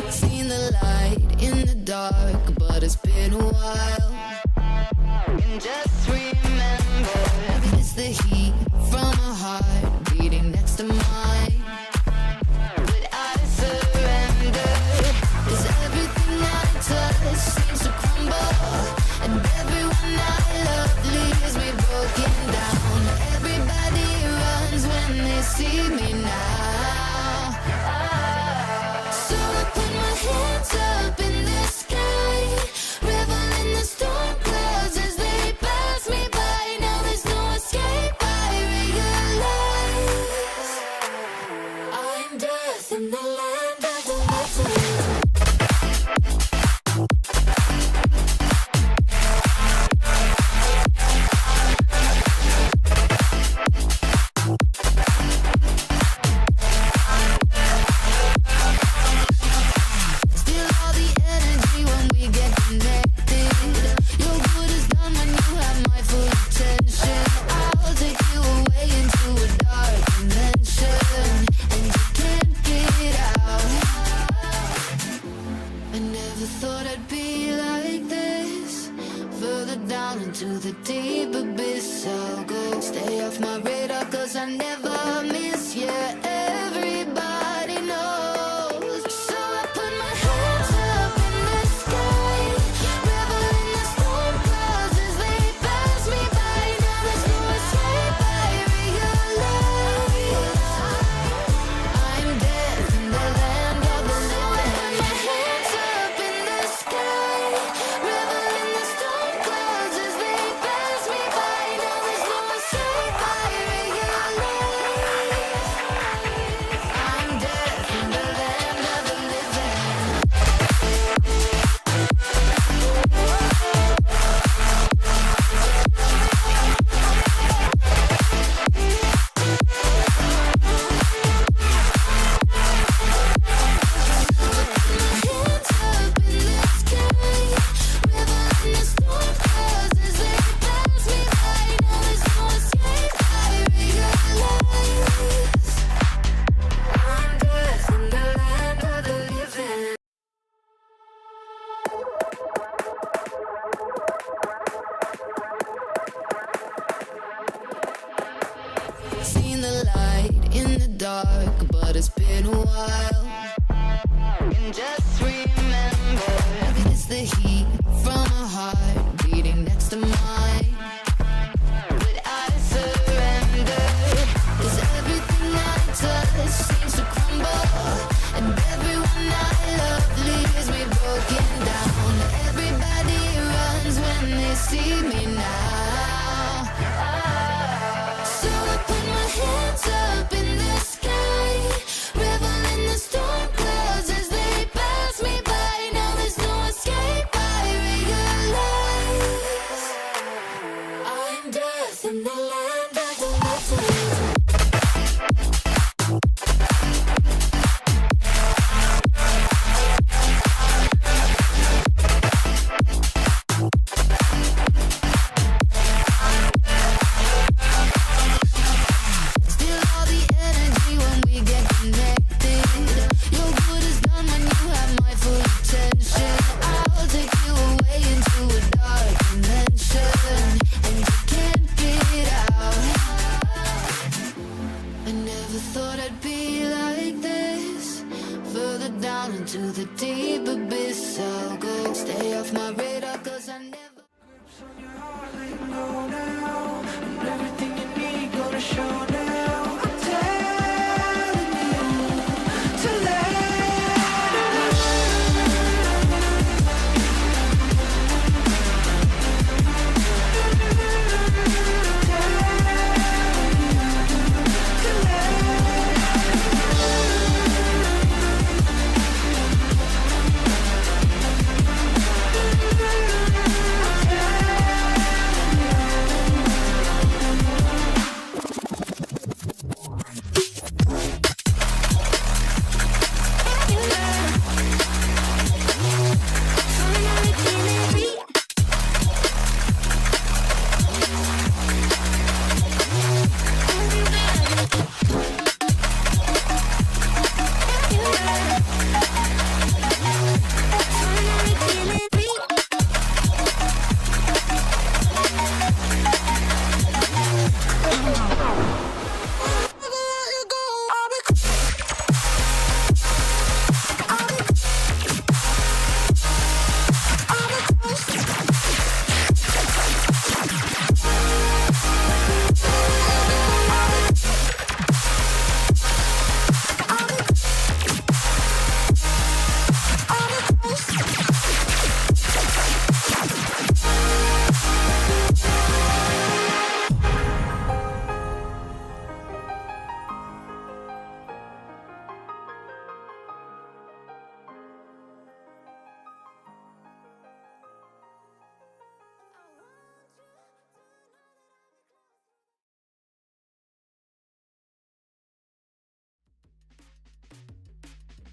Seen the light in the dark, but it's been a while. And just remember, it's the heat from a heart beating next to mine. But I surrender, 'cause everything I touch seems to crumble, and everyone I love leaves me broken down. Everybody runs when they see me now. So I put my hands up in the sky, revel in the storm clouds as they pass me by. Now there's no escape, I realize I'm death in the land of the living. Still all the energy when we get connected. Your good is done when you have my full attention. I'll take you away into a dark dimension, and you can't get out. I never thought I'd be like this. Further down into the deep abyss I'll go. Stay off my radar 'cause I never miss you. Everybody knows. So I put my hands up in the sky, revel in the storm clouds as they pass me by. Now there's no escape, I realize I'm dead in the land of the living. So I put my hands up in the sky, revel in the storm clouds as they pass me by. Now there's no escape, I realize I'm dead in the land of the living. Hands up in the sky, revel in the storm clouds as they pass me by. Now there's no escape, I realize I'm death in the land of the living. Seen the light in the dark, but it's been a while. And just remember, it's the heat from a heart beating next to mine. But I surrender, 'cause everything I touch seems to crumble, and everyone I love leaves me broken down. Everybody runs when they see me now. So I put my hands up in the sky, revel in the storm clouds as they pass me by. Now there's no escape, I realize I'm death in the land of the living. Still all the energy when we get connected. Your good is done when you have my full attention. I'll take you away into a dark dimension, and you can't get out. I never thought I'd be like this. Further down into the deep abyss I'll go. Stay off my radar 'cause I never. Everything you need, gonna show now. I'm telling you to let it.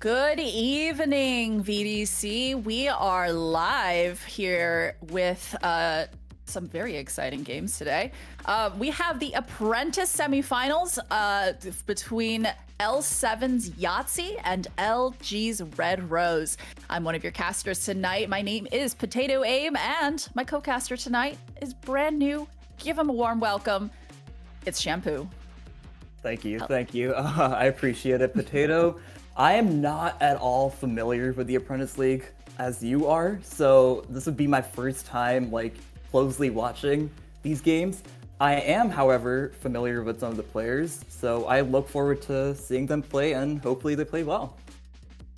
Good evening, VDC. We are live here with some very exciting games today. We have the Apprentice Semifinals between L7's Yahtzee and LG's Red Rose. I'm one of your casters tonight. My name is potatoaim, and my co-caster tonight is brand new. Give him a warm welcome. It's Shampoo. Thank you. I appreciate it, Potato. I am not at all familiar with the Apprentice League as you are, so this would be my first time closely watching these games. I am, however, familiar with some of the players, so I look forward to seeing them play and hopefully they play well.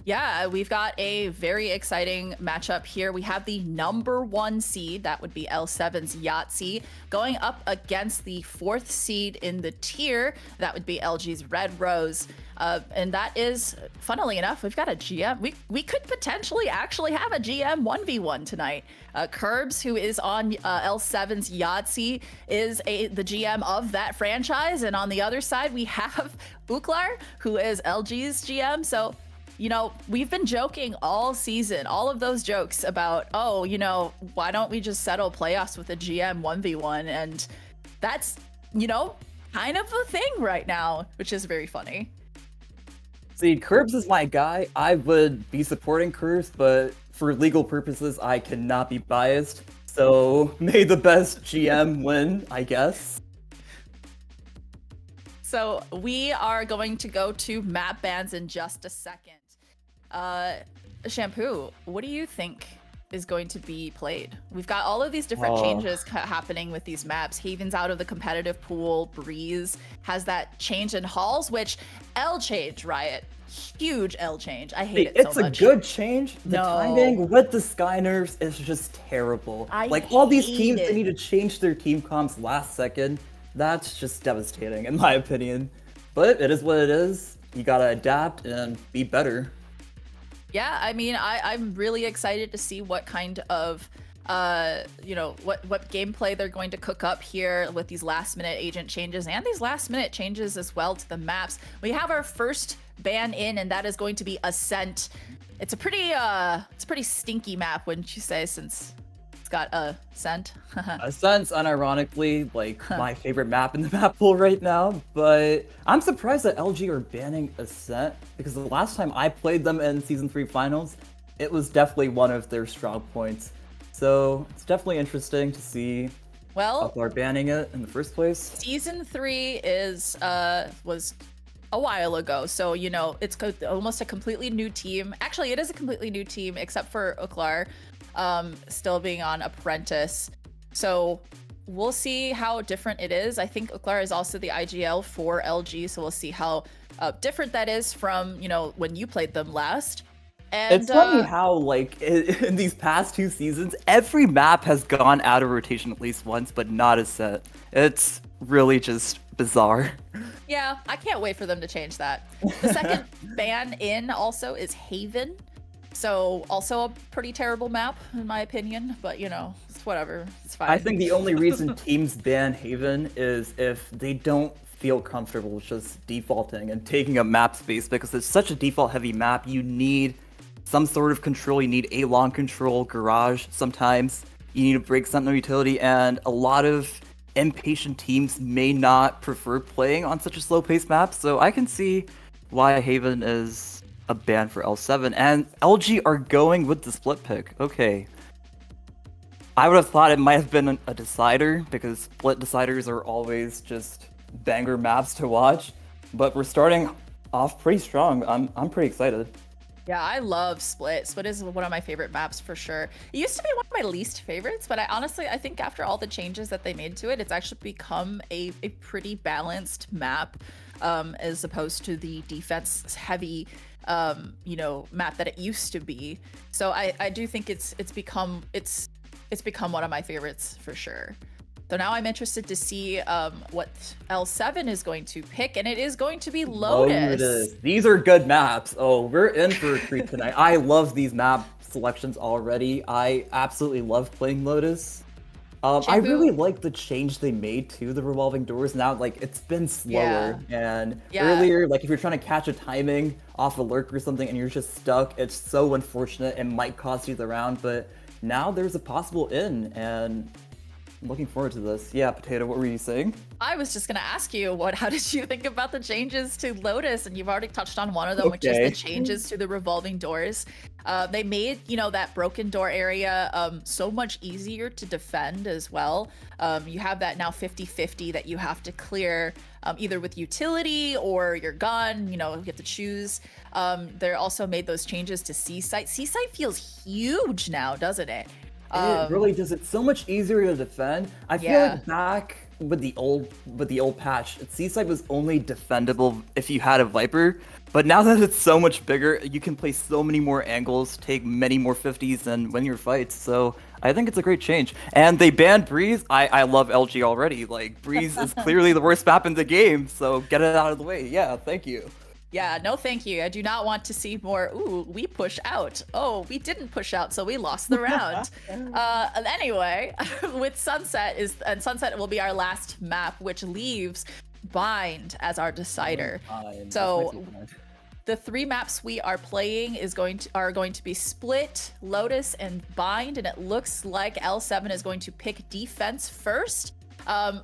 Yeah, we've got a very exciting matchup here. We have the number 1 seed, that would be L7's Yahtzee, going up against the 4th seed in the tier, that would be LG's Red Rose. And that is, funnily enough, we've got a GM. We could potentially actually have a GM 1v1 tonight. Kirbs, who is on L7's Yahtzee, is the GM of that franchise. And on the other side, we have Ucklar, who is LG's GM. So, you know, we've been joking all season, all of those jokes about, oh, you know, why don't we just settle playoffs with a GM 1v1? And that's, you know, kind of a thing right now, which is very funny. See, Kirbs is my guy. I would be supporting Kirbs, but for legal purposes, I cannot be biased. So may the best GM win, I guess. So we are going to go to map bans in just a second. Shampoo, what do you think is going to be played? We've got all of these different changes happening with these maps. Haven's out of the competitive pool. Breeze has that change in halls, which L change, Riot. Huge L change. I hate it so much. It's a good change. The timing with the Sky nerfs is just terrible. All these teams, they need to change their team comps last second. That's just devastating, in my opinion. But it is what it is. You gotta adapt and be better. Yeah, I mean, I'm really excited to see what kind of, you know, what gameplay they're going to cook up here with these last-minute agent changes and these last-minute changes as well to the maps. We have our first ban in, and that is going to be Ascent. It's a pretty stinky map, wouldn't you say, since it's got a scent. Ascent's unironically my favorite map in the map pool right now, but I'm surprised that LG are banning Ascent because the last time I played them in Season 3 Finals, it was definitely one of their strong points. So it's definitely interesting to see Ucklar banning it in the first place. Season 3 was a while ago, so you know it's almost a completely new team. Actually, it is a completely new team except for Ucklar. Still being on Apprentice. So we'll see how different it is. I think Ucklar is also the IGL for LG, so we'll see how different that is from, you know, when you played them last. And it's funny how, in these past 2 seasons, every map has gone out of rotation at least once, but not Ascent. It's really just bizarre. Yeah, I can't wait for them to change that. The second ban in also is Haven. So also a pretty terrible map in my opinion, but you know, it's whatever, it's fine. I think the only reason teams ban Haven is if they don't feel comfortable just defaulting and taking up map space, because it's such a default heavy map. You need some sort of control, you need a long control, garage sometimes, you need to break some utility, and a lot of impatient teams may not prefer playing on such a slow paced map, so I can see why Haven is a ban for L7, and LG are going with the split pick. Okay. I would have thought it might have been a decider, because split deciders are always just banger maps to watch, but we're starting off pretty strong. I'm pretty excited. Yeah, I love Split. Split is one of my favorite maps for sure. It used to be one of my least favorites, but I think after all the changes that they made to it, it's actually become a pretty balanced map, as opposed to the defense heavy you know, map that it used to be. So I do think it's become one of my favorites for sure. So now I'm interested to see what L7 is going to pick, and it is going to be Lotus. These are good maps. Oh, we're in for a treat tonight. I love these map selections already. I absolutely love playing Lotus. I Shampoo? really like the change they made to the revolving doors. Now, like, it's been slower, and Yeah. earlier, like, if you're trying to catch a timing off a lurk or something and you're just stuck, it's so unfortunate. It might cost you the round, but now there's a possible in, and I'm looking forward to this. Yeah, Potato, what were you saying? I was just gonna ask you, how did you think about the changes to Lotus? And you've already touched on one of them, which is the Okay. changes to the revolving doors. They made, that broken door area so much easier to defend as well. You have that now 50-50 that you have to clear either with utility or your gun, you have to choose. They also made those changes to Seaside. Seaside feels huge now, doesn't it? It really does. It's so much easier to defend. I feel Yeah. like back with the old patch, Seaside was only defendable if you had a Viper. But now that it's so much bigger, you can play so many more angles, take many more 50s, and win your fights. So I think it's a great change. And they banned Breeze. I love LG already. Like, Breeze is clearly the worst map in the game. So get it out of the way. Yeah, thank you. Yeah, no thank you. I do not want to see more, ooh, we push out. Oh, we didn't push out, so we lost the round. Anyway, with Sunset Sunset will be our last map, which leaves Bind as our decider. Fine. So That's my favorite. the 3 maps we are playing are going to be Split, Lotus, and Bind, and it looks like L7 is going to pick defense first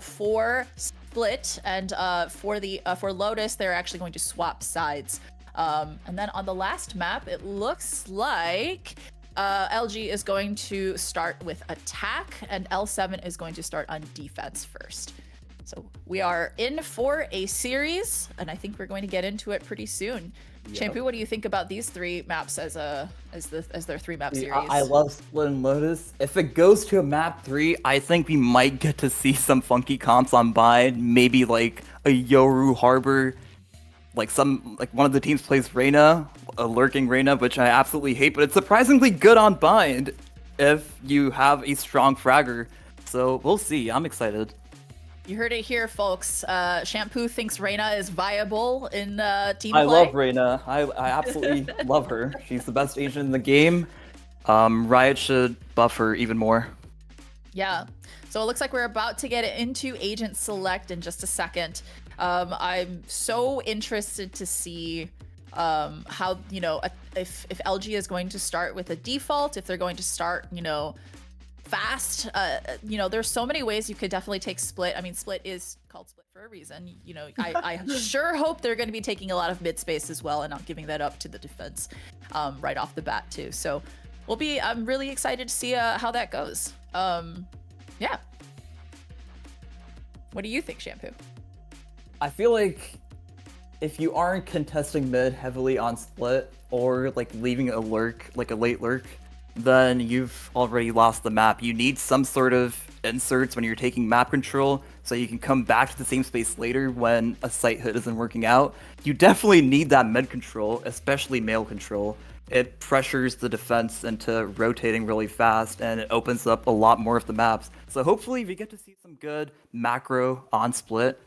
for Split, and for Lotus they're actually going to swap sides. And then on the last map, it looks like LG is going to start with attack, and L7 is going to start on defense first. So we are in for a series, and I think we're going to get into it pretty soon. Yep. Shampoo, what do you think about these 3 maps as their 3-map series? I love Split and Lotus. If it goes to a map 3, I think we might get to see some funky comps on Bind. Maybe like a Yoru Harbor. Like one of the teams plays Reyna, a lurking Reyna, which I absolutely hate, but it's surprisingly good on Bind if you have a strong fragger. So we'll see. I'm excited. You heard it here, folks. Shampoo thinks Reyna is viable in team play. I love Reyna. I absolutely love her. She's the best agent in the game. Riot should buff her even more. Yeah. So it looks like we're about to get into Agent Select in just a second. I'm so interested to see how, if LG is going to start with a default, if they're going to start, fast. There's so many ways you could definitely take Split. I mean, Split is called Split for a reason. I sure hope they're going to be taking a lot of mid space as well and not giving that up to the defense right off the bat too. So I'm really excited to see how that goes. Yeah. What do you think, Shampoo? I feel like if you aren't contesting mid heavily on Split or like leaving a lurk, like a late lurk, then you've already lost the map. You need some sort of inserts when you're taking map control so you can come back to the same space later when a site hit isn't working out. You definitely need that mid control, especially male control. It pressures the defense into rotating really fast, and it opens up a lot more of the maps. So hopefully we get to see some good macro on Split.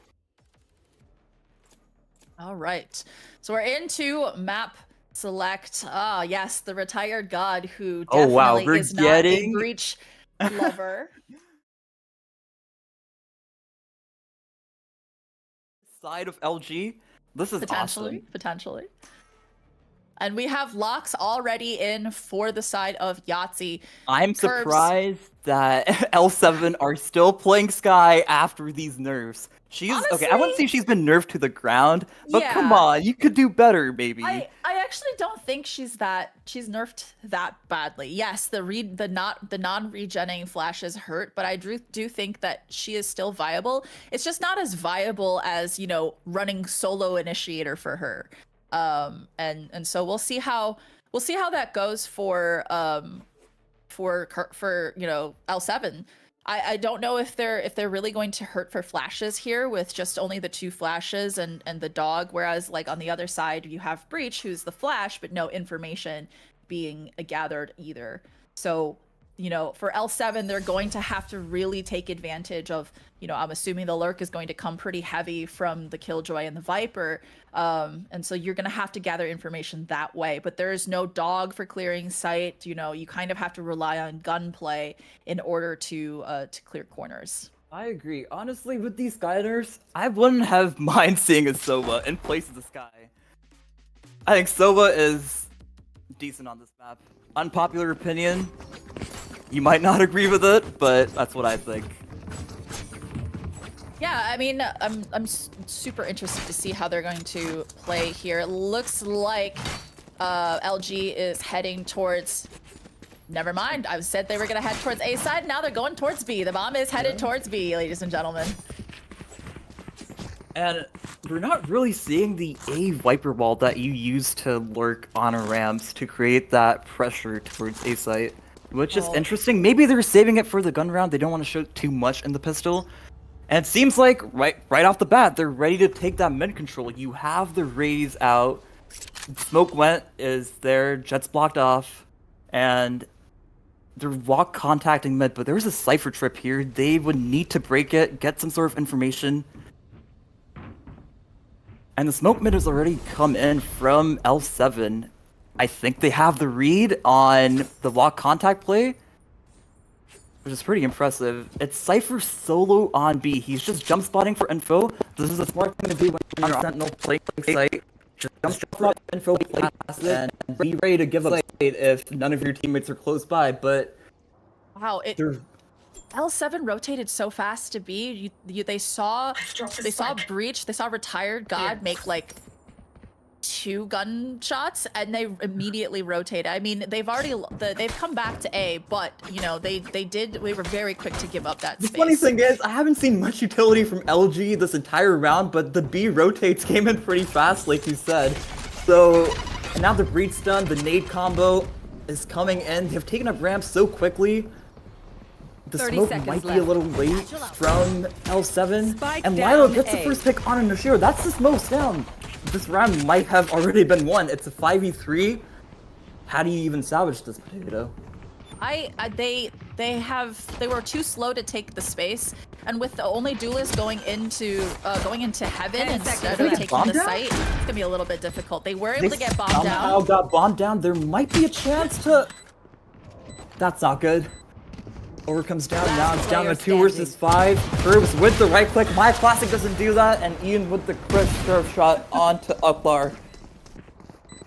All right. So we're into map select. Ah, yes, the retired god who Oh, wow, definitely we're is not a getting- breach lover. Side of LG, this is Potentially. awesome. Potentially. And we have locks already in for the side of Yahtzee. I'm Kirbs. surprised that L7 are still playing Sky after these nerfs. She's okay. I wouldn't say she's been nerfed to the ground, but come Yeah. on, you could do better, maybe. I actually don't think she's nerfed that badly. Yes, the non-regenerating flashes hurt, but I do think that she is still viable. It's just not as viable as, running solo initiator for her. And so we'll see how that goes for L7. I don't know if they're really going to hurt for flashes here with just only the 2 flashes and the dog, whereas like on the other side you have Breach, who's the flash but no information being gathered either. So you know, for L7, they're going to have to really take advantage of, you know, I'm assuming the lurk is going to come pretty heavy from the Killjoy and the Viper. And so you're going to have to gather information that way. But there is no dog for clearing sight. You know, you kind of have to rely on gunplay in order to clear corners. I agree. Honestly, with these Skylanders, I wouldn't have mind seeing a Sova in place of the Sky. I think Sova is decent on this map. Unpopular opinion. You might not agree with it, but that's what I think. Yeah, I mean, I'm super interested to see how they're going to play here. It looks like LG is heading towards... Never mind, I said they were going to head towards A side, now they're going towards B. The bomb is headed towards B, ladies and gentlemen. And we're not really seeing the A Viper wall that you use to lurk on ramps to create that pressure towards A site, which is interesting. Maybe they're saving it for the gun round. They don't want to show too much in the pistol. And it seems like right off the bat, they're ready to take that mid control. You have the raise out. Smoke went is there. Jet's blocked off. And they're walk contacting mid, but there's a Cypher trip here. They would need to break it, get some sort of information. And the smoke mid has already come in from L7. I think they have the read on the walk contact play, which is pretty impressive. It's Cypher solo on B. He's just jump spotting for info. This is a smart thing to do when you're on Sentinel playing site. Just jump for info, play past it, and be ready to give up if none of your teammates are close by. But wow, L7 rotated so fast to B. They saw Breach, they saw Retired God make like 2 gunshots, and they immediately rotated. I mean, they've come back to A, but you know they were very quick to give up that space. The funny thing is, I haven't seen much utility from LG this entire round, but the B rotates came in pretty fast, like you said. So and now the Breach stun, the nade combo is coming in. They've taken up ramps so quickly. The smoke might be a little late from L7, and Lyler gets the first pick on a Noshiro. That's the smoke's down. This round might have already been won. It's a 5v3. How do you even salvage this potato? They were too slow to take the space, and with the only duelist going into heaven instead of taking the site, it's gonna be a little bit difficult. They were able to get bombed down. Somehow got bombed down. There might be a chance to. That's not good. Òvercome's down. Now it's down to 2 versus 5. Kirbs with the right click. My classic doesn't do that, and Ian with the crisp curve shot onto Ucklar.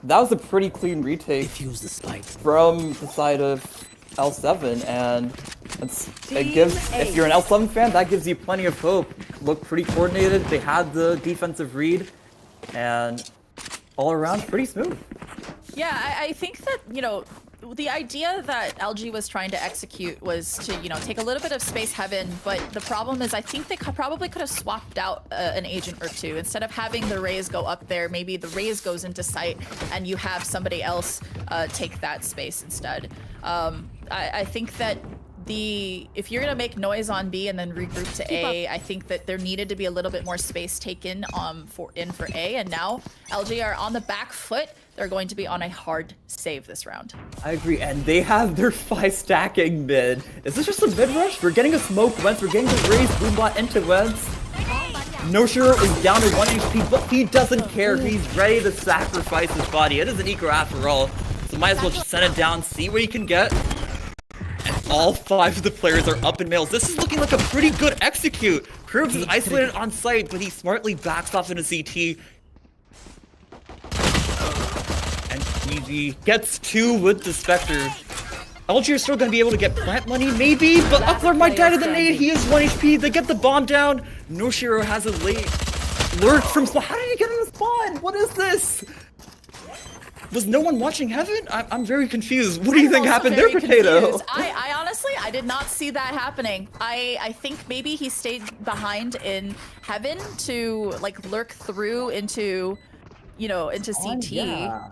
That was a pretty clean retake from the side of L7, and it gives, if you're an L7 fan, that gives you plenty of hope. Looked pretty coordinated. They had the defensive read, and all around pretty smooth. Yeah, I think that, you know, the idea that LG was trying to execute was to, you know, take a little bit of space heaven, but the problem is I think they probably could have swapped out an agent or two. Instead of having the raise go up there, maybe the raise goes into sight and you have somebody else take that space instead. I think that if you're gonna make noise on B and then regroup to A, I think that there needed to be a little bit more space taken for A, and now LG are on the back foot. They're going to be on a hard save this round. I agree, and they have their 5 stacking mid. Is this just a mid rush? We're getting a smoke once, we're getting the raise boombot into Webs. Noshiro is down to 1 HP, but he doesn't care. He's ready to sacrifice his body. It is an eco after all, so might as well just send it down, see what he can get. And all 5 of the players are up in males. This is looking like a pretty good execute. Kirbs is isolated on site, but he smartly backs off into CT. And Queazy gets 2 with the Spectre. LG are still going to be able to get plant money, maybe, but Ucklar might die to the nade. He is 1 HP. They get the bomb down. Noshiro has a late lurk from spawn. How did he get in the spawn? What is this? Was no one watching heaven? I'm very confused. What do you think happened there, Potato? I honestly, I did not see that happening. I think maybe he stayed behind in heaven to like lurk through into, you know, into CT. Yeah.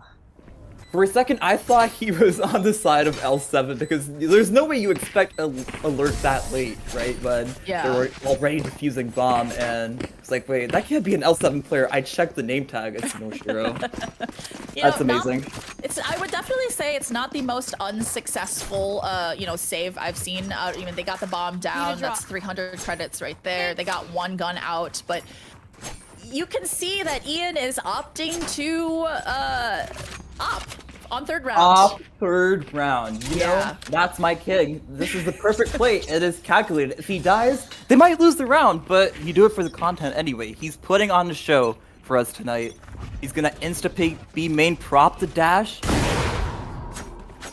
For a second, I thought he was on the side of L7 because there's no way you expect a alert that late, right? When they were already defusing bomb, and it's like, wait, that can't be an L7 player. I checked the name tag. It's Noshiro. That's amazing. I would definitely say it's not the most unsuccessful, save I've seen. Even they got the bomb down. That's 300 credits right there. They got one gun out, but you can see that Ian is opting to up on third round. Off third round. You know, that's my king. This is the perfect play. It is calculated. If he dies, they might lose the round, but you do it for the content anyway. He's putting on the show for us tonight. He's gonna insta-pick B main, prop the dash.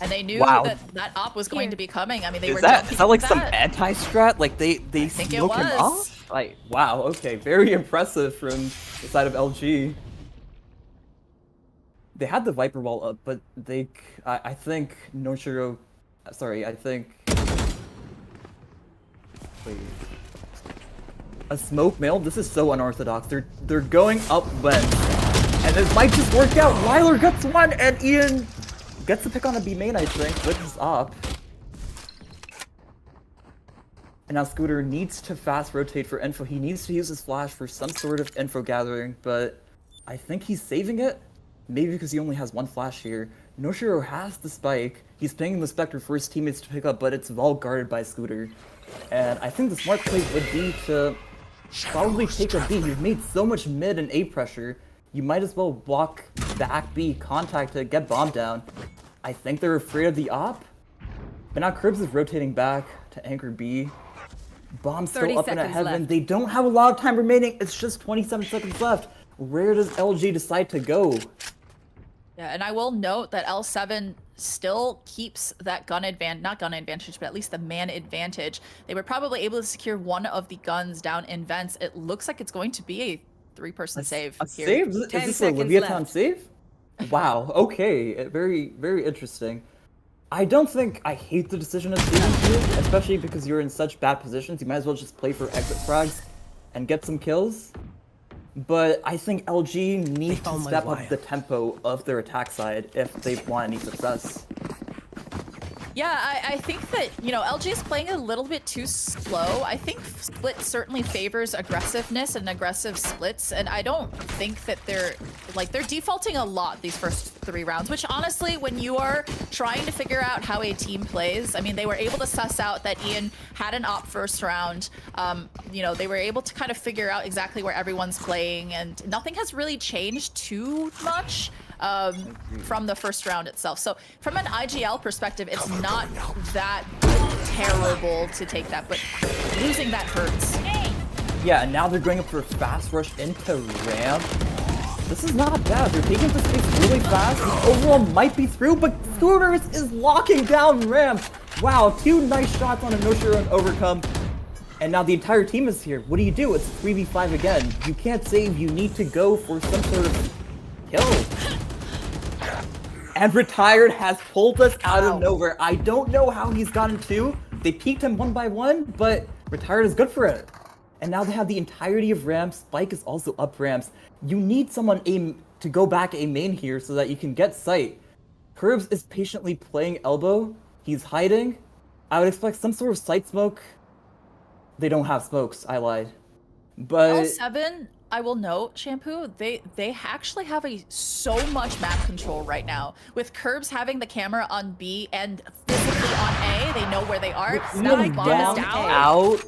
And they knew that op was going to be coming. I mean, is that like some anti-strat? Like they smoke him off? Like, wow, okay, very impressive from the side of LG. They had the Viper wall up, but I think Noshiro, sorry, I think, wait, a smoke mail? This is so unorthodox. They're going up west, and this might just work out. Lyler gets one, and Ian gets the pick on a B main, I think, with his op. And now Scooter needs to fast rotate for info. He needs to use his flash for some sort of info gathering, but I think he's saving it. Maybe because he only has one flash here. Noshiro has the spike. He's pinging the Spectre for his teammates to pick up, but it's well guarded by Scooter. And I think the smart play would be to probably take a B. You've made so much mid and A pressure. You might as well walk back B, contact it, get bomb down. I think they're afraid of the op. But now Kirbs is rotating back to anchor B. Bomb's still up in a heaven. Left. They don't have a lot of time remaining. It's just 27 seconds left. Where does LG decide to go? Yeah, and I will note that L7 still keeps that not gun advantage, but at least the man advantage. They were probably able to secure one of the guns down in vents. It looks like it's going to be a 3-person save here. Save? Is this a Leviathan save? Wow, okay. Very, very interesting. I don't think I hate the decision of saving here, especially because you're in such bad positions. You might as well just play for exit frags and get some kills. But I think LG needs to step up the tempo of their attack side if they want any success. Yeah, I think that, LG is playing a little bit too slow. I think Split certainly favors aggressiveness and aggressive splits, and I don't think that they're defaulting a lot these first 3 rounds, which honestly, when you are trying to figure out how a team plays, I mean, they were able to suss out that Ian had an op first round. They were able to kind of figure out exactly where everyone's playing, and nothing has really changed too much from the first round itself. So from an IGL perspective, it's not that terrible to take that, but losing that hurts. Yeah, and now they're going up for a fast rush into ramp. This is not bad. They're taking the space really fast. The overall might be through, but Scooters is locking down ramp. Wow, 2 nice shots on a Noshiro and Òvercome. And now the entire team is here. What do you do? It's 3v5 again. You can't save. You need to go for some sort of kill. And Retired has pulled us out of nowhere. I don't know how he's gotten 2. They peeked him 1 by 1, but Retired is good for it. And now they have the entirety of ramps. Spike is also up ramps. You need someone to go back A main here so that you can get sight. Kirbs is patiently playing elbow. He's hiding. I would expect some sort of sight smoke. They don't have smokes. I lied. But L7, I will note, Shampoo, they actually have so much map control right now. With Kirbs having the camera on B and physically on A, they know where they are. Now the bomb is down. Out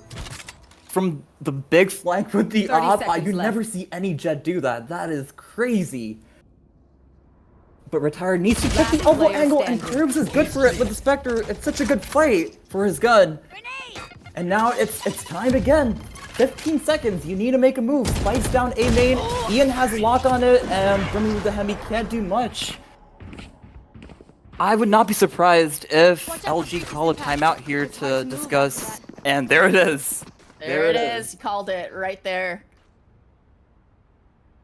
from the big flank with the op. You never see any Jet do that. That is crazy. But Retired needs to get the elbow angle, and Kirbs is good for it with the Spectre. It's such a good fight for his gun. And now it's time again. 15 seconds, you need to make a move. Spike's down A main, Ian has a lock on it, and BRIMMYWITDAHEMI can't do much. I would not be surprised if LG call a timeout here to discuss, and there it is. There it is, you called it right there.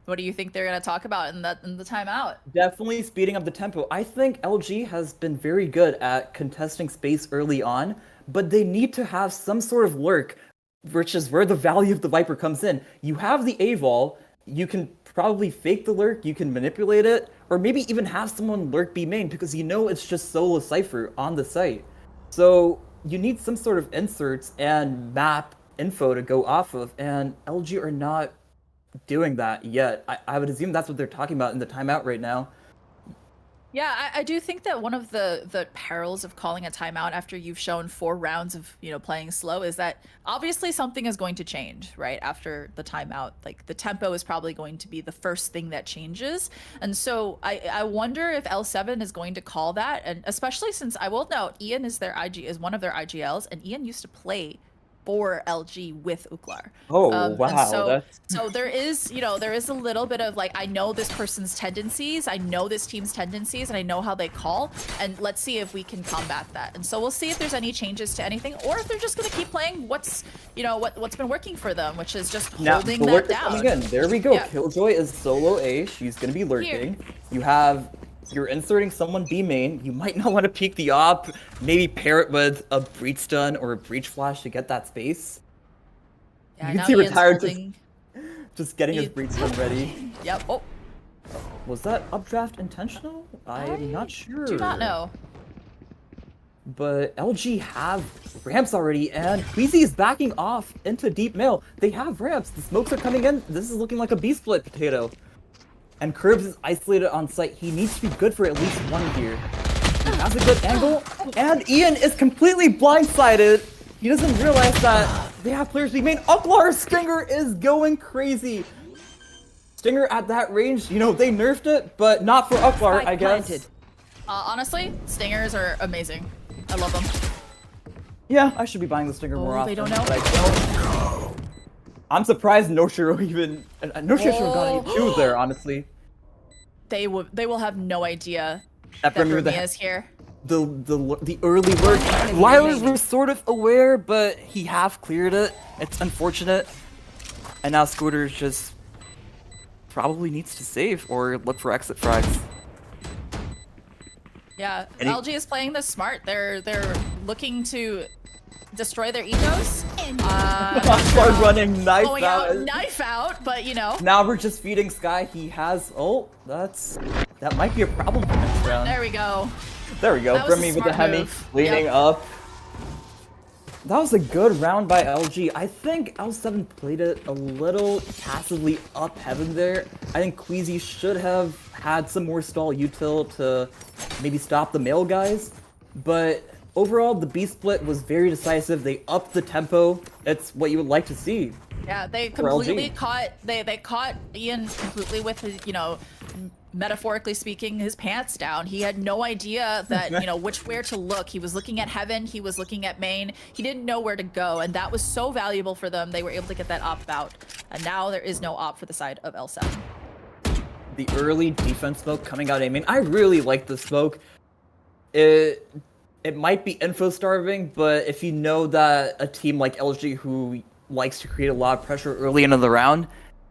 What do you think they're going to talk about in the timeout? Definitely speeding up the tempo. I think LG has been very good at contesting space early on, but they need to have some sort of lurk, which is where the value of the Viper comes in. You have the A-Vol, you can probably fake the lurk, you can manipulate it, or maybe even have someone lurk B main because you know it's just solo Cypher on the site. So you need some sort of inserts and map info to go off of, and LG are not doing that yet. I would assume that's what they're talking about in the timeout right now. Yeah, I do think that one of the perils of calling a timeout after you've shown 4 rounds of, you know, playing slow is that obviously something is going to change, right? After the timeout, like the tempo is probably going to be the first thing that changes. And so I wonder if L7 is going to call that, and especially since I will note Ian is one of their IGLs, and Ian used to play for LG with Ucklar. Oh, wow. And so there is, you know, there is a little bit of like, I know this person's tendencies, I know this team's tendencies, and I know how they call, and let's see if we can combat that. And so we'll see if there's any changes to anything, or if they're just going to keep playing what's, you know, what's been working for them, which is just holding that down. Again, there we go. Yeah. Killjoy is solo A. She's going to be lurking. You're inserting someone B main. You might not want to peek the op. Maybe pair it with a breach stun or a breach flash to get that space. Yeah, you can now see Ian's Retired holding... just getting his breach stun ready. Yep. Oh. Was that updraft intentional? I'm not sure. Do not know. But LG have ramps already, and Queazy is backing off into deep mill. They have ramps. The smokes are coming in. This is looking like a B-split potato. And Kirbs is isolated on site. He needs to be good for at least one here. He has a good angle, and Ian is completely blindsided. He doesn't realize that they have players being main. Ucklar Stinger is going crazy. Stinger at that range, you know, they nerfed it, but not for Ucklar, I guess. Honestly, Stingers are amazing. I love them. Yeah, I should be buying the Stinger more often. They don't know. But I don't. I'm surprised Noshiro even... Noshiro got any two there, honestly. They will have no idea that BRIMMY is here. The early work. Lyler was sort of aware, but he half cleared it. It's unfortunate. And now Scooters just probably needs to save or look for exit frags. Yeah, LG is playing this smart. They're looking to destroy their egos. Ucklar running knife going out. Knife out, but you know. Now we're just feeding Sky. He has. Oh, that might be a problem for next round. There we go. There we go. BRIMMY with the Hemi leaning up. That was a good round by LG. I think L7 played it a little passively up heaven there. I think Queazy should have had some more stall util to maybe stop the male guys. But overall, the B split was very decisive. They upped the tempo. It's what you would like to see. Yeah, they completely caught they caught Ian completely with his, you know, metaphorically speaking, his pants down. He had no idea that, you know, where to look. He was looking at heaven, he was looking at main. He didn't know where to go, and that was so valuable for them. They were able to get that op out. And now there is no op for the side of L7. The early defense smoke coming out A main. I really like the smoke. It might be info starving, but if you know that a team like LG who likes to create a lot of pressure early into the round,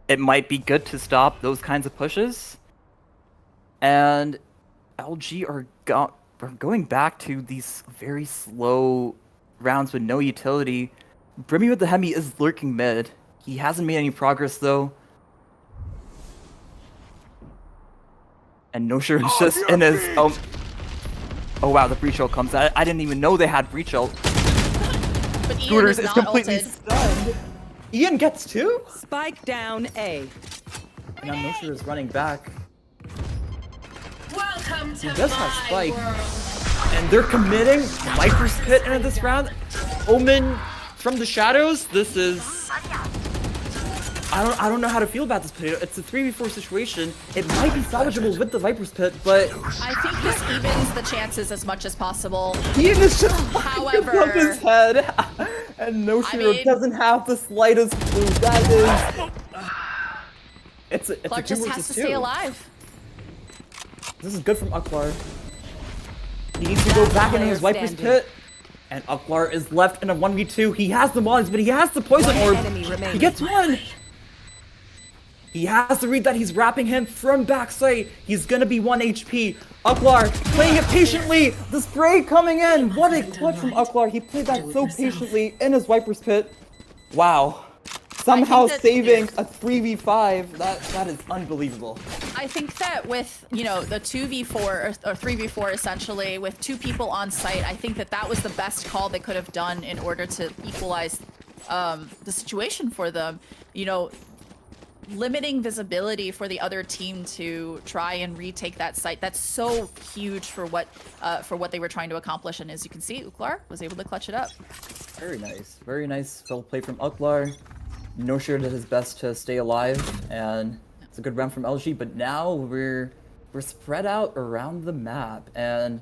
it might be good to stop those kinds of pushes. And LG are going back to these very slow rounds with no utility. BRIMMY with the Hemi is lurking mid. He hasn't made any progress though. And Noshiro is just in his... Oh wow, the breach ult comes out. I didn't even know they had breach ult. But Ian Scooters is is not completely ulted. stunned. Ian gets two? Spike down A. Now Noshiro is running back. Welcome to He does have my Spike. world. And they're committing Viper's Pit into this round. Omen from the shadows. This is... I don't know how to feel about this potato. It's a 3v4 situation. It might be salvageable with the Viper's Pit, but... I think this evens the chances as much as possible. Ian is just However, above his head. And Noshiro doesn't have the slightest clue. That is... It's a Clark 2 just has versus to 2. stay alive. This is good from Ucklar. He needs to go back into his Viper's Pit. And Ucklar is left in a 1v2. He has the mollies, but he has the poison orb. He gets one. He has to read that he's wrapping him from backside. He's gonna be 1 HP. Ucklar playing it patiently. The spray coming in. What a clutch from Ucklar. He played that so patiently in his Viper's Pit. Wow. somehow that- saving a 3v5. That is unbelievable. I think that with, you know, the 2v4 or 3v4 essentially with 2 people on site, I think that was the best call they could have done in order to equalize the situation for them. You know, limiting visibility for the other team to try and retake that site. That's so huge for what they were trying to accomplish. And as you can see, Ucklar was able to clutch it up. Very nice. Very nice well play from Ucklar. Noshiro did his best to stay alive, and it's a good round from LG, but now we're spread out around the map, and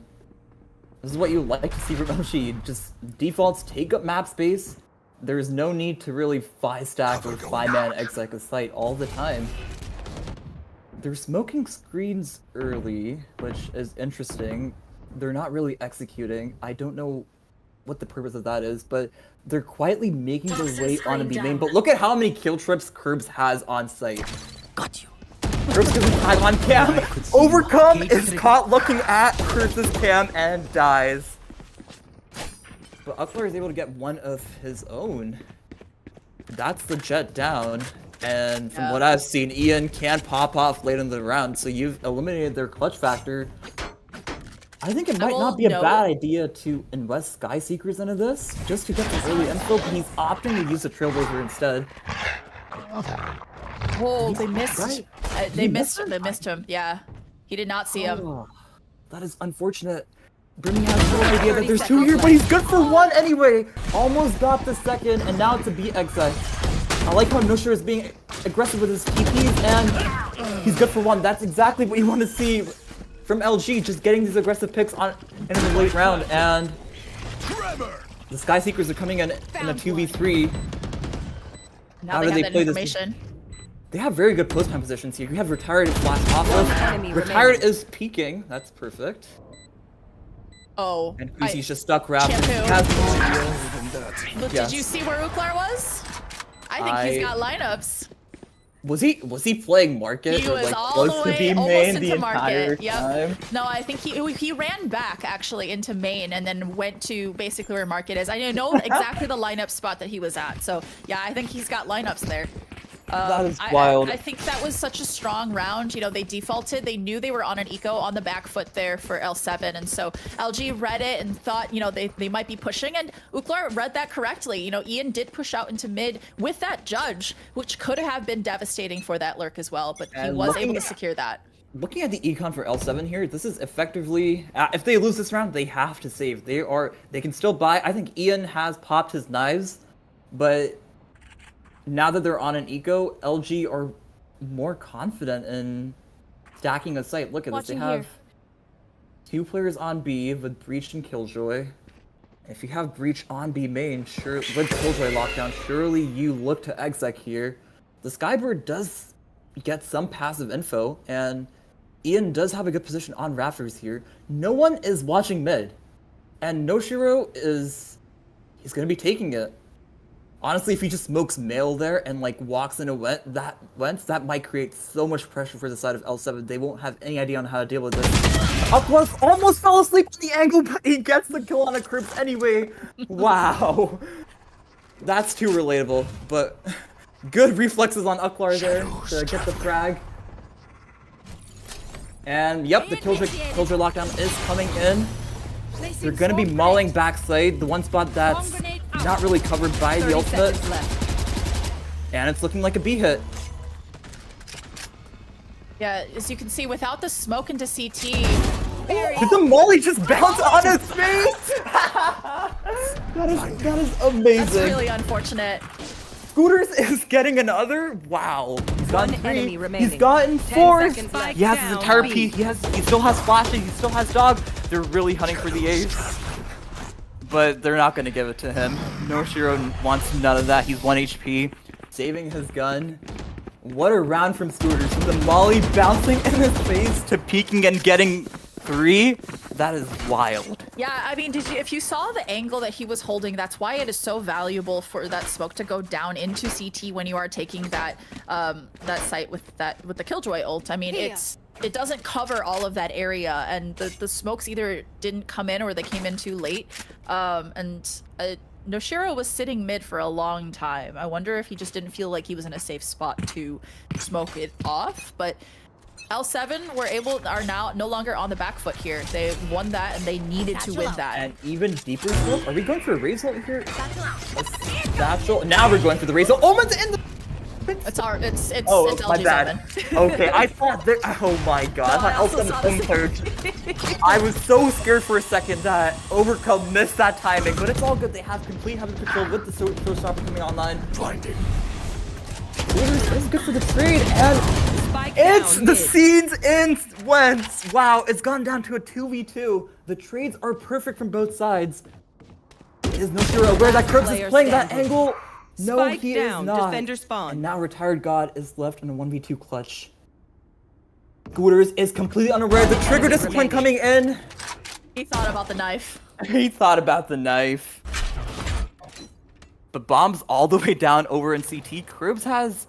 this is what you like to see from LG. Just defaults take up map space. There's no need to really 5-stack or 5-man exec a site all the time. They're smoking screens early, which is interesting. They're not really executing. I don't know what the purpose of that is, but they're quietly making their way onto B main. But look at how many kill trips Kirbs has on site. Got you. Kirbs gets time on cam. Òvercome is caught looking at Kirbs' cam and dies. But Ucklar is able to get one of his own. That's the jet down. And from what I've seen, Ian can pop off late in the round, so you've eliminated their clutch factor. I think it might not be a bad idea to invest Sky Seekers into this, just to get some early info, but he's opting to use the Trailblazer instead. Oh, they missed. They missed him. Yeah, he did not see him. Oh, that is unfortunate. Brimmy has no idea that there's 2 here, but he's good for 1 anyway. Almost got the second, and now it's a B exec. I like how Noshiro is being aggressive with his TPs, and he's good for 1. That's exactly what you want to see from LG, just getting these aggressive picks in the late round, and the Sky Seekers are coming in a 2v3. Now they have that information. They have very good post-time positions here. You have Retired flash off of. Retired is peeking. That's perfect. Oh. And Queazy's just stuck wrapped. Look, did you see where Ucklar was? I think he's got lineups. Was he playing market? He or was like all close the to way being almost main into the market. entire time? No, I think he ran back actually into main and then went to basically where market is. I know exactly the lineup spot that he was at. So yeah, I think he's got lineups there. That is wild. I think that was such a strong round. You know, they defaulted. They knew they were on an eco on the back foot there for L7. And so LG read it and thought, you know, they might be pushing. And Ucklar read that correctly. You know, Ian did push out into mid with that judge, which could have been devastating for that lurk as well. But he was able to secure that. Looking at the econ for L7 here, this is effectively, if they lose this round, they have to save. They can still buy. I think Ian has popped his knives, but now that they're on an eco, LG are more confident in stacking a site. Look at this. They have 2 players on B with Breach and Killjoy. If you have Breach on B main, sure, with Killjoy lockdown, surely you look to exec here. The Skybird does get some passive info, and Ian does have a good position on Rafters here. No one is watching mid, and Noshiro he's going to be taking it. Honestly, if he just smokes mail there and like walks in a that might create so much pressure for the side of L7. They won't have any idea on how to deal with this. Ucklar almost fell asleep on the angle, but he gets the kill on a Kirbs anyway. Wow. That's too relatable, but good reflexes on Ucklar there to get the frag. And yep, the Killjoy lockdown is coming in. They're gonna be mauling backside, the one spot that's not really covered by the ultimate. And it's looking like a B hit. Yeah, as you can see, without the smoke into CT. Did the molly just bounce on his face? that is amazing. That's really unfortunate. Scooters is getting another. Wow. He's gotten 3. Enemy remaining. He's gotten 4. He Spike has down, his entire B. P. He still has flashes. He still has dog. They're really hunting for the ace. But they're not going to give it to him. Noshiro wants none of that. He's 1 HP. Saving his gun. What a round from Scooters. From the molly bouncing in his face to peeking and getting 3. That is wild. Yeah, I mean, if you saw the angle that he was holding, that's why it is so valuable for that smoke to go down into CT when you are taking that site with the Killjoy ult. I mean, it doesn't cover all of that area, and the smokes either didn't come in or they came in too late. Noshiro was sitting mid for a long time. I wonder if he just didn't feel like he was in a safe spot to smoke it off. But L7 are now no longer on the back foot here. They won that and they needed to win that. And even deeper smoke. Are we going for a raise ult here? Satchel. Now we're going for the raise ult. Omen's in the. It's Oh, it's my LG's bad. Omen. Okay, I thought there. Oh my god. No, I I also thought saw L7 the was home. I was so scared for a second that Òvercome missed that timing, but it's all good. They have complete heavy control with the showstopper coming online. Blinding. It's good for the trade, and Spike it's down the mid. scenes in went. Wow, it's gone down to a 2v2. The trades are perfect from both sides. Is Noshiro aware that Kirbs is Player playing that standing. angle? No, Spike he down, is not. defender spawn. And now Retired God is left in a 1v2 clutch. Scooters is completely unaware. The trigger discipline coming in. He thought about the knife. He thought about the knife. But bombs all the way down over in CT. Kirbs has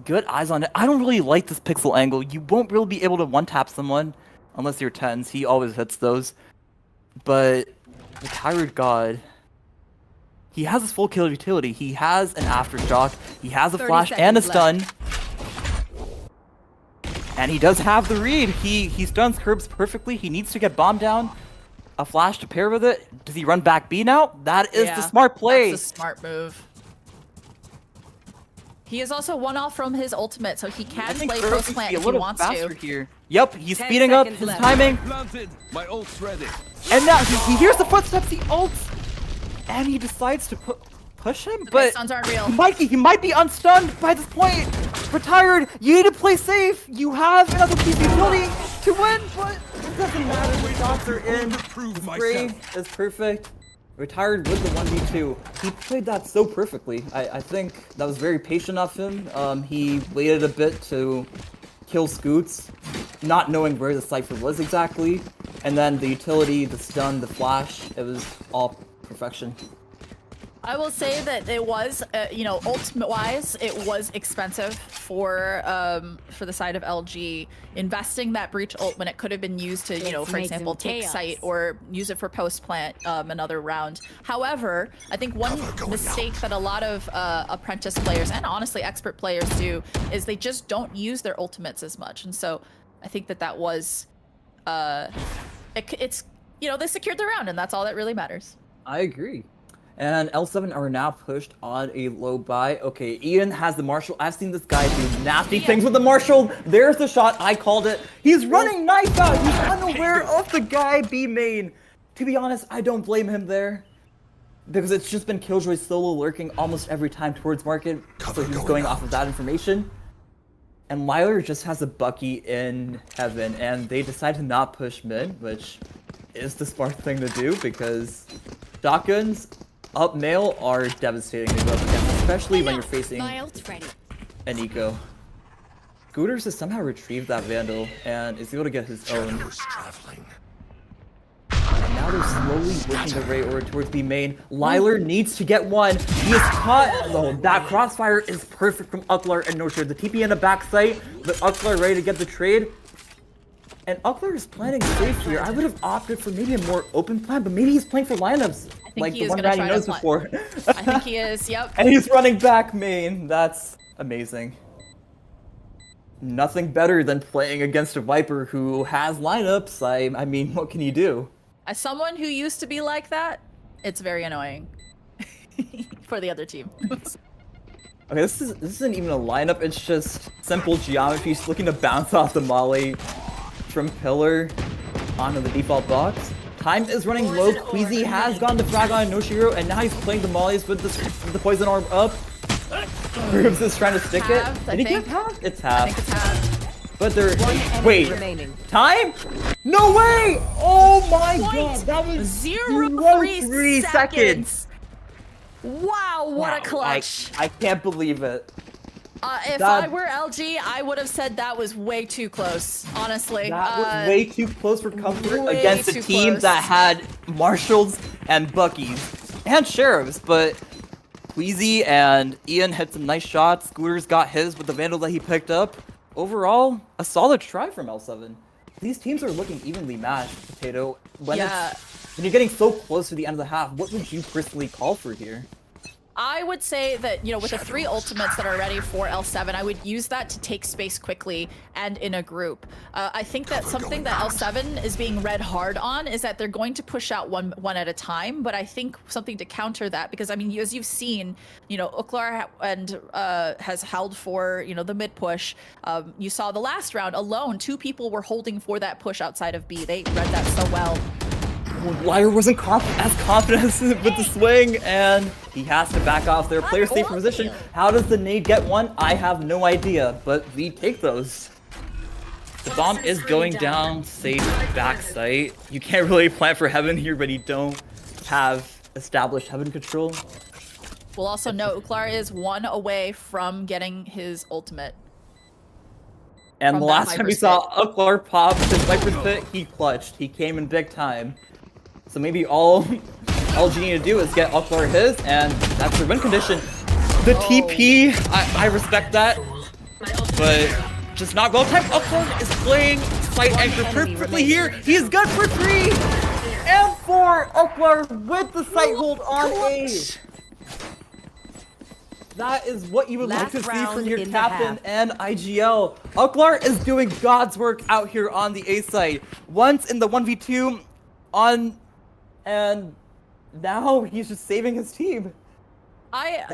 good eyes on it. I don't really like this pixel angle. You won't really be able to one-tap someone unless you're 10s. He always hits those. But Retired God, he has his full kill utility. He has an aftershock. He has a 30 flash and a seconds stun. And he does have the read. He stuns Kirbs perfectly. He needs to get bomb down. A flash to pair with it. Does he run back B now? That is the smart play. That's the smart move. He is also one off from his ultimate, so he I can think play Kirbs post needs plant to be a if he little wants faster to. here. Yep, he's 10 speeding up seconds his left. timing. Planted. My ult's ready. And now he hears the footsteps, he ults. And he decides to push him, but stuns aren't real. Mikey, he might be unstunned by this point. Retired, you need to play safe. You have another piece of utility to win, but it doesn't matter. The shots are in. Prove The spray myself. is perfect. Retired with the 1v2. He played that so perfectly. I think that was very patient of him. He waited a bit to kill Scoots, not knowing where the Cypher was exactly. And then the utility, the stun, the flash, it was all perfection. I will say that it was, ultimate-wise, it was expensive for the side of LG. Investing that breach ult when it could have been used to, Let's for make example, some take chaos. site or use it for post plant another round. However, I think one mistake that a lot of apprentice players and honestly expert players do is they just don't use their ultimates as much. And so I think that was, it's they secured the round, and that's all that really matters. I agree. And L7 are now pushed on a low buy. Okay, Ian has the Marshall. I've seen this guy do nasty things with the Marshall. There's the shot. I called it. He's running knife out. He's unaware of the guy B main. To be honest, I don't blame him there. Because it's just been Killjoy solo lurking almost every time towards market. So he's going off of that information. And Lyler just has a Bucky in heaven. And they decide to not push mid, which is the smart thing to do because shotguns up mail are devastating to go up against, especially when you're facing an eco. Scooters has somehow retrieved that Vandal and is able to get his own. Shadows traveling. And now they're slowly working their way over towards B main. Lyler needs to get one. He is caught. Oh, that crossfire is perfect from Ucklar and Noshiro. The TP in the backside, but Ucklar ready to get the trade. And Ucklar is planning safe here. I would have opted for maybe a more open plan, but maybe he's playing for lineups. Like he the is one gonna guy he try to knows plant. before. I think he is, yep. And he's running back main. That's amazing. Nothing better than playing against a Viper who has lineups. I mean, what can you do? As someone who used to be like that, it's very annoying for the other team. Okay, this isn't even a lineup. It's just simple geometry. He's looking to bounce off the molly from pillar onto the default box. Time is running low. Queazy has gone to frag on Noshiro, and now he's playing the mollies with the poison orb up. Kirbs is trying to stick Half, it. I Did he think. get half? It's I half. think it's half. But they're Enemy remaining. time? No way! Oh my god, that was 0.03 0.3 seconds. Wow, what a Wow, clutch. I can't believe it. If that- I were LG, I would have said that was way too close, honestly. That was way too close for comfort way against a too team close. that had Marshalls and Buckies and Sheriffs, but Queazy and Ian hit some nice shots. Scooters got his with the Vandal that he picked up. Overall, a solid try from L7. These teams are looking evenly matched, Potato. When Yeah. When you're getting so close to the end of the half, what would you personally call for here? I would say that, you know, with the 3 ultimates that are ready for L7, I would use that to take space quickly and in a group. I think that something that L7 is being read hard on is that they're going to push out one at a time, but I think something to counter that, because I mean, as you've seen, you know, Ucklar has held for, you know, the mid push. You saw the last round alone, 2 people were holding for that push outside of B. They read that so well. Lyler wasn't as confident with the swing, and he has to back off their player safe position. How does the nade get one? I have no idea, but we take those. The bomb is going down, safe backside. You can't really plan for heaven here, but you don't have established heaven control. We'll also note Ucklar is 1 away from getting his ultimate. And From the that last time we Viper's saw Ucklar pop his Viper's pit, he clutched. He came in big time. So maybe all LG need to do is get Ucklar his, and that's their win condition. The TP, I respect that, but just not well timed. Ucklar is playing site anchor perfectly here. He is good for 3 and 4. Ucklar with the site hold on A. That is what you would like to see from your captain and IGL. Ucklar is doing God's work out here on the A side. Once in the 1v2 on, and now he's just saving his team.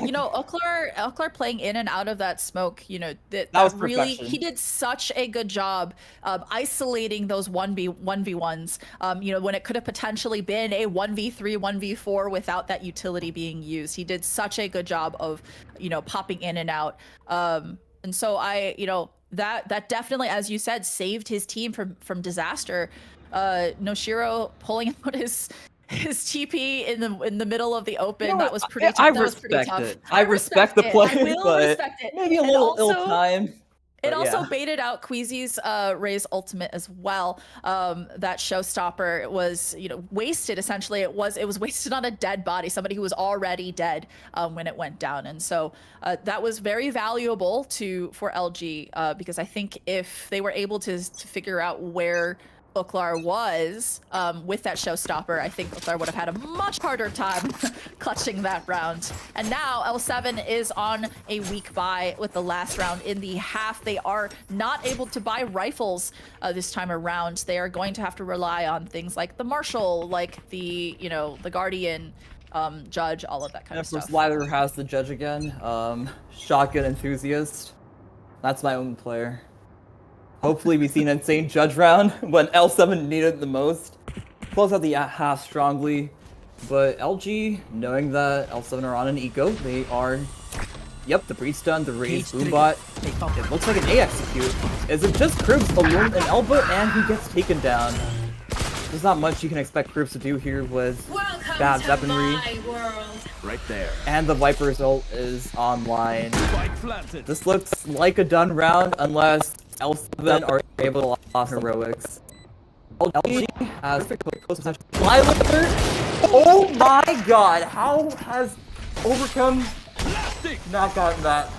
You know, Ucklar playing in and out of that smoke, you know, that was really, perfection. he did such a good job of isolating those 1v1s, you know, when it could have potentially been a 1v3, 1v4 without that utility being used. He did such a good job of, you know, popping in and out. And so you know, that definitely, as you said, saved his team from disaster. Noshiro pulling out his TP in the middle of the open, You know that what? was pretty tough. I That was pretty respect tough. it. I respect the play, I will but respect it. maybe a And little also, ill-timed. It But also yeah. baited out Queazy's Ray's ultimate as well. That showstopper was, you know, wasted essentially. It was wasted on a dead body, somebody who was already dead when it went down. And so that was very valuable for LG because I think if they were able to figure out where Ucklar was with that showstopper, I think Ucklar would have had a much harder time clutching that round. And now L7 is on a weak bye with the last round in the half. They are not able to buy rifles this time around. They are going to have to rely on things like the Marshal, like the, you know, the Guardian, Judge, all of that kind And of of course, stuff. Lyler has the judge again. Shotgun enthusiast. That's my own player. Hopefully we see an insane judge round when L7 needed it the most. Close out the half strongly. But LG, knowing that L7 are on an eco, they are... Yep, the breach done, the raise, boombot. It looks like an A execute. Is it just Kirbs alone in elbow and he gets taken down? There's not much you can expect Kirbs to do here with bad weaponry. Right there. And the Viper's ult is online. Spike planted. This looks like a done round unless L7 are able to lost heroics. LG has close potential. Lyler! Oh my god! How has Òvercome not gotten that?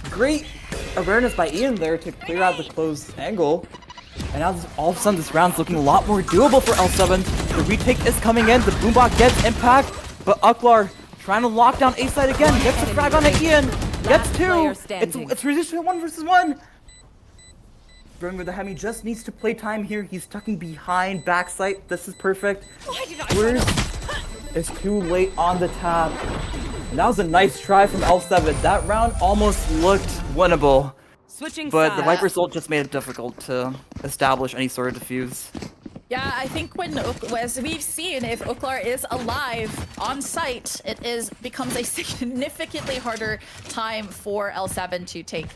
Great awareness by Ian there to clear out the closed angle. And now all of a sudden this round's looking a lot more doable for L7. The retake is coming in, the boombot gets impact, but Ucklar trying to lock down A side again, gets the frag on it, Ian, gets 2! It's reduced to 1 versus 1! BRIMMYWITDAHEMI just needs to play time here. He's tucking behind backside. This is perfect. Where's it's too late on the tap. And that was a nice try from L7. That round almost looked winnable. But the Viper's ult just made it difficult to establish any sort of defuse. Yeah, I think as we've seen, if Ucklar is alive on site, it becomes a significantly harder time for L7 to take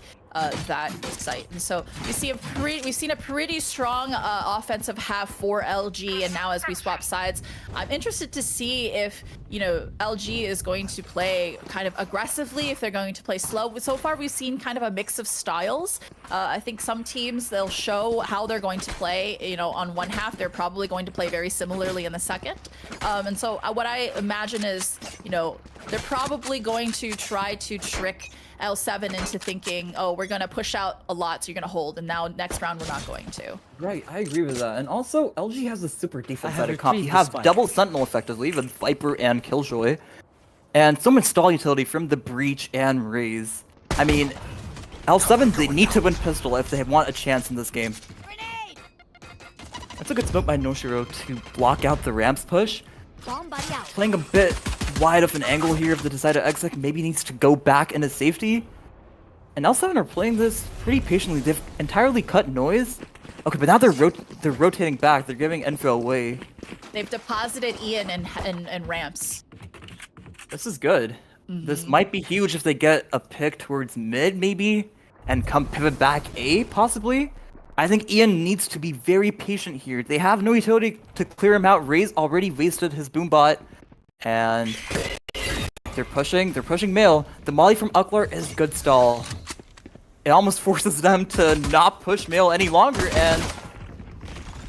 that site. And so we've seen a pretty strong offensive half for LG, and now as we swap sides, I'm interested to see if, you know, LG is going to play kind of aggressively, if they're going to play slow. So far we've seen kind of a mix of styles. I think some teams, they'll show how they're going to play, you know, on one half. They're probably going to play very similarly in the second. And so what I imagine is, you know, they're probably going to try to trick L7 into thinking, oh, we're going to push out a lot, so you're going to hold, and now next round we're not going to. Right, I agree with that. And also, LG has a super defense-sided have comp. You retrieved have the spike. double Sentinel effectively with Viper and Killjoy. And so much stall utility from the Breach and Raze. I mean, L7, they need to win pistol if they want a chance in this game. That's a good smoke by Noshiro to block out the ramps push. Playing a bit wide of an angle here of the decided exec, maybe needs to go back into safety. And L7 are playing this pretty patiently. They've entirely cut noise. Okay, but now they're rotating back. They're giving info away. They've deposited Ian and ramps. This is good. This might be huge if they get a pick towards mid, maybe, and come pivot back A, possibly. I think Ian needs to be very patient here. They have no utility to clear him out. Ray's already wasted his boombot, and they're pushing male. The molly from Ucklar is good stall. It almost forces them to not push male any longer, and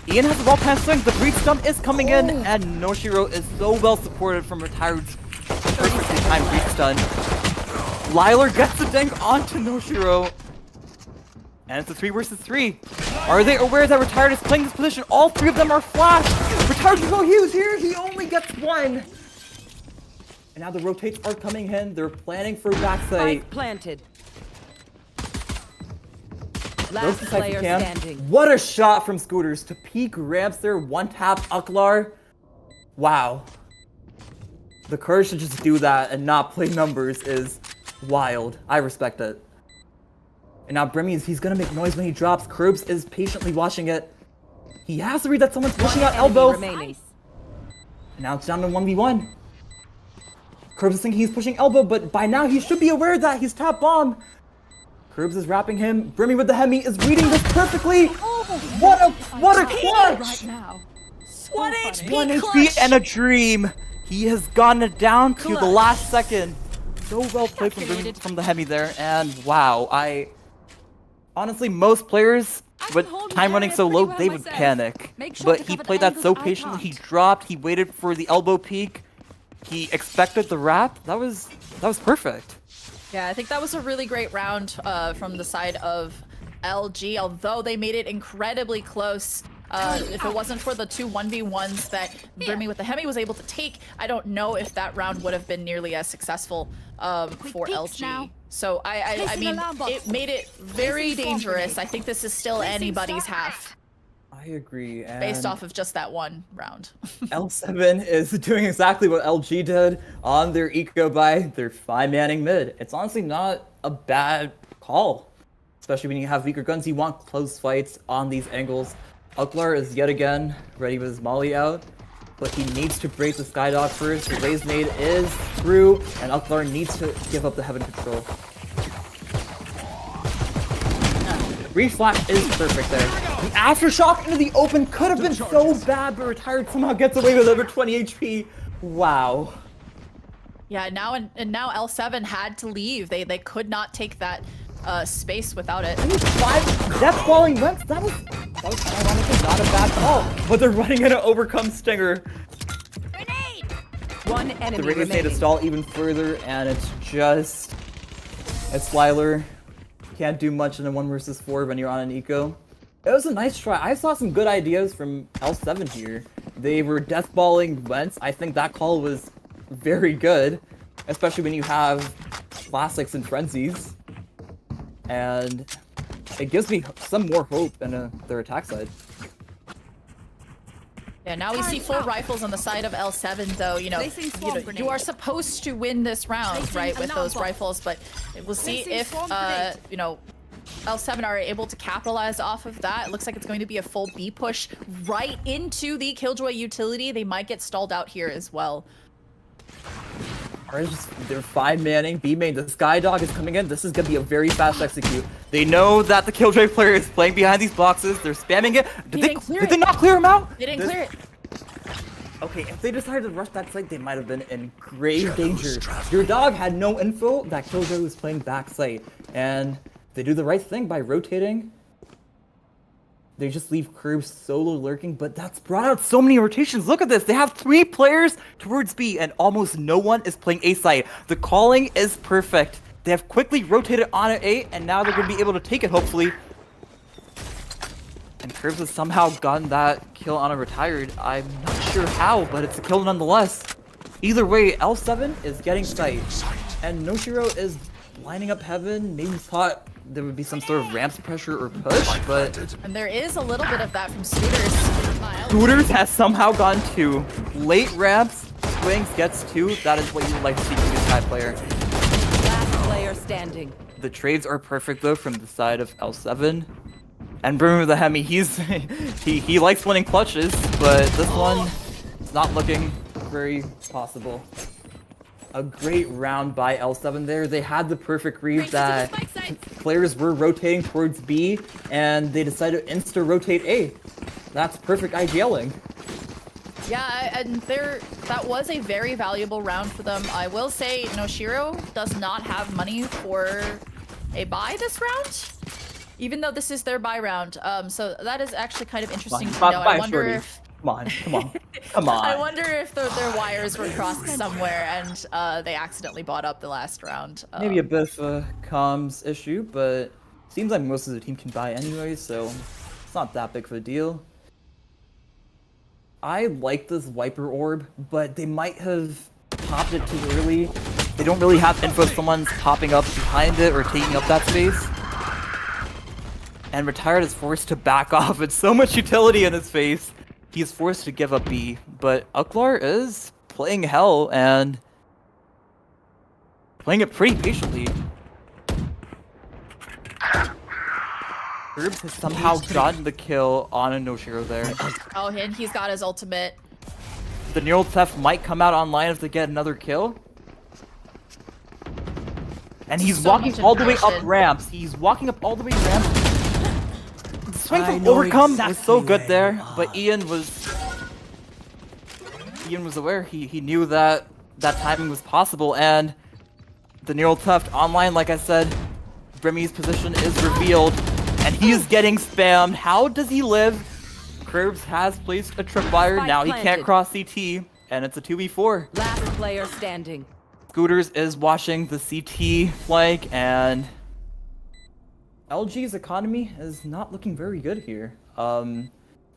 Ian has the ball past swing. The breach stun is coming in, and Noshiro is so well supported from Retired's perfectly timed breach stun. Lyler gets the dink onto Noshiro. And it's a 3 versus 3. Are they aware that Retired is playing this position? All 3 of them are flashed. Retired can go huge here. He only gets 1. And now the rotates are coming in. They're planning for backside. Spike planted. Roast Last the side if you player can. standing. What a shot from Scooters to peek ramps there. One tap Ucklar. Wow. The courage to just do that and not play numbers is wild. I respect it. And now he's gonna make noise when he drops. Kirbs is patiently watching it. He has to read that someone's pushing out Enemy elbows. remaining. And now it's down to 1v1. Kirbs is thinking he's pushing elbow, but by now he should be aware that he's top bomb. Kirbs is wrapping him. BRIMMYWITDAHEMI is reading this perfectly. What a clutch! Right now. One HP 1 HP clutch. and a dream. He has gotten it down to the last second. So well played from the Hemi there, and wow, honestly, most players, with time running so low, they would panic. But he played that so patiently. He dropped. He waited for the elbow peak. He expected the wrap. That was perfect. Yeah, I think that was a really great round from the side of LG, although they made it incredibly close. If it wasn't for the 2 1v1s that BRIMMYWITDAHEMI was able to take, I don't know if that round would have been nearly as successful for LG. So I mean, it made it very dangerous. I think this is still anybody's half. I agree. And Based off of just that one round. L7 is doing exactly what LG did on their eco buy. They're 5-manning mid. It's honestly not a bad call, especially when you have weaker guns. You want close fights on these angles. Ucklar is yet again ready with his molly out, but he needs to break the Skydog first. The Raze nade is through, and Ucklar needs to give up the heaven control. Breach flash is perfect there. The aftershock into the open could have been so bad, but Retired somehow gets away with over 20 HP. Wow. Yeah, now L7 had to leave. They could not take that space without it. 5 death falling wents. That was ironically not a bad call, but they're running into Òvercome Stinger. One The enemy Raze nade to remaining. stall even further, and it's Lyler. Can't do much in a 1 versus 4 when you're on an eco. It was a nice try. I saw some good ideas from L7 here. They were deathballing vents. I think that call was very good, especially when you have classics and frenzies. And it gives me some more hope in their attack side. Yeah, now we see full rifles on the side of L7, though. You are supposed to win this round, right, with those rifles, but we'll see if, L7 are able to capitalize off of that. It looks like it's going to be a full B push right into the Killjoy utility. They might get stalled out here as well. They're 5-manning. B main, the Skydog is coming in. This is going to be a very fast execute. They know that the Killjoy player is playing behind these boxes. They're spamming it. Did they not clear him out? They didn't clear it. Okay, if they decided to rush that site, they might have been in grave danger. Your dog had no info that Killjoy was playing back site, and they do the right thing by rotating. They just leave Kirbs solo lurking, but that's brought out so many rotations. Look at this. They have 3 players towards B, and almost no one is playing A side. The calling is perfect. They have quickly rotated on at A, and now they're going to be able to take it, hopefully. And Kirbs has somehow gotten that kill on a retired. I'm not sure how, but it's a kill nonetheless. Either way, L7 is getting sight, and Noshiro is lining up heaven. Maybe thought there would be some sort of ramps pressure or push, but And there is a little bit of that from Scooters. Scooters has somehow gone 2. Late ramps, swings gets 2. That is what you would like to see from this high player. Last player standing. The trades are perfect though from the side of L7. And BRIMMYWITDAHEMI, he likes winning clutches, but this one is not looking very possible. A great round by L7 there. They had the perfect read that players were rotating towards B, and they decided to insta-rotate A. That's perfect IGLing. Yeah, and that was a very valuable round for them. I will say Noshiro does not have money for a buy this round, even though this is their buy round. So that is actually kind of interesting to know. I wonder if Come on. I wonder if their wires were crossed somewhere and they accidentally bought up the last round. Maybe a bit of a comms issue, but seems like most of the team can buy anyway, so it's not that big of a deal. I like this Viper Orb, but they might have popped it too early. They don't really have info if someone's popping up behind it or taking up that space. And Retired is forced to back off with so much utility in his face. He's forced to give up B, but Ucklar is playing hell and playing it pretty patiently. Kirbs has somehow gotten the kill on a Noshiro there. Oh, and he's got his ultimate. The neural theft might come out online if they get another kill. And he's So walking much all the way up information. ramps. He's walking up all the way ramps. The swing I from know Òvercome was so exactly good where there, you are. but Ian was aware. He knew that timing was possible, and the neural theft online, like I said, Brimmy's position is revealed, and he is getting spammed. How does he live? Kirbs has placed a tripwire. Now he can't cross CT, and it's a 2v4. Last player standing. Scooters is watching the CT flank, and LG's economy is not looking very good here.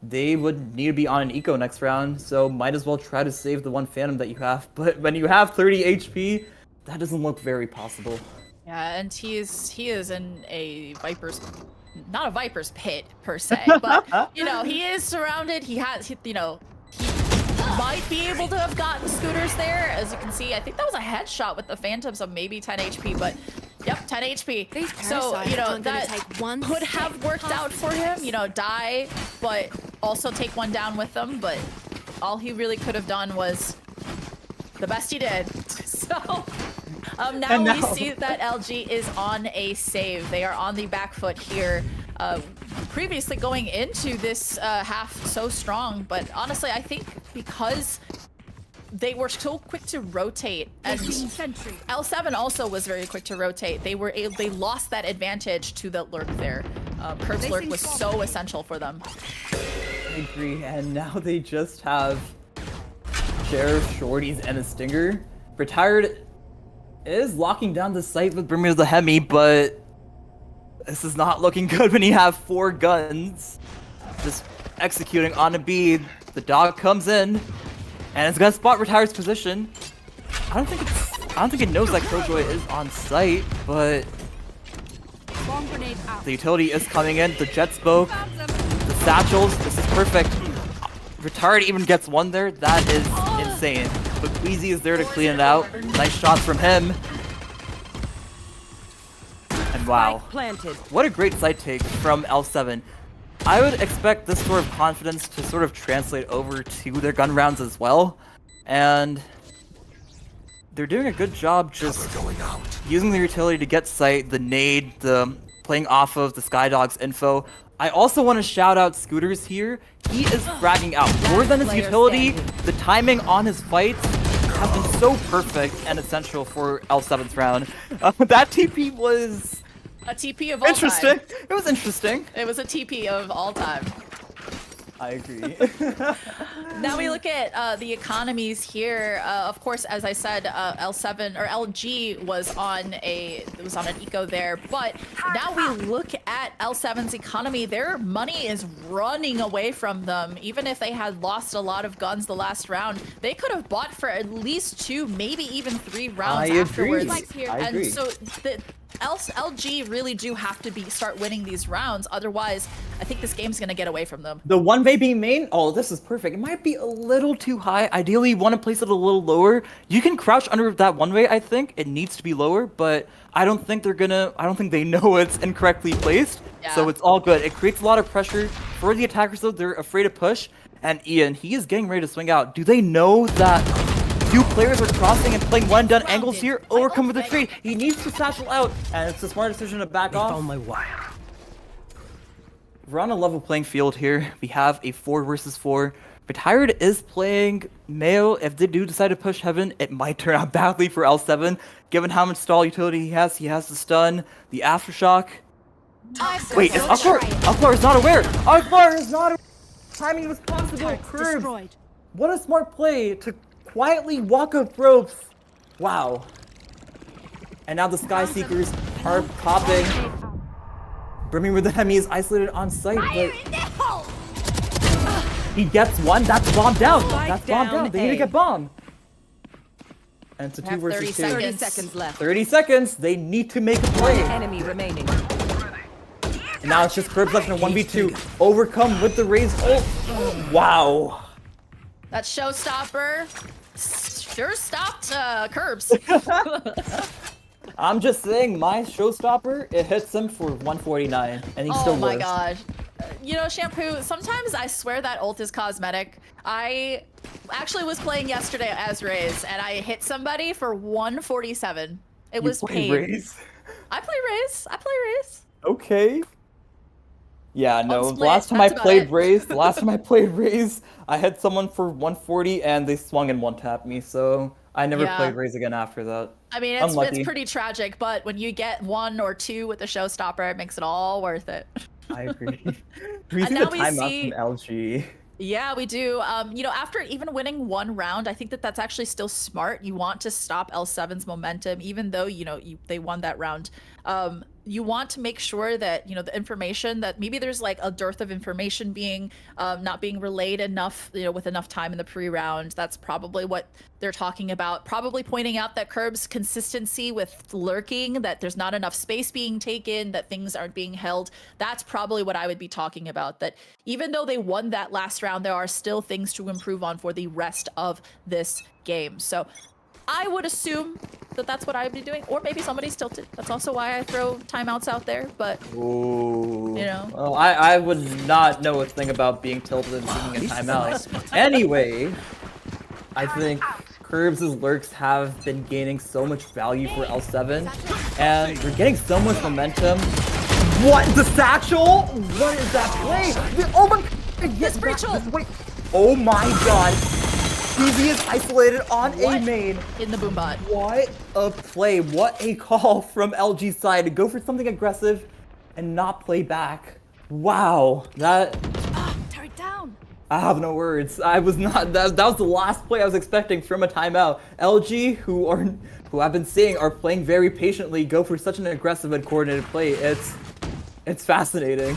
They would need to be on an eco next round, so might as well try to save the one Phantom that you have. But when you have 30 HP, that doesn't look very possible. Yeah, and he is in a Viper's, not a Viper's pit per se, but you know, he is surrounded. He might be able to have gotten Scooters there. As you can see, I think that was a headshot with the Phantom, so maybe 10 HP, but yep, 10 HP. So, you know, that could have worked out for him, you know, die, but also take one down with them, but all he really could have done was the best he did. So, now we see that LG is on a save. They are on the back foot here. Previously going into this half so strong, but honestly, I think because they were so quick to rotate, and L7 also was very quick to rotate. They lost that advantage to the lurk there. Kirbs lurk was so essential for them. I agree, and now they just have Sheriff, Shorties, and a Stinger. Retired is locking down the site with BRIMMYWITDAHEMI, but this is not looking good when you have 4 guns. Just executing on a bead. The dog comes in, and it's gonna spot Retired's position. I don't think it knows that Killjoy is on site, but the utility is coming in. The jet spoke, the satchels. This is perfect. Retired even gets one there. That is insane. But Queazy is there to clean it out. Nice shots from him. And wow, what a great site take from L7. I would expect this sort of confidence to sort of translate over to their gun rounds as well. And they're doing a good job just using the utility to get sight, the nade, the playing off of the Skydog's info. I also want to shout out Scooters here. He is fragging out more than his utility. The timing on his fights have been so perfect and essential for L7's round. That TP was A TP of all Interesting. time. It was interesting. It was a TP of all time. I agree. Now we look at the economies here. Of course, as I said, L7 or LG was on an eco there, but now we look at L7's economy. Their money is running away from them. Even if they had lost a lot of guns the last round, they could have bought for at least 2, maybe even 3 rounds afterwards. I agree. And so the LG really do have to start winning these rounds. Otherwise, I think this game's gonna get away from them. The one way being main, oh, this is perfect. It might be a little too high. Ideally, you want to place it a little lower. You can crouch under that one way, I think. It needs to be lower, but I don't think they know it's incorrectly placed. Yeah. So it's all good. It creates a lot of pressure for the attackers, though. They're afraid to push. And Ian, he is getting ready to swing out. Do they know that 2 players are crossing and playing one-done angles here? Òvercome with the trade. He needs to satchel out, and it's a smart decision to back off. Found my wire. We're on a level playing field here. We have a 4 versus 4. Retired is playing Mayo. If they do decide to push Heaven, it might turn out badly for L7. Given how much stall utility he has the stun, the aftershock. Wait, is Ucklar? Ucklar is not aware. Ucklar is not aware. Timing was possible. Kirbs. What a smart play to quietly walk up ropes. Wow. And now the Sky Seekers are popping. BRIMMYWITDAHEMI is isolated on site, but he gets one. That's bomb down. That's bomb down. They need to get bomb. And it's a 2 versus 2. 30 seconds left. 30 seconds. They need to make a play. Enemy remaining. And now it's just Kirbs left in a 1v2. Òvercome with the raise ult. Wow. That showstopper sure stopped Kirbs. I'm just saying, my showstopper, it hits him for 149, and he still Oh my lives. gosh. You know, Shampoo, sometimes I swear that ult is cosmetic. I actually was playing yesterday as Raze, and I hit somebody for 147. It was pain. Raise? I play Raze. Okay. Yeah, no, Split, the last time I that's about played it. Raze, I hit someone for 140, and they swung and one-tapped me, so I never Yeah. played Raze again after that. I mean, it's pretty tragic, but when you get 1 or 2 with the showstopper, it makes it all worth it. I agree. We see now the we timeout see- from LG. Yeah, we do. You know, after even winning 1 round, I think that that's actually still smart. You want to stop L7's momentum, even though, you know, they won that round. You want to make sure that, you know, the information that maybe there's like a dearth of information being not being relayed enough, you know, with enough time in the pre-round. That's probably what they're talking about. Probably pointing out that Kirbs' consistency with lurking, that there's not enough space being taken, that things aren't being held. That's probably what I would be talking about. That even though they won that last round, there are still things to improve on for the rest of this game. So I would assume that that's what I would be doing, or maybe somebody's tilted. That's also why I throw timeouts out there, but Ooh. you know. Well, I would not know a thing about being tilted and taking a timeout. Anyway, I think Kirbs' lurks have been gaining so much value for L7, and they're getting so much momentum. What? The satchel? What is that play? Oh my! This Rachel! Wait. Oh my god! Queazy is isolated on What? A main. In the boombot. What a play. What a call from LG's side to go for something aggressive and not play back. Wow. That... Turn it down. I have no words. I was not... That was the last play I was expecting from a timeout. LG, who I've been seeing are playing very patiently, go for such an aggressive and coordinated play. It's fascinating.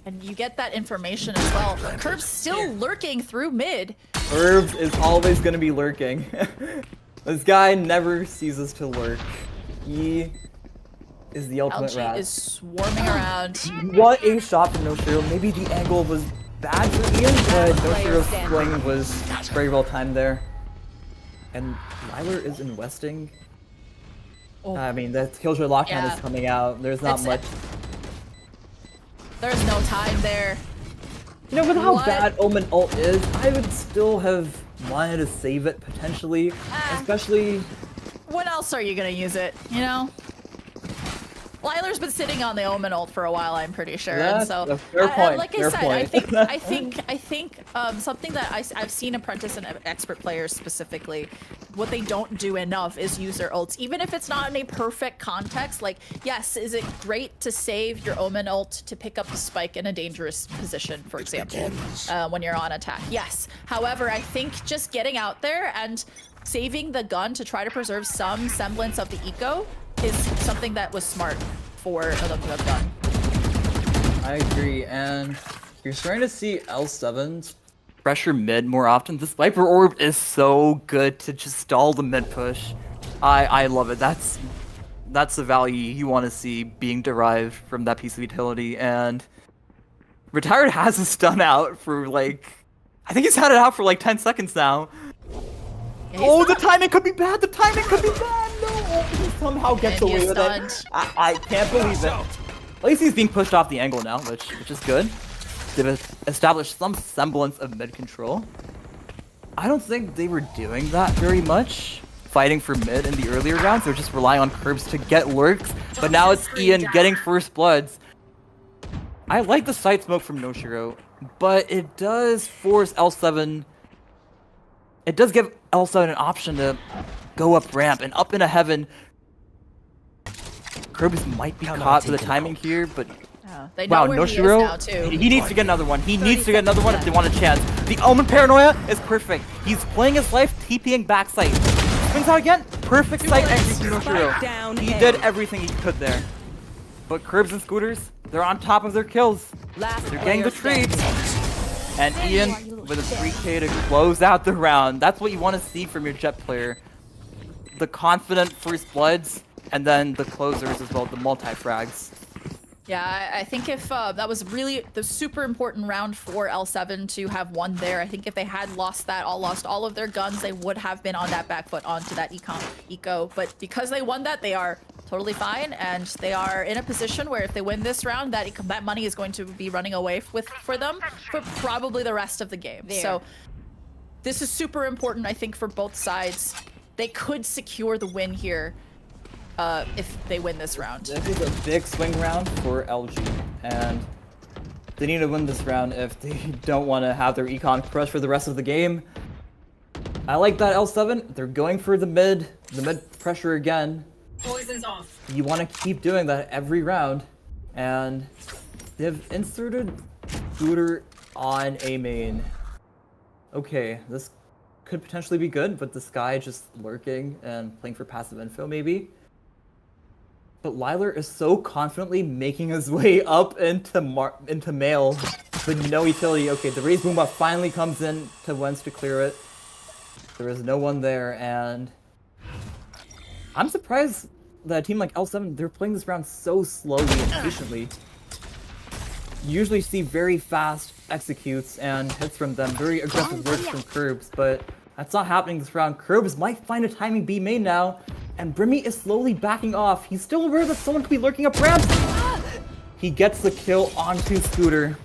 And you get that information as well. Kirbs still lurking through mid. Kirbs is always going to be lurking. This guy never ceases to lurk. He is the ultimate LG rat. is swarming around. What a shot from Noshiro. Maybe the angle was bad for Ian, but Noshiro's swing was very well timed there. And Lyler is investing. Oh. I mean, the Killjoy lockdown Yeah. is coming out. There's not much. There's no time there. You know, with how What? bad Omen ult is, I would still have wanted to save it potentially, especially. When else are you gonna use it? You know? Lyler's been sitting on the Omen ult for a while, I'm pretty sure. That's And so, a fair point, like I fair said, point. I think something that I've seen Apprentice and expert players specifically, what they don't do enough is use their ults, even if it's not in a perfect context. Like, yes, is it great to save your Omen ult to pick up the spike in a dangerous position, for example, when you're on attack? Yes. However, I think just getting out there and saving the gun to try to preserve some semblance of the eco is something that was smart for them to have done. I agree, and you're starting to see L7's pressure mid more often. This Viper Orb is so good to just stall the mid push. I love it. That's the value you want to see being derived from that piece of utility, and Retired has a stun out for like, I think he's had it out for like 10 seconds now. Oh, the timing could be bad. The timing could be bad. No, he somehow gets And he away is with it. stunned. I can't believe it. At least he's being pushed off the angle now, which is good. They've established some semblance of mid control. I don't think they were doing that very much, fighting for mid in the earlier rounds. They were just relying on Kirbs to get lurks, but now it's Ian getting first bloods. I like the side smoke from Noshiro, but it does force L7. It does give L7 an option to go up ramp and up into heaven. Kirbs might be caught for the timing here, but Oh, they know wow, where he is Noshiro, now too. he needs to get another one. He needs to get another one if they want a chance. The Omen Paranoia is perfect. He's playing his life, TPing backside. Swings out again. Perfect sight entry from Spike down Noshiro. He A. did everything he could there. But Kirbs and Scooters, they're on top of their kills. Last They're getting the player trades. standing. And Ian with a 3K to close out the round. That's what you want to see from your Jet player. The confident first bloods, and then the closers as well, the multi-frags. Yeah, I think if that was really the super important round for L7 to have won there. I think if they had lost all of their guns, they would have been on that back foot onto that eco. But because they won that, they are totally fine, and they are in a position where if they win this round, that money is going to be running away for them for probably the rest of the game. There. So this is super important, I think, for both sides. They could secure the win here if they win this round. This is a big swing round for LG, and they need to win this round if they don't want to have their econ crush for the rest of the game. I like that L7. They're going for the mid pressure again. Poison's off. You want to keep doing that every round, and they've inserted Scooter on A main. Okay, this could potentially be good, but this guy just lurking and playing for passive info maybe. But Lyler is so confidently making his way up into male, but no utility. Okay, the raise boom up finally comes in to Wentz to clear it. There is no one there, and I'm surprised that a team like L7, they're playing this round so slowly and patiently. You usually see very fast executes and hits from them, very aggressive works from Kirbs, but that's not happening this round. Kirbs might find a timing B main now, and Brimmy is slowly backing off. He's still aware that someone could be lurking up ramps. He gets the kill onto Scooter.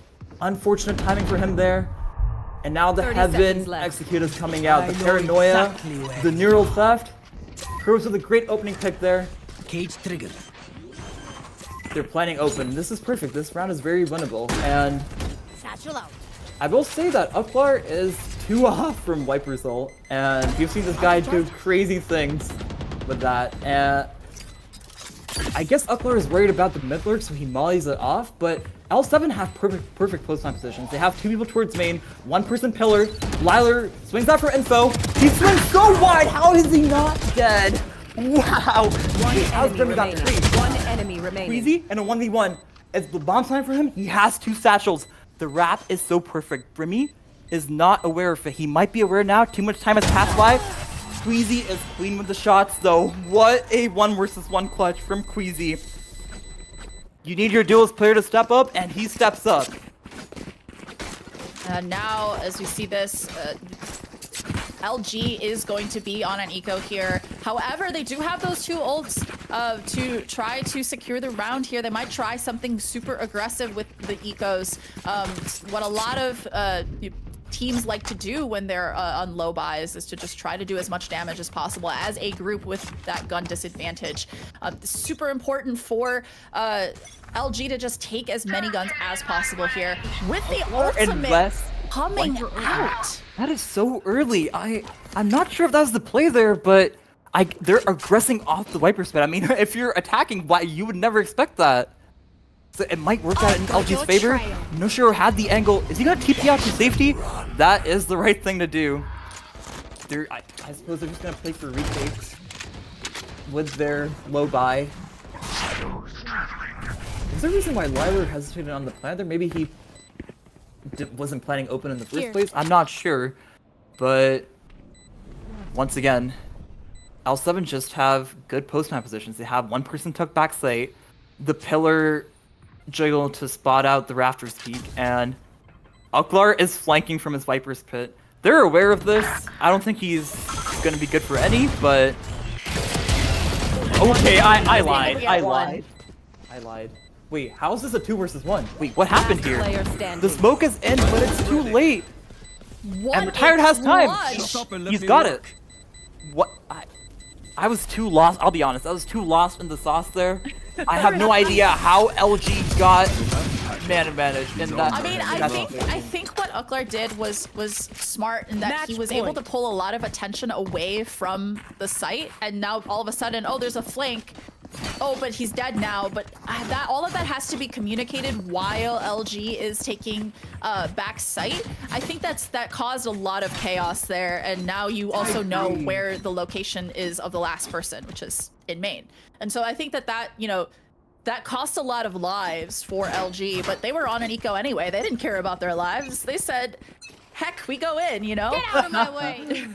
Unfortunate timing for him there. And now the 30 Heaven seconds left. execute is coming out. The paranoia, the neural theft. Kirbs with a great opening pick there. Cage trigger. They're planning open. This is perfect. This round is very winnable. And Satchel out. I will say that Ucklar is 2 off from Viper's ult. And you've seen this guy do crazy things with that. And I guess Ucklar is worried about the mid lurk, so he mollies it off. But L7 have perfect close time positions. They have 2 people towards main, 1 person pillar. Lyler swings out for info. He swings so wide. How is he not dead? Wow. One enemy remaining. One enemy remaining. Queazy and a 1v1. It's the bomb time for him. He has 2 satchels. The wrap is so perfect. Brimmy is not aware of it. He might be aware now. Too much time has passed by. Queazy is clean with the shots, though. What a 1 versus 1 clutch from Queazy. You need your duelist player to step up, and he steps up. Now, as we see this, LG is going to be on an eco here. However, they do have those 2 ults to try to secure the round here. They might try something super aggressive with the ecos. What a lot of teams like to do when they're on low buys is to just try to do as much damage as possible as a group with that gun disadvantage. Super important for LG to just take as many guns as possible here with the ultimate coming out. That is so early. I'm not sure if that was the play there, but they're aggressing off the Viper spin. I mean, if you're attacking, why you would never expect that. So it might work out in LG's favor. Noshiro had the angle. Is he gonna TP out to safety? That is the right thing to do. I suppose they're just gonna play for retakes with their low buy. Is there a reason why Lyler hesitated on the plan there? Maybe he wasn't planning open in the first place? I'm not sure. But once again, L7 just have good post-map positions. They have one person tucked back site, the pillar jiggle to spot out the rafters peak, and Ucklar is flanking from his Viper's pit. They're aware of this. I don't think he's gonna be good for any, but okay, I lied. Wait, how is this a 2 versus 1? Wait, what happened here? The smoke is in, but it's too late. And Retired has time. He's got it. What? I was too lost. I'll be honest. I was too lost in the sauce there. I have no idea how LG got man advantage in that. I mean, I think what Ucklar did was smart in that he was able to pull a lot of attention away from the site, and now all of a sudden, oh, there's a flank. Oh, but he's dead now. But all of that has to be communicated while LG is taking back site. I think that caused a lot of chaos there, and now you also know where the location is of the last person, which is in main. And so I think that you know, that cost a lot of lives for LG, but they were on an eco anyway. They didn't care about their lives. They said, heck, we go in, you know? Get out of my way.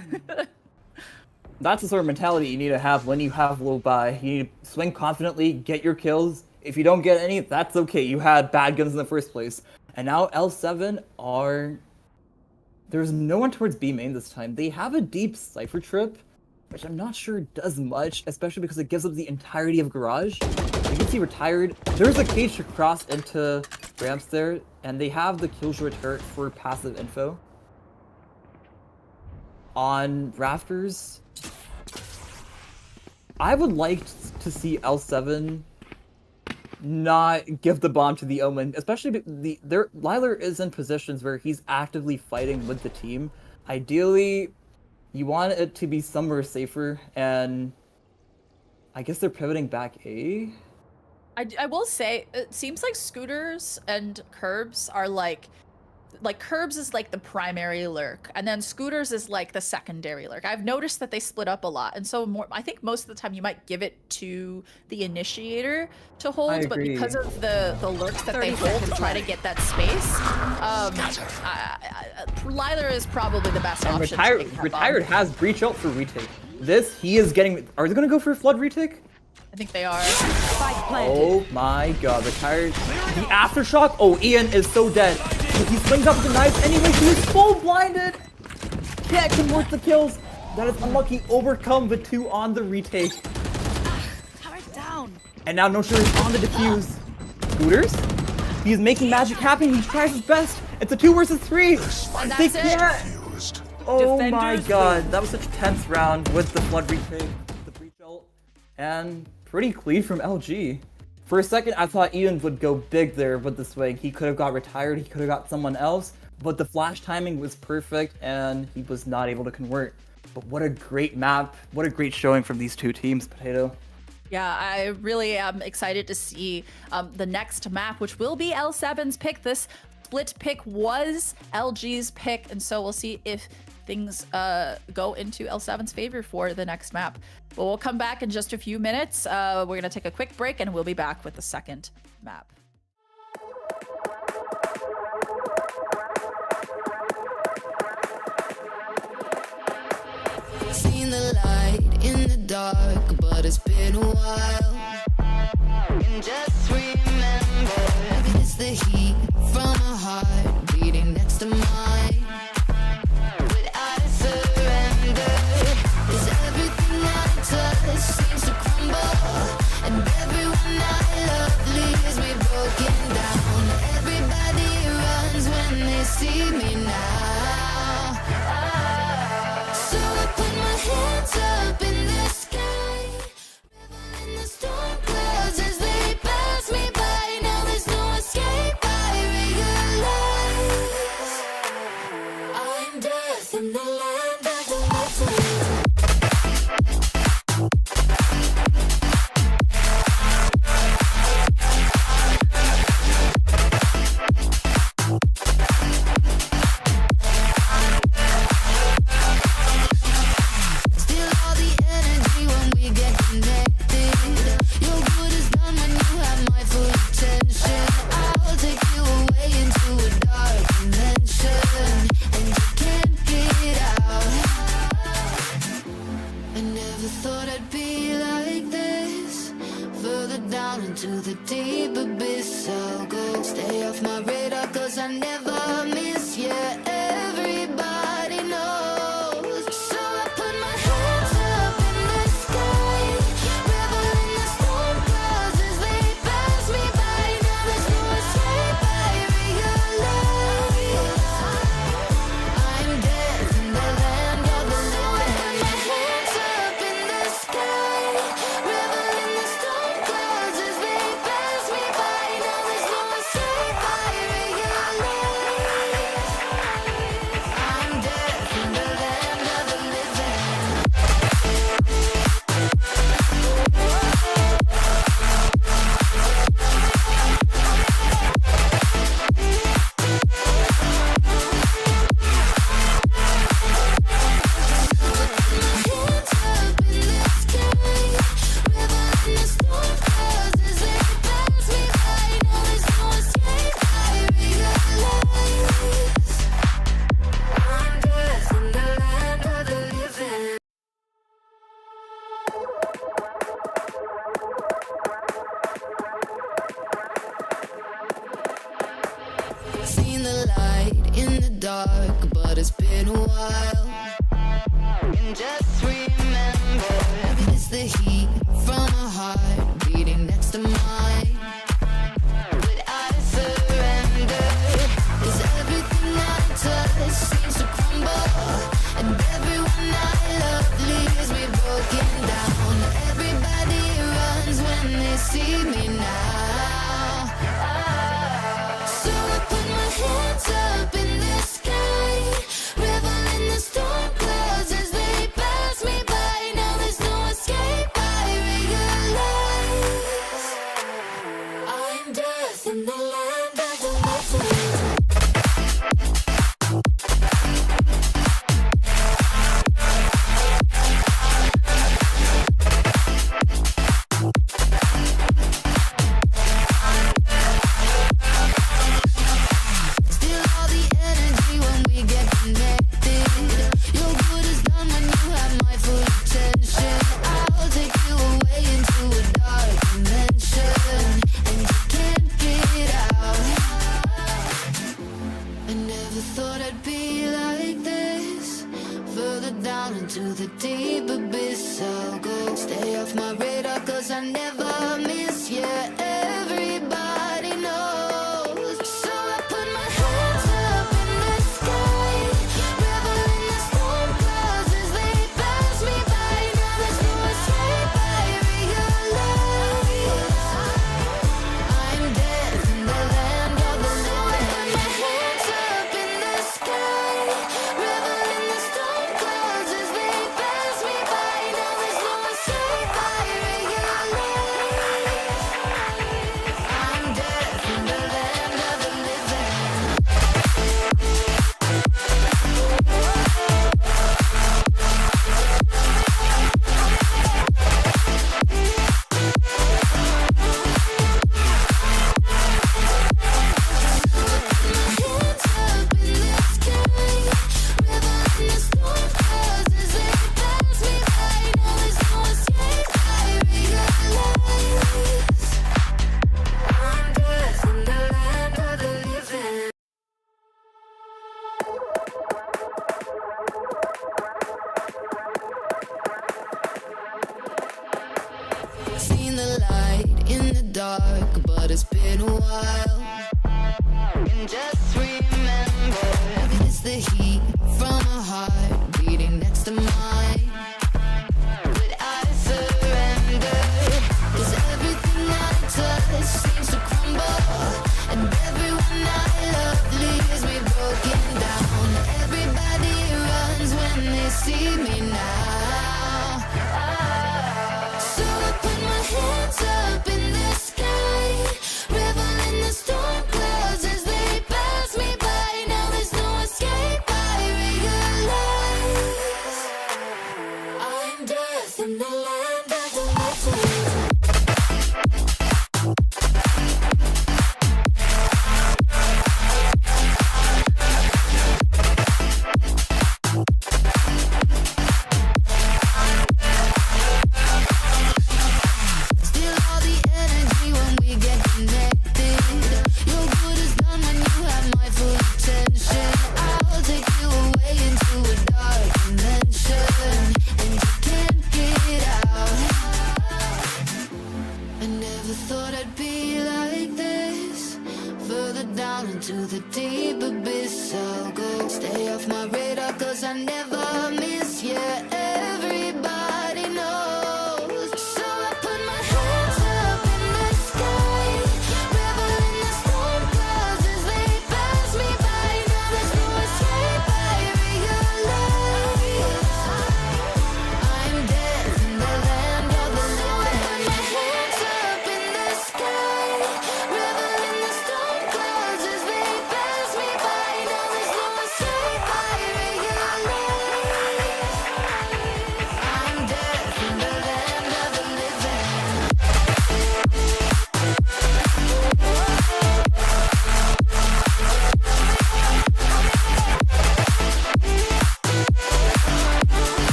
That's the sort of mentality you need to have when you have low buy. You need to swing confidently, get your kills. If you don't get any, that's okay. You had bad guns in the first place. And now L7 are... There's no one towards B main this time. They have a deep Cypher trip, which I'm not sure does much, especially because it gives up the entirety of Garage. You can see Retired. There's a cage to cross into ramps there, and they have the Killjoy turret for passive info. On Rafters, I would like to see L7 not give the bomb to the Omen, especially Lyler is in positions where he's actively fighting with the team. Ideally, you want it to be somewhere safer, and I guess they're pivoting back A. I will say, it seems like Scooters and Kirbs are like Kirbs is like the primary lurk, and then Scooters is like the secondary lurk. I've noticed that they split up a lot, and so I think most of the time you might give it to the initiator to hold, but because of the lurks that they hold to try to get that space, Lyler is probably the best option. Retired has breach ult for retake. He is getting. Are they gonna go for a flood retake? I think they are. Oh my god, Retired. The aftershock. Oh, Ian is so dead. He swings up with the knife anyway. He is full blinded. Can't convert the kills. That is unlucky. Òvercome with 2 on the retake. Turret down. And now Noshiro is on the defuse. Scooters. He's making magic happen. He tries his best. It's a 2 versus 3. And They that's it. can't. Oh my god, that was such a tense round with the flood retake, the breach ult, and pretty clean from LG. For a second, I thought Ian would go big there with the swing. He could have got Retired, he could have got someone else, but the flash timing was perfect, and he was not able to convert. But what a great map, what a great showing from these two teams, Potato. Yeah, I really am excited to see the next map, which will be L7's pick. This split pick was LG's pick, and so we'll see if things go into L7's favor for the next map. But we'll come back in just a few minutes. We're going to take a quick break, and we'll be back with the second map. Seen the light in the dark, but it's been a while. And just remember, it's the heat from a heart beating next to mine. But I surrender, 'cause everything I touch seems to crumble, and everyone I love leaves me broken down. Everybody runs when they see me now. into the deep abyss I'll go. Stay off my radar cause I never miss. Yeah, everybody knows. So I put my hands up in the sky, revel in the storm clouds as they pass me by. Now there's no escape, I realize I'm dead in the land of the living. So I put my hands up in the sky, revel in the storm clouds as they pass me by. Now there's no escape, I realize I'm dead in the land of the living. Hands up in the sky, revel in the storm clouds as they pass me by. Now there's no escape, I realize I'm dead in the land of the living. Seen the light in the dark, but it's been a while. And just remember, it's the heat from a heart beating next to mine. Would I surrender? 'Cause everything I touch seems to crumble, and everyone I love leaves me broken down. Everybody runs when they see me now. So I put my hands up in the sky, revel in the storm clouds as they pass me by. Now there's no escape, I realize I'm death in the land of the living. Still all the energy when we get connected. Your good is done when you have my full attention. I'll take you away into a dark dimension, and you can't get out. I never thought I'd be like this. Further down into the deep abyss I'll go. Stay off my radar cause I never miss. Yeah, everybody knows. So I put my hands up in the sky, revel in the storm clouds as they pass me by. Now there's no escape, I realize I'm dead in the land of the living. So I put my hands up in the sky, revel in the storm clouds as they pass me by. Now there's no escape, I realize I'm dead in the land of the living. Hands up in the sky, revel in the storm clouds as they pass me by. Now there's no escape, I realize I'm death in the land of the living. Seen the light in the dark, but it's been a while. And just remember, it's the heat from a heart beating next to mine. Would I surrender? 'Cause everything I touch seems to crumble, and everyone I love leaves me broken down. Everybody runs when they see me now. So I put my hands up in the sky, revel in the storm clouds as they pass me by. Now there's no escape, I realize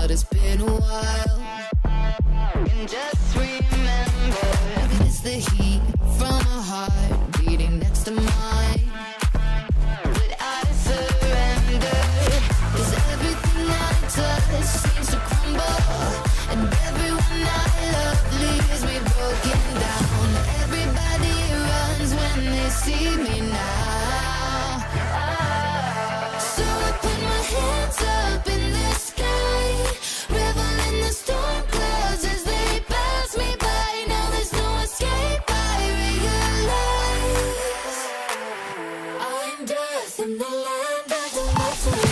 but it's been a while. And just remember, it's the heat from a heart beating next to mine. But I surrender, 'cause everything I touch seems to crumble, and everyone I love leaves me broken down. Everybody runs when they see me now. So I put my hands up in the sky, revel in the storm clouds as they pass me by. Now there's no escape, I realize I'm death in the land of the living.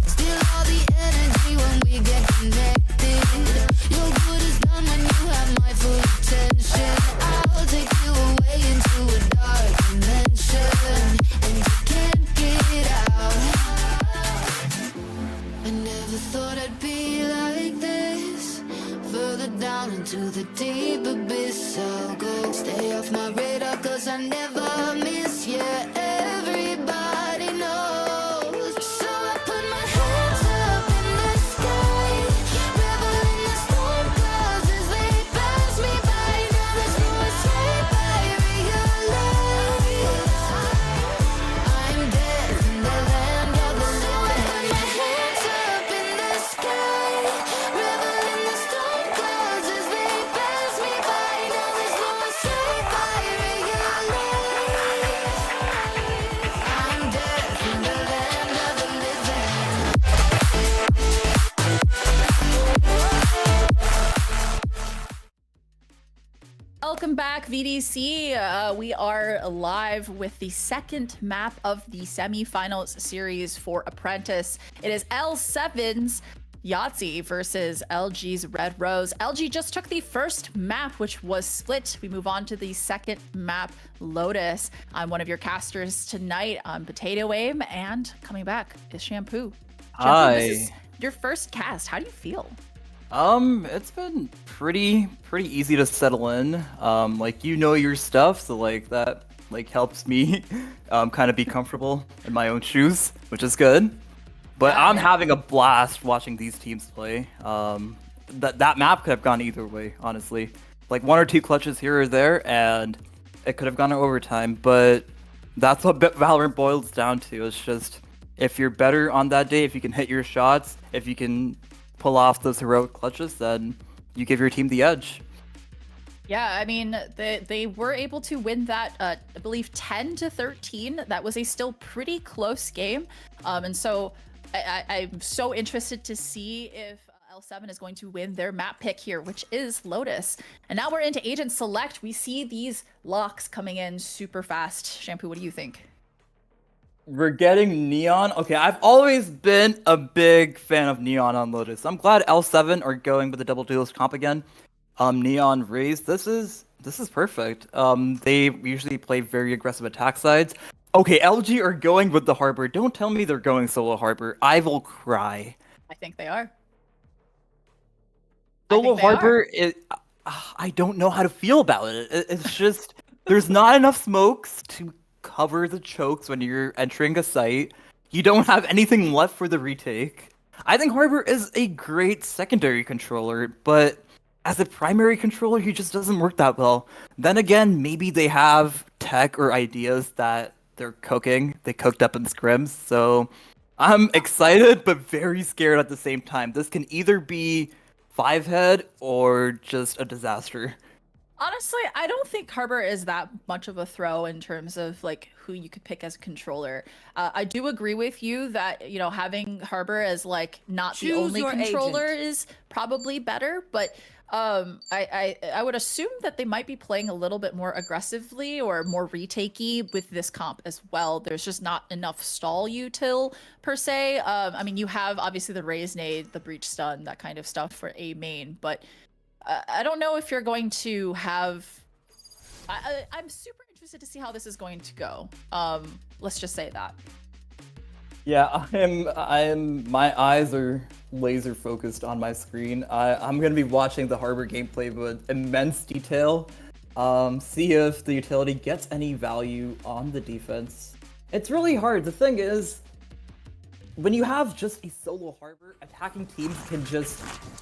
Still all the energy when we get connected. Your good is done when you have my full attention. I'll take you away into a dark dimension, and you can't get out. I never thought I'd be like this. Further down into the deep abyss I'll go. Stay off my radar 'cause I never miss you. Everybody knows. So I put my hands up in the sky, revel in the storm clouds as they pass me by. Now there's no escape, I realize I'm dead in the land of the living. So I put my hands up in the sky, revel in the storm clouds as they pass me by. Now there's no escape, I realize I'm dead in the land of the living. Welcome back, VDC. We are live with the second map of the semifinals series for Apprentice. It is L7's Yahtzee versus LG's Red Rose. LG just took the first map, which was split. We move on to the second map, Lotus. I'm one of your casters tonight. I'm potatoaim, and coming back is Shampoo. Shampoo, Hi. this is your first cast. How do you feel? It's been pretty easy to settle in. Like, you know your stuff, so like that like helps me kind of be comfortable in my own shoes, which is good. But I'm having a blast watching these teams play. That map could have gone either way, honestly. Like one or two clutches here or there, and it could have gone to overtime. But that's what Valorant boils down to. It's just if you're better on that day, if you can hit your shots, if you can pull off those heroic clutches, then you give your team the edge. Yeah, I mean, they were able to win that, I believe, 10-13. That was a still pretty close game. And so I'm so interested to see if L7 is going to win their map pick here, which is Lotus. And now we're into Agent Select. We see these locks coming in super fast. Shampoo, what do you think? We're getting Neon. Okay, I've always been a big fan of Neon on Lotus. I'm glad L7 are going with the double duelist comp again. Neon Raze, this is perfect. They usually play very aggressive attack sides. Okay, LG are going with the Harbor. Don't tell me they're going solo Harbor. I will cry. I think they are. Solo Harbor is... I don't know how to feel about it. It's just... There's not enough smokes to cover the chokes when you're entering a site. You don't have anything left for the retake. I think Harbor is a great secondary controller, but as a primary controller, he just doesn't work that well. Then again, maybe they have tech or ideas that they're cooking. They cooked up in scrims, so I'm excited but very scared at the same time. This can either be 5-head or just a disaster. Honestly, I don't think Harbor is that much of a throw in terms of like who you could pick as a controller. I do agree with you that, you know, having Harbor as like not the Choose only your controller agent. is probably better, but I would assume that they might be playing a little bit more aggressively or more retakey with this comp as well. There's just not enough stall util per se. I mean, you have obviously the Raise Nade, the Breach Stun, that kind of stuff for a main, but I don't know if you're going to have... I'm super interested to see how this is going to go. Let's just say that. Yeah, my eyes are laser focused on my screen. I'm gonna be watching the Harbor gameplay with immense detail. See if the utility gets any value on the defense. It's really hard. The thing is, when you have just a solo Harbor, attacking teams can just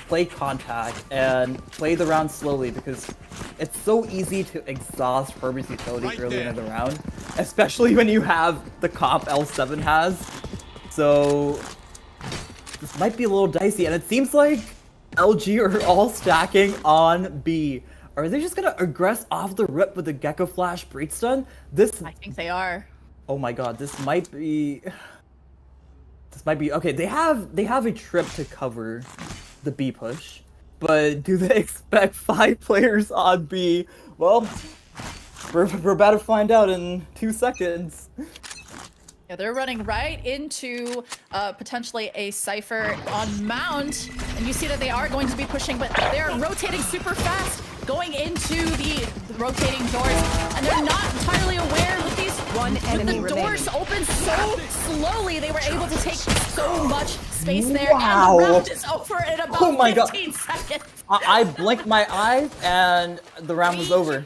play contact and play the round slowly because it's so easy to exhaust Harbor's utility early in the round, especially when you have the comp L7 has. So this might be a little dicey, and it seems like LG are all stacking on B. Are they just gonna aggress off the rip with the Gecko Flash Breach Stun? I think they are. Oh my god, this might be okay. They have a trip to cover the B push, but do they expect 5 players on B? Well, we're about to find out in 2 seconds. Yeah, they're running right into potentially a Cypher on Mount, and you see that they are going to be pushing, but they're rotating super fast, going into the rotating doors, and they're not entirely aware with these. One enemy the doors remaining. open so slowly, they were able to take so much space there, Wow. and the round is over in about Oh my god. 15 seconds. I blinked my eyes and the round was over.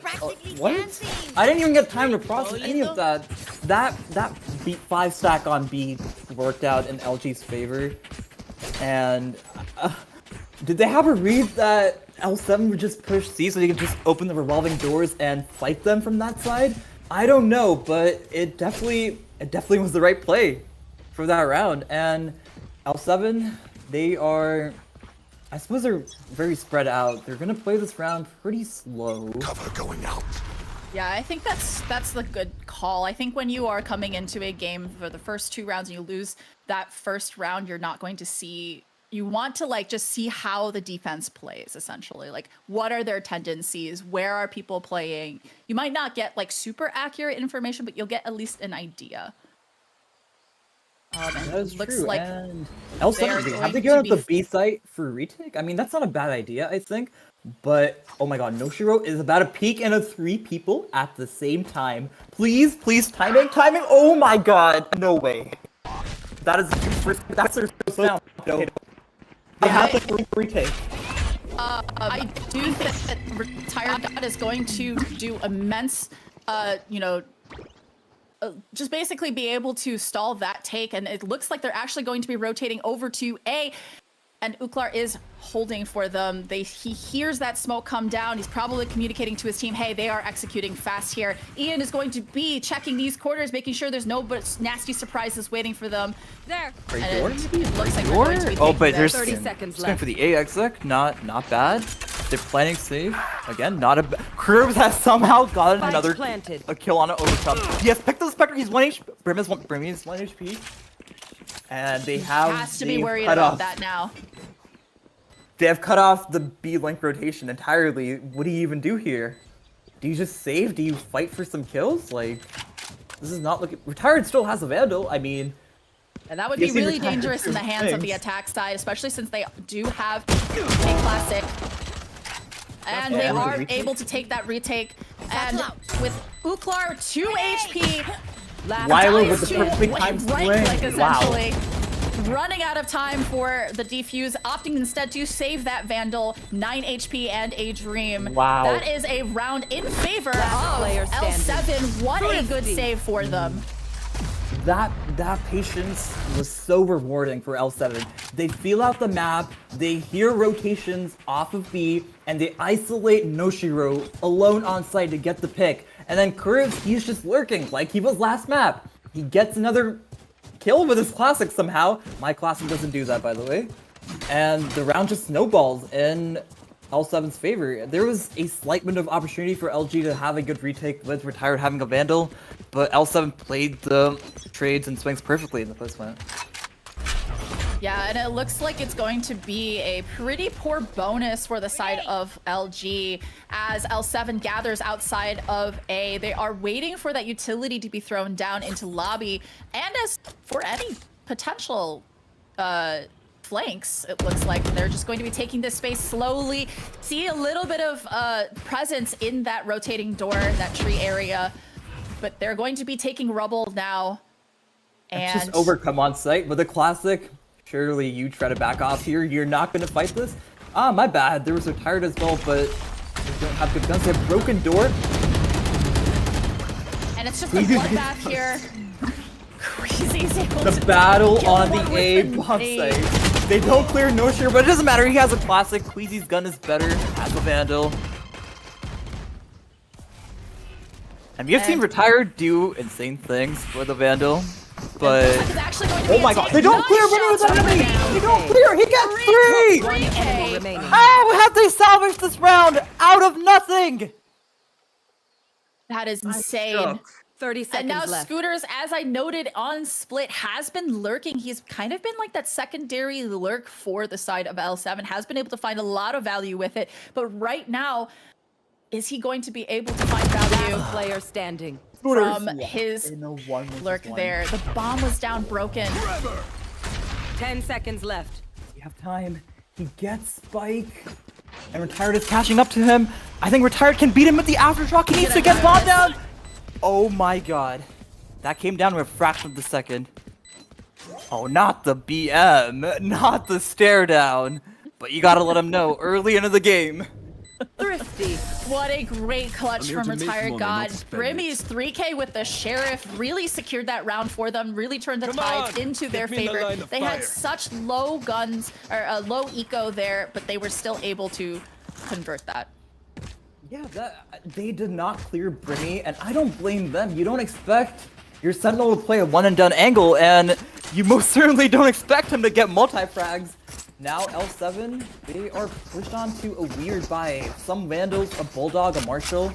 What? I didn't even get time to process any of that. That beat 5 stack on B worked out in LG's favor. And did they have a read that L7 would just push C so they could just open the revolving doors and fight them from that side? I don't know, but it definitely was the right play for that round. And L7, they are, I suppose they're very spread out. They're gonna play this round pretty slow. Cover going out. Yeah, I think that's the good call. I think when you are coming into a game for the first 2 rounds and you lose that first round, you're not going to see. You want to like just see how the defense plays, essentially. Like, what are their tendencies? Where are people playing? You might not get like super accurate information, but you'll get at least an idea. And That is it looks true. like And they're L7, have they going given to up the B site for retake? I mean, that's not a bad idea, I think. But oh my god, Noshiro is about to peek into 3 people at the same time. Please, timing. Oh my god, no way. That is that's their first round. No. They have the retake. I do think that TheRetiredGod is going to do immense, just basically be able to stall that take, and it looks like they're actually going to be rotating over to A, and Ucklar is holding for them. He hears that smoke come down. He's probably communicating to his team, hey, they are executing fast here. Ian is going to be checking these corners, making sure there's no nasty surprises waiting for them. There. And it looks like we're going to be Oh, taking but that. there's 30 seconds going left. for the A exec. Not bad. They're planning safe. Again, not a bad. Kirbs has somehow gotten Spike another planted. a kill on an Òvercome. Yes, pick the Spectre. He's 1 HP. Brim is 1 HP. And they have Has to be the worried cutoff. about that now. They have cut off the B link rotation entirely. What do you even do here? Do you just save? Do you fight for some kills? Like, this is not looking. Retired still has a Vandal. I mean, And that would be Yes, he really retired dangerous in the two hands of the things. attack side, especially since they do have a classic. And they And the are retake. able to take that retake. And with Ucklar 2 HP, Last Lyler dies with the to perfectly timed right swing. click, Wow. essentially. Running out of time for the defuse, opting instead to save that Vandal, 9 HP and a Dream. Wow. That is a round in favor Last player of standing. L7. What a good Queazy. save for them. That patience was so rewarding for L7. They feel out the map, they hear rotations off of B, and they isolate Noshiro alone on site to get the pick. And then Kirbs, he's just lurking like he was last map. He gets another kill with his classic somehow. My classic doesn't do that, by the way. And the round just snowballs in L7's favor. There was a slight window of opportunity for LG to have a good retake with Retired having a Vandal, but L7 played the trades and swings perfectly in the placement. Yeah, and it looks like it's going to be a pretty poor bonus for the side of LG as L7 gathers outside of A. They are waiting for that utility to be thrown down into lobby, and as for any potential flanks, it looks like they're just going to be taking this space slowly. See a little bit of presence in that rotating door, that tree area, but they're going to be taking rubble now. It's And just Òvercome on site with a classic Surely you try to back off here. You're not going to fight this? Ah, my bad. There was retired as well, but they don't have good guns. They have broken door. And it's just a bloodbath here. Queazy's able The to battle kill on one the with A the bomb nade. site. They don't clear Noshiro, but it doesn't matter. He has a classic. Queazy's gun is better as a Vandal. And we have seen Retired do insane things for the Vandal, but... It's actually going to be Oh my god, they don't clear Vinny with enemy! They don't clear! He gets 3! One enemy remaining. How have they salvaged this round out of nothing? That is insane. 30 And seconds now left. Scooters, as I noted on Split, has been lurking. He's kind of been like that secondary lurk for the side of L7, has been able to find a lot of value with it. But right now, is he going to be able to find value Player standing. from his In a 1v1. lurk there? The bomb was down broken. 10 seconds left. We have time. He gets Spike. And Retired is catching up to him. I think Retired can beat him with the aftershock. He needs to get bomb down. Oh my god. That came down to a fraction of the second. Oh, not the BM. Not the stare down. But you gotta let him know early into the game. Thrifty. What a great clutch here from to make Retired money, God. not spend it. Brimmy's 3K with the Sheriff really secured that round for them, really turned the Come tides on, into their get me in the favor. line of They had fire. such low guns, or low eco there, but they were still able to convert that. Yeah, they did not clear Brimmy, and I don't blame them. You don't expect your Sentinel to play a one-and-done angle, and you most certainly don't expect him to get multi-frags. Now L7, they are pushed onto a weird buy. Some Vandals, a Bulldog, a Marshall.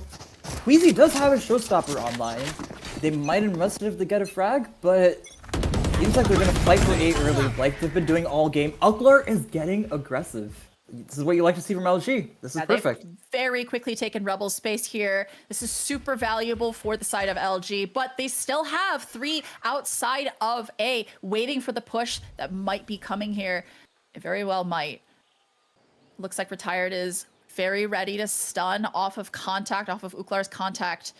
Queazy does have a Showstopper online. They might invest it if they get a frag, but seems like they're gonna fight for A early, like they've been doing all game. Ucklar is getting aggressive. This is what you like to see from LG. This is perfect. They've very quickly taken Rebel space here. This is super valuable for the side of LG, but they still have 3 outside of A waiting for the push that might be coming here. It very well might. Looks like Retired is very ready to stun off of contact, off of Ucklar's contact.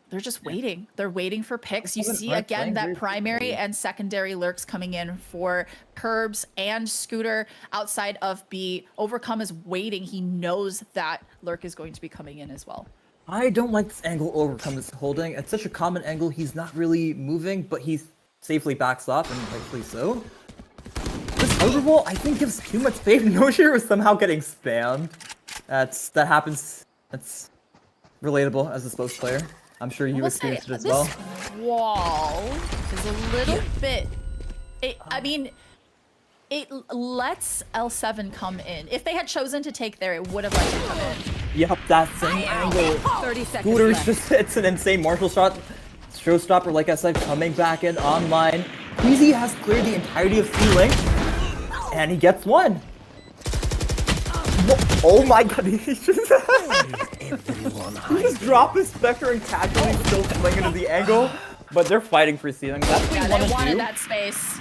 They're just waiting. They're waiting for picks. You see again that primary and secondary lurks coming in for Kirbs and Scooter outside of B. Òvercome is waiting. He knows that lurk is going to be coming in as well. I don't like this angle Òvercome is holding. It's such a common angle. He's not really moving, but he safely backs off, and rightfully so. This overwall, I think, gives too much faith. Noshiro is somehow getting spammed. That happens. That's relatable as a sports player. I'm sure you experienced it as well. This wall is a little bit. I mean, it lets L7 come in. If they had chosen to take there, it would have let them come in. Yep, that same angle. 30 seconds Scooters left. just hits an insane Marshall shot. Showstopper, like I said, coming back in online. Queazy has cleared the entirety of C-Link, and he gets one. Oh my god, he just dropped his Spectre and casually still fling into the angle, but they're fighting for C-Link. That's what Yeah, you they want to wanted do. that space.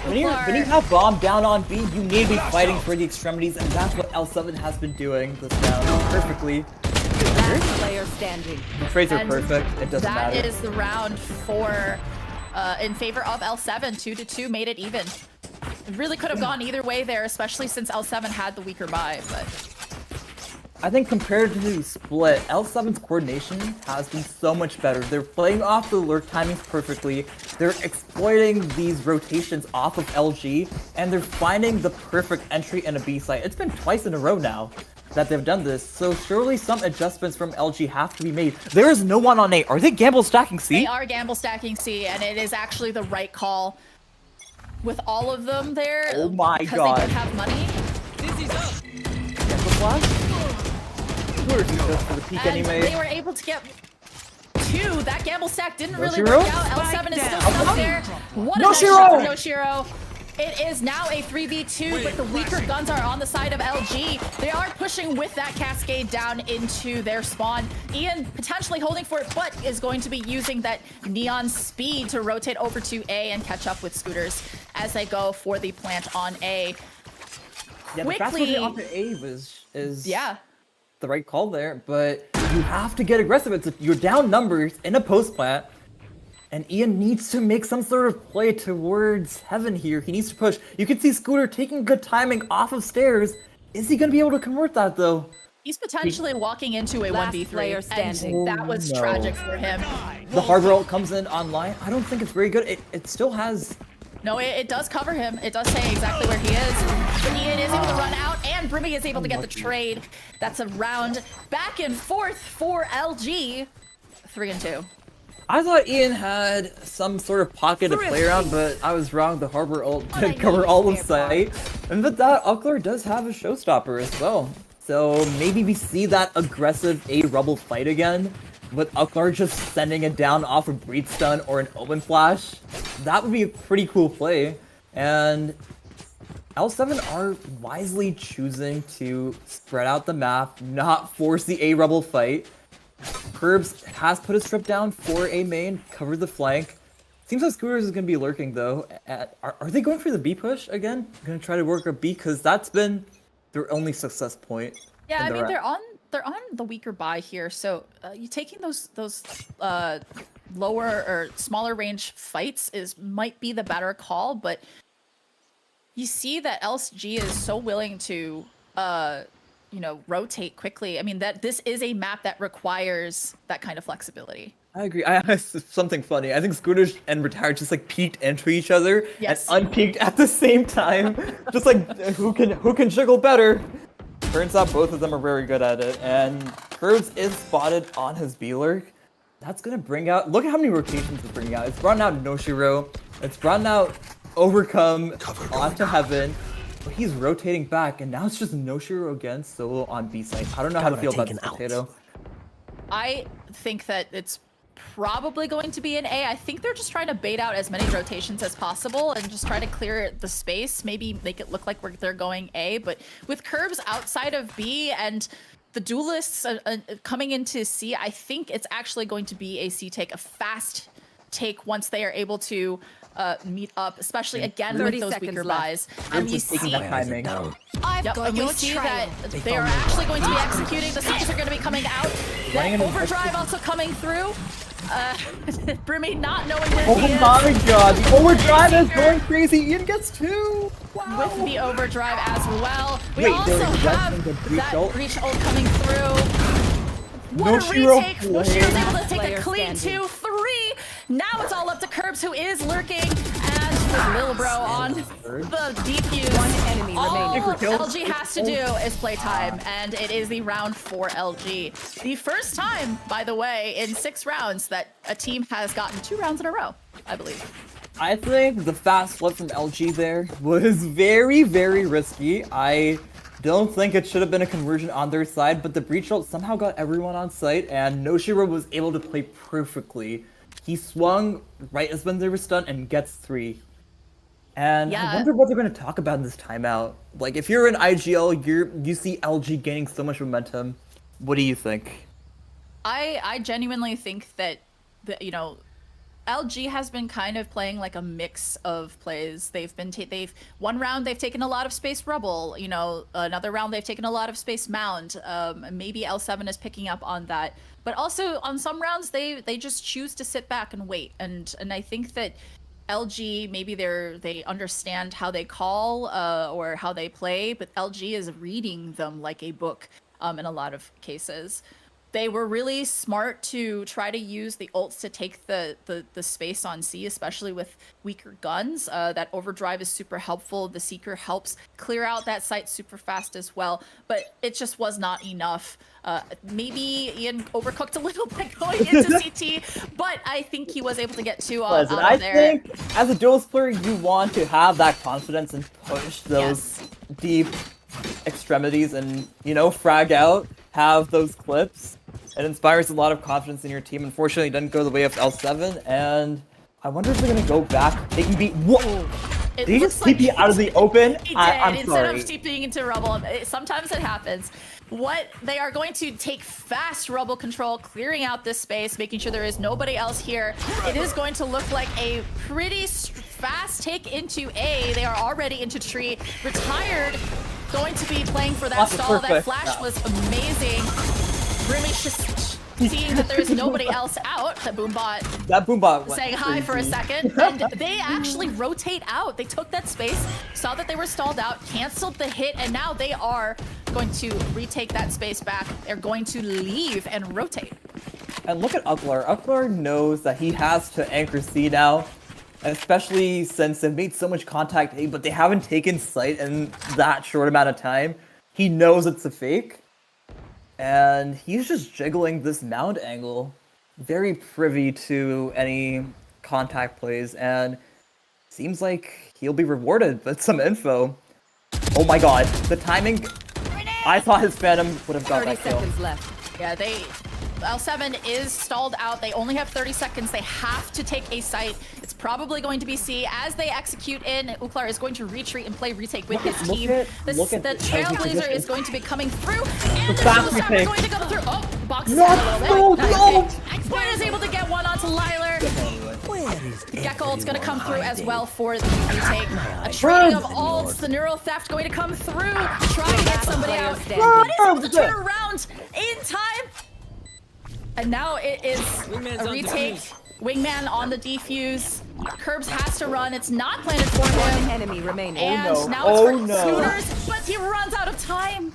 When you have bomb down on B, you need to be fighting for the extremities, and that's what L7 has been doing this round perfectly. Last player standing. The trades are And perfect. It doesn't That matter. is the round for, in favor of L7. 2-2 made it even. It really could have gone either way there, especially since L7 had the weaker buy, but. I think compared to Split, L7's coordination has been so much better. They're playing off the lurk timings perfectly. They're exploiting these rotations off of LG, and they're finding the perfect entry in a B site. It's been twice in a row now that they've done this, so surely some adjustments from LG have to be made. There is no one on A. Are they gamble stacking C? They are gamble stacking C, and it is actually the right call. With all of them there, Oh my because god. they don't have money. Gamble flash? Scooters just for the peak And anyway. they were able to get 2. That gamble stack didn't really Noshiro? work out. L7 is still stuck there. What a nice Noshiro! shot from Noshiro. It is now a 3v2, but the weaker guns are on the side of LG. They are pushing with that cascade down into their spawn. Ian potentially holding for it, but is going to be using that neon speed to rotate over to A and catch up with Scooters as they go for the plant on A. Yeah, the fast Quickly, rotate off to A is yeah. the right call there, but you have to get aggressive. You're down numbers in a post plant. And Ian needs to make some sort of play towards heaven here. He needs to push. You can see Scooter taking good timing off of stairs. Is he going to be able to convert that, though? He's potentially walking into a Last 1v3, player standing. and that was no. tragic for him. The harbor ult comes in online. I don't think it's very good. It still has... No, it does cover him. It does say exactly where he is. But Ian is able to run out, and Brimmy is able to get the trade. That's a round back and forth for LG. 3-2. I thought Ian had some sort of pocket to play around, but I was wrong. The harbor ult did cover all of sight. And with that, Ucklar does have a showstopper as well. So maybe we see that aggressive A-Rubble fight again, with Ucklar just sending it down off a Breed Stun or an Omen Flash. That would be a pretty cool play. And L7 are wisely choosing to spread out the map, not force the A-Rubble fight. Kirbs has put a strip down for a main, covered the flank. Seems like Scooters is going to be lurking though. Are they going for the B push again? Going to try to work a B because that's been their only success point. Yeah, I mean they're on the weaker buy here, so you taking those lower or smaller range fights might be the better call, but you see that LSG is so willing to rotate quickly. I mean that this is a map that requires that kind of flexibility. I agree. Something funny. I think Scooters and Retired just like peeked into each other Yes. and unpeeked at the same time. Just like who can jiggle better. Turns out both of them are very good at it. And Kirbs is spotted on his B-Lurk. That's gonna bring out. Look at how many rotations it's bringing out. It's brought out Noshiro. It's brought out Òvercome onto Heaven. But he's rotating back, and now it's just Noshiro again solo on B side. I don't know how to feel about this potato. I think that it's probably going to be an A. I think they're just trying to bait out as many rotations as possible and just try to clear the space. Maybe make it look like they're going A. But with Kirbs outside of B and the duelists coming into C, I think it's actually going to be a C take, a fast take once they are able to meet up, especially again with 30 those seconds weaker left. buys. Kirbs And we is taking see that timing. I've Yep, got and we your see trail. that they are actually going to be executing. The Seekers are going to be coming out. That Running into overdrive also coming through. Brimmy not knowing where Oh he is. my god, the overdrive is going crazy. Ian gets 2. With the overdrive as well. We Wait, also there was have the breach that ult? breach ult coming through. What Noshiro a retake. Noshiro's able to take Player a clean standing. 2-3. Now it's all up to Kirbs, who is lurking. And with Lil Bro on the defuse. One enemy All remaining. LG has to do is play time, and it is the round for LG. The first time, by the way, in 6 rounds that a team has gotten 2 rounds in a row, I believe. I think the fast flip from LG there was very, very risky. I don't think it should have been a conversion on their side, but the breach ult somehow got everyone on site, and Noshiro was able to play perfectly. He swung right as when they were stunned and gets 3. And Yeah. I wonder what they're going to talk about in this timeout. Like, if you're in IGL, you see LG gaining so much momentum. What do you think? I genuinely think that LG has been kind of playing like a mix of plays. They've one round they've taken a lot of space rubble, another round they've taken a lot of space mound. Maybe L7 is picking up on that, but also on some rounds they just choose to sit back and wait. And I think that LG, maybe they understand how they call or how they play, but LG is reading them like a book in a lot of cases. They were really smart to try to use the ults to take the space on C, especially with weaker guns. That overdrive is super helpful. The Seeker helps clear out that site super fast as well, but it just was not enough. Maybe Ian overcooked a little bit going into CT, but I think he was able to get 2 out Listen, of there. I think as a duelist player, you want to have that confidence and push those deep extremities and, frag out, have those clips. It inspires a lot of confidence in your team. Unfortunately, it doesn't go the way of L7, and I wonder if they're going to go back. They can be... Whoa! It Did he looks just TP out of the open? He did, I'm instead sorry. of TPing into rubble. Sometimes it happens. What they are going to take fast rubble control, clearing out this space, making sure there is nobody else here. It is going to look like a pretty fast take into A. They are already into tree. Retired, going to be playing for that That's stall. That perfect. flash Yeah. was amazing. Brimmy just seeing that there's nobody else out, the Boombot That Boombot went saying hi for a crazy. second, and they actually rotate out. They took that space, saw that they were stalled out, canceled the hit, and now they are going to retake that space back. They're going to leave and rotate. And look at Ucklar. Ucklar knows that he has to anchor C now, especially since they've made so much contact A, but they haven't taken sight in that short amount of time. He knows it's a fake, and he's just jiggling this mound angle, very privy to any contact plays, and seems like he'll be rewarded with some info. Oh my god, the timing. I thought his Phantom would have got 30 that kill. seconds left. Yeah, L7 is stalled out. They only have 30 seconds. They have to take a site. It's probably going to be C. As they execute in, Ucklar is going to retreat and play retake with his team. The Trailblazer is going to be coming through, and the fast Showstopper retake. is going to come through. Oh, boxes No, out a little bit. no, Exploit is able to get one onto Lyler. Gecko's going to come through as well for the retake. A trading of ults. The Neural Theft going to come through. Try to get somebody out. But is able to turn around in time. And now it is a retake. Wingman on the defuse. Kirbs has to run. It's not planted for One him. enemy remaining. And no. now it's Oh, for no. Scooters, but he runs out of time.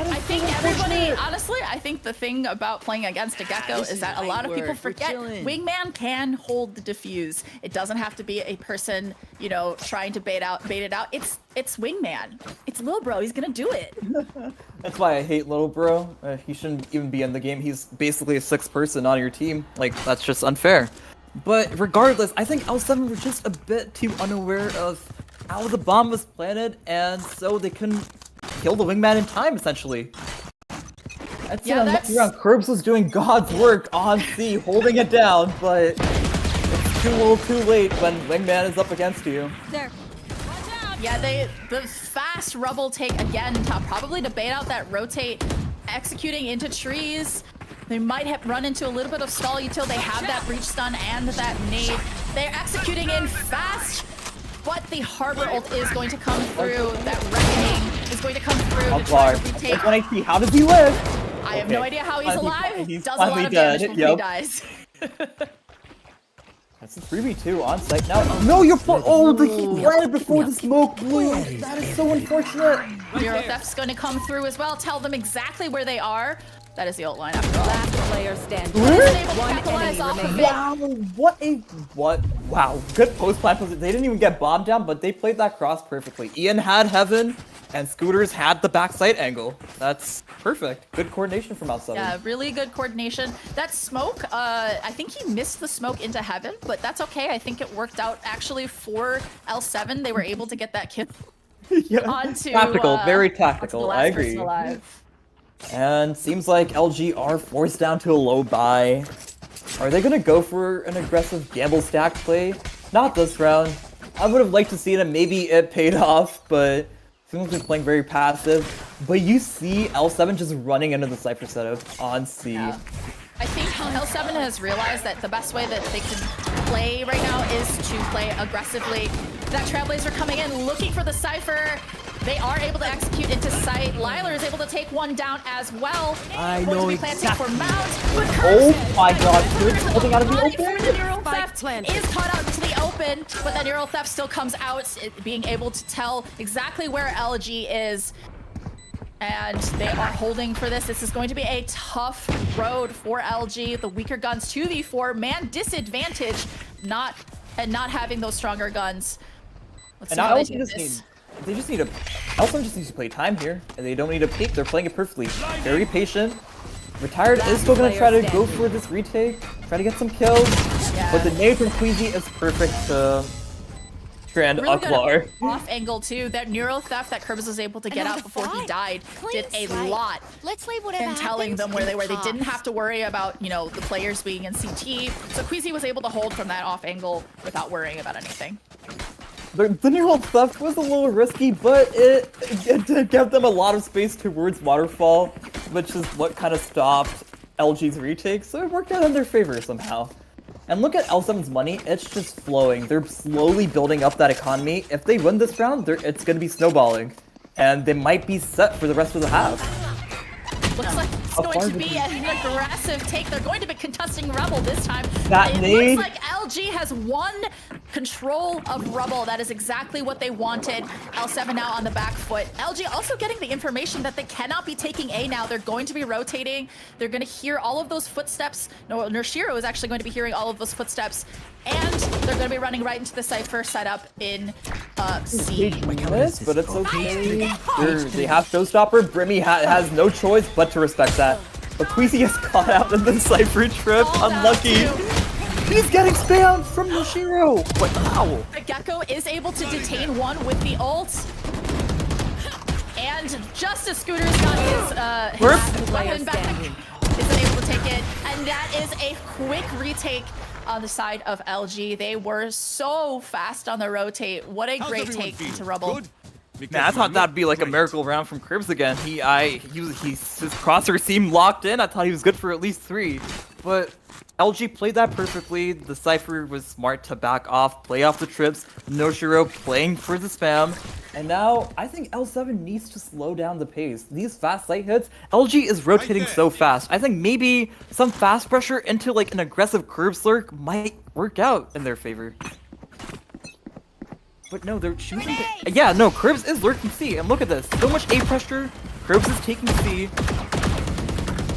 I think everybody, honestly, I think the thing about playing against a Gecko is that a lot of people forget Wingman can hold the defuse. It doesn't have to be a person, you know, trying to bait it out. It's Wingman. It's Lil Bro. He's gonna do it. That's why I hate Little Bro. He shouldn't even be in the game. He's basically a sixth person on your team. Like, that's just unfair. But regardless, I think L7 was just a bit too unaware of how the bomb was planted, and so they couldn't kill the Wingman in time, essentially. That's around. Kirbs was doing God's work on C, holding it down, but it's too little too late when Wingman is up against you. Yeah, the fast rubble take again, probably to bait out that rotate, executing into trees. They might have run into a little bit of stall until they have that breach stun and that nade. They're executing in fast, but the Harbor ult is going to come through. That Reckoning is going to come through to try to retake. Like, when I see, how does he live? I have no idea how he's alive. He's Does a lot finally of damage dead. before he dies. That's a 3v2 on site now. No, you're he planted before the smoke blew. That is so unfortunate. Neural Theft's going to come through as well. Tell them exactly where they are. That is the ult line after all. Last player standing. But is able to One capitalize enemy off of remaining. it. Wow, wow, good post plant position. They didn't even get bombed down, but they played that cross perfectly. Ian had Heaven, and Scooters had the backside angle. That's perfect. Good coordination from outside. Yeah, really good coordination. That smoke, I think he missed the smoke into Heaven, but that's okay. I think it worked out actually for L7. They were able to get that kill onto Tactical, very onto tactical. the I last agree. person alive. And seems like LG are forced down to a low buy. Are they gonna go for an aggressive gamble stack play? Not this round. I would have liked to see it and maybe it paid off, but seems like they're playing very passive. But you see L7 just running into the Cypher setup on C. Yeah. I think L7 has realized that the best way that they can play right now is to play aggressively. That Trailblazer coming in, looking for the Cypher. They are able to execute into sight. Lyler is able to take one down as well. I Going know to be planting exactly. for Mount. But Oh my god, Kirbs holding out of the Body open. for the Neural Spike Theft planted. is caught out into the open, but the Neural Theft still comes out, being able to tell exactly where LG is. And they are holding for this. This is going to be a tough road for LG. The weaker guns 2v4, man disadvantage, not having those stronger guns. Let's And see now how they LG do just this. they just need to. L7 just needs to play time here, and they don't need to peek. They're playing it perfectly. Very patient. Retired is still gonna try to go for this retake, try to get some kills. Yeah. But the nade from Queazy is perfect to strand Really Ucklar. good off angle too. That Neural Theft that Kirbs was able to get out before he died did a lot Let's leave whatever in telling happens them where in they were. They the didn't past. have to worry about, you know, the players being in CT. So Queazy was able to hold from that off angle without worrying about anything. The neural theft was a little risky, but it did give them a lot of space towards Waterfall, which is what kind of stopped LG's retake, so it worked out in their favor somehow. And look at L7's money, it's just flowing. They're slowly building up that economy. If they win this round, it's going to be snowballing. And they might be set for the rest of the half. Looks like it's How going far to did be he- an aggressive take. They're going to be contesting Rebel this time. That It nade? looks like LG has won control of Rebel. That is exactly what they wanted. L7 now on the back foot. LG also getting the information that they cannot be taking A now. They're going to be rotating. They're going to hear all of those footsteps. No, Noshiro is actually going to be hearing all of those footsteps. And they're going to be running right into the Cypher setup in C. This, but it's okay. They have Showstopper. Brimmy has no choice but to respect that. But Queazy gets caught out in the Cypher trip. Called out Unlucky. too. He's getting spammed from Noshiro. But ow. The Gecko is able to detain one with the ult. And just as Scooters got his weapon back, isn't able to take it. And that is a quick retake on the side of LG. They were so fast on the rotate. What a great take to Rebel. Good? Man, I thought that'd be like a miracle round from Kirbs again. His crosser seemed locked in. I thought he was good for at least 3. But LG played that perfectly. The Cypher was smart to back off, play off the trips. Noshiro playing for the spam. And now, I think L7 needs to slow down the pace. These fast site hits, LG is rotating so fast. I think maybe some fast pressure into like an aggressive Kirbs lurk might work out in their favor. But no, they're choosing to... Yeah, no, Kirbs is lurking C. And look at this. So much A pressure. Kirbs is taking C.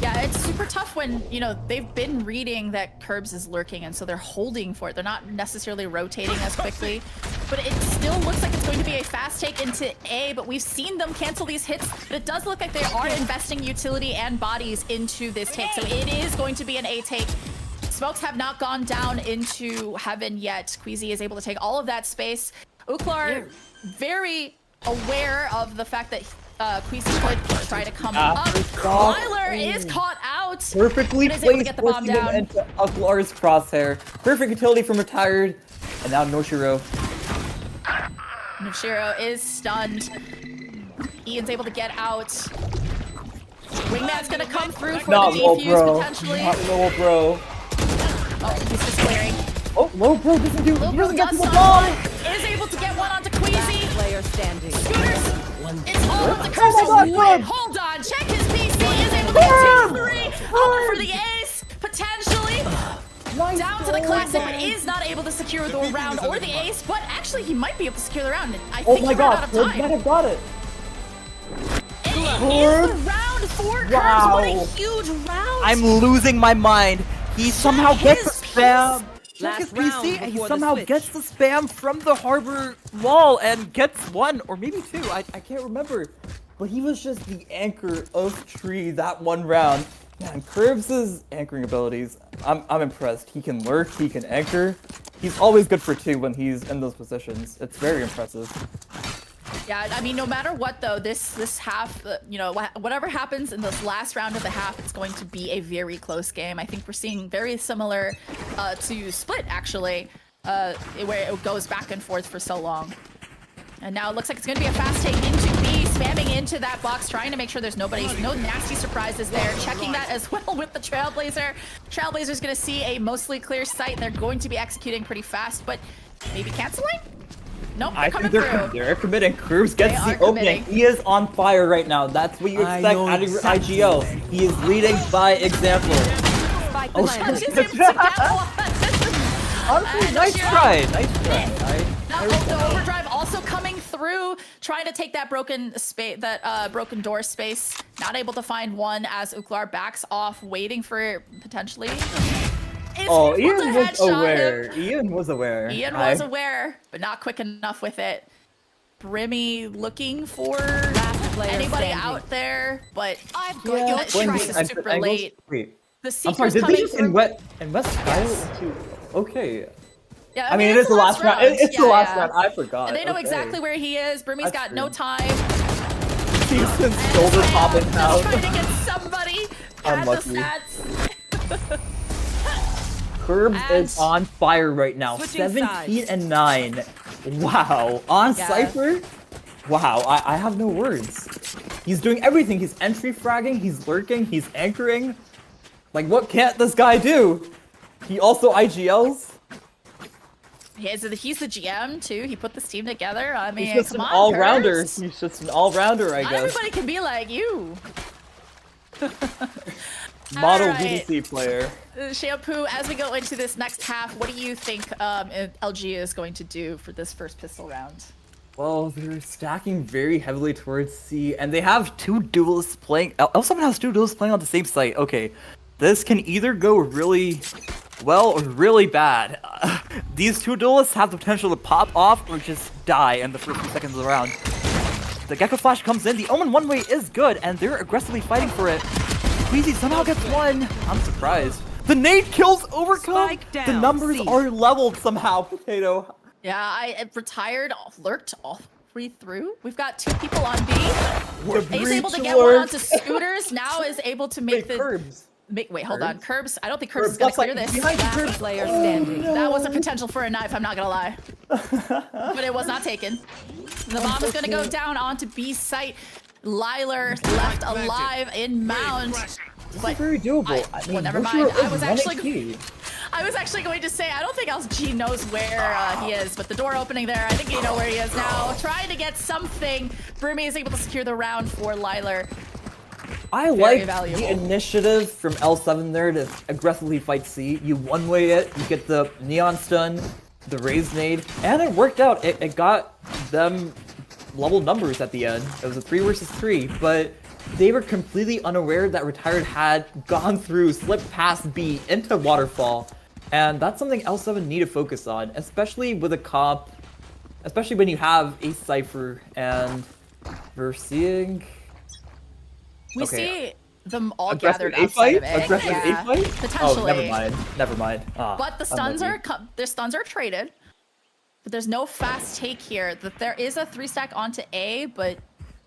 Yeah, it's super tough when, you know, they've been reading that Kirbs is lurking, and so they're holding for it. They're not necessarily rotating as quickly. But it still looks like it's going to be a fast take into A, but we've seen them cancel these hits. But it does look like they are investing utility and bodies into this take. So it is going to be an A take. Smokes have not gone down into heaven yet. Queazy is able to take all of that space. Ucklar, very aware of the fact that Queazy could try to come up. Lyler is caught out. Perfectly but is able to placed, get the bomb forcing him down. into Ucklar's crosshair. Perfect utility from Retired. And now Noshiro. Noshiro is stunned. Ian's able to get out. Wingman's gonna come through for Not the low, defuse bro. potentially. Not low, bro. Oh, he's just clearing. Oh, low, bro doesn't do. Lil He Bro doesn't get does to the stun bomb. one. Is able to get one onto Queazy. Player standing. Scooters. It's all up to Oh my Kirbs. God, Wait, Kirbs. hold on. Check his PC. Is able to get 2-3. Over for the ace. Potentially. Nice Down to the goal, classic, but man. is not able to secure the round or the ace. But actually, he might be able to secure the round. I Oh think my he ran god, out of Kirbs time. might have got it. It is Kirbs. the round for Kirbs. Wow. What a huge round. I'm losing my mind. He somehow gets the spam. Check his Last round PC, and he before the somehow switch. gets the spam from the harbor wall and gets 1 or maybe 2. I can't remember. But he was just the anchor of Tree that one round. Man, Kirbs' anchoring abilities, I'm impressed. He can lurk, he can anchor. He's always good for 2 when he's in those positions. It's very impressive. Yeah, I mean, no matter what, though, this half, you know, whatever happens in this last round of the half, it's going to be a very close game. I think we're seeing very similar to Split, actually, where it goes back and forth for so long. And now it looks like it's going to be a fast take into B, spamming into that box, trying to make sure there's no nasty surprises there. Checking that as well with the Trailblazer. Trailblazer's going to see a mostly clear site. They're going to be executing pretty fast, but maybe canceling? Nope, they're I coming think through. they're committing. Kirbs gets They the are opening. committing. He is on fire right now. That's what you expect out of your IGL. He is leading by example. Spike Oh, planted. She's able to get one. Honestly, And nice Noshiro. try. Nice try. Now the overdrive also coming through, trying to take that broken space, that broken door space. Not able to find one as Ucklar backs off, waiting for potentially. Is Oh, able to Ian was headshot aware. him. Ian was aware. Ian was aware, but not quick enough with it. Brimmy looking for player anybody standing. out there, but I've got Yeah, your that when tries he is entered super angles- late. Wait, The I'm sorry. Seeker's Did they coming just through. invest Sky into? Okay. Yeah, I mean, it is the last round. It's the last round. I forgot. And they know Okay. exactly where he is. Brimmy's That's got no true. time. He's been And shoulder Sam popping just out. trying to get somebody at Unlucky. the stats. Kirbs And- is on fire right now. Switching 17 and 9. Wow. On Yeah. Cypher? Wow. I have no words. He's doing everything. He's entry fragging. He's lurking. He's anchoring. Like, what can't this guy do? He also IGLs. He's the GM too. He put this team together. I mean, He's just come an on, all-rounder. Kirbs. He's just an all-rounder, I Not guess. everybody can be like you. Model Alright. VDC player. Shampoo, as we go into this next half, what do you think LG is going to do for this first pistol round? Well, they're stacking very heavily towards C, and they have two duelists playing. L7 has two duelists playing on the same site. Okay, this can either go really well or really bad. These two duelists have the potential to pop off or just die in the first few seconds of the round. The Gecko Flash comes in. The Omen one-way is good, and they're aggressively fighting for it. Queazy somehow gets one. I'm surprised. The nade kills Òvercome. Spike The down, numbers C. are leveled somehow, Potato. Yeah, I retired, lurked all three through. We've got two people on B. He's able to get one onto Scooters. Now is able to make the... Kirbs. Wait, hold on. Kirbs, I don't think Kirbs Kirbs, is going to left clear side, this. behind you, Kirbs. Player standing. That was a potential for a knife, I'm not gonna lie. But it was not taken. The bomb is gonna go down onto B's site. Lyler left alive in mound. But Very doable. well, never mind. I was actually going to say, I don't think LG knows where he is, but the door opening there, I think you know where he is now. Trying to get something. Brimmy is able to secure the round for Lyler. I like valuable. the initiative from L7 there to aggressively fight C. You one-way it, you get the Neon Stun, the Raise Nade, and it worked out. It got them level numbers at the end. It was a 3 versus 3, but they were completely unaware that Retired had gone through, slipped past B into Waterfall, and that's something L7 need to focus on, especially with a comp, especially when you have a Cypher, and we're seeing... We Okay. see them all Aggressive gathered A outside fight? of A. Aggressive Yeah, A fight? potentially. Oh, never mind. Ah, But the stuns are traded. But there's no fast take here. There is a 3-stack onto A, but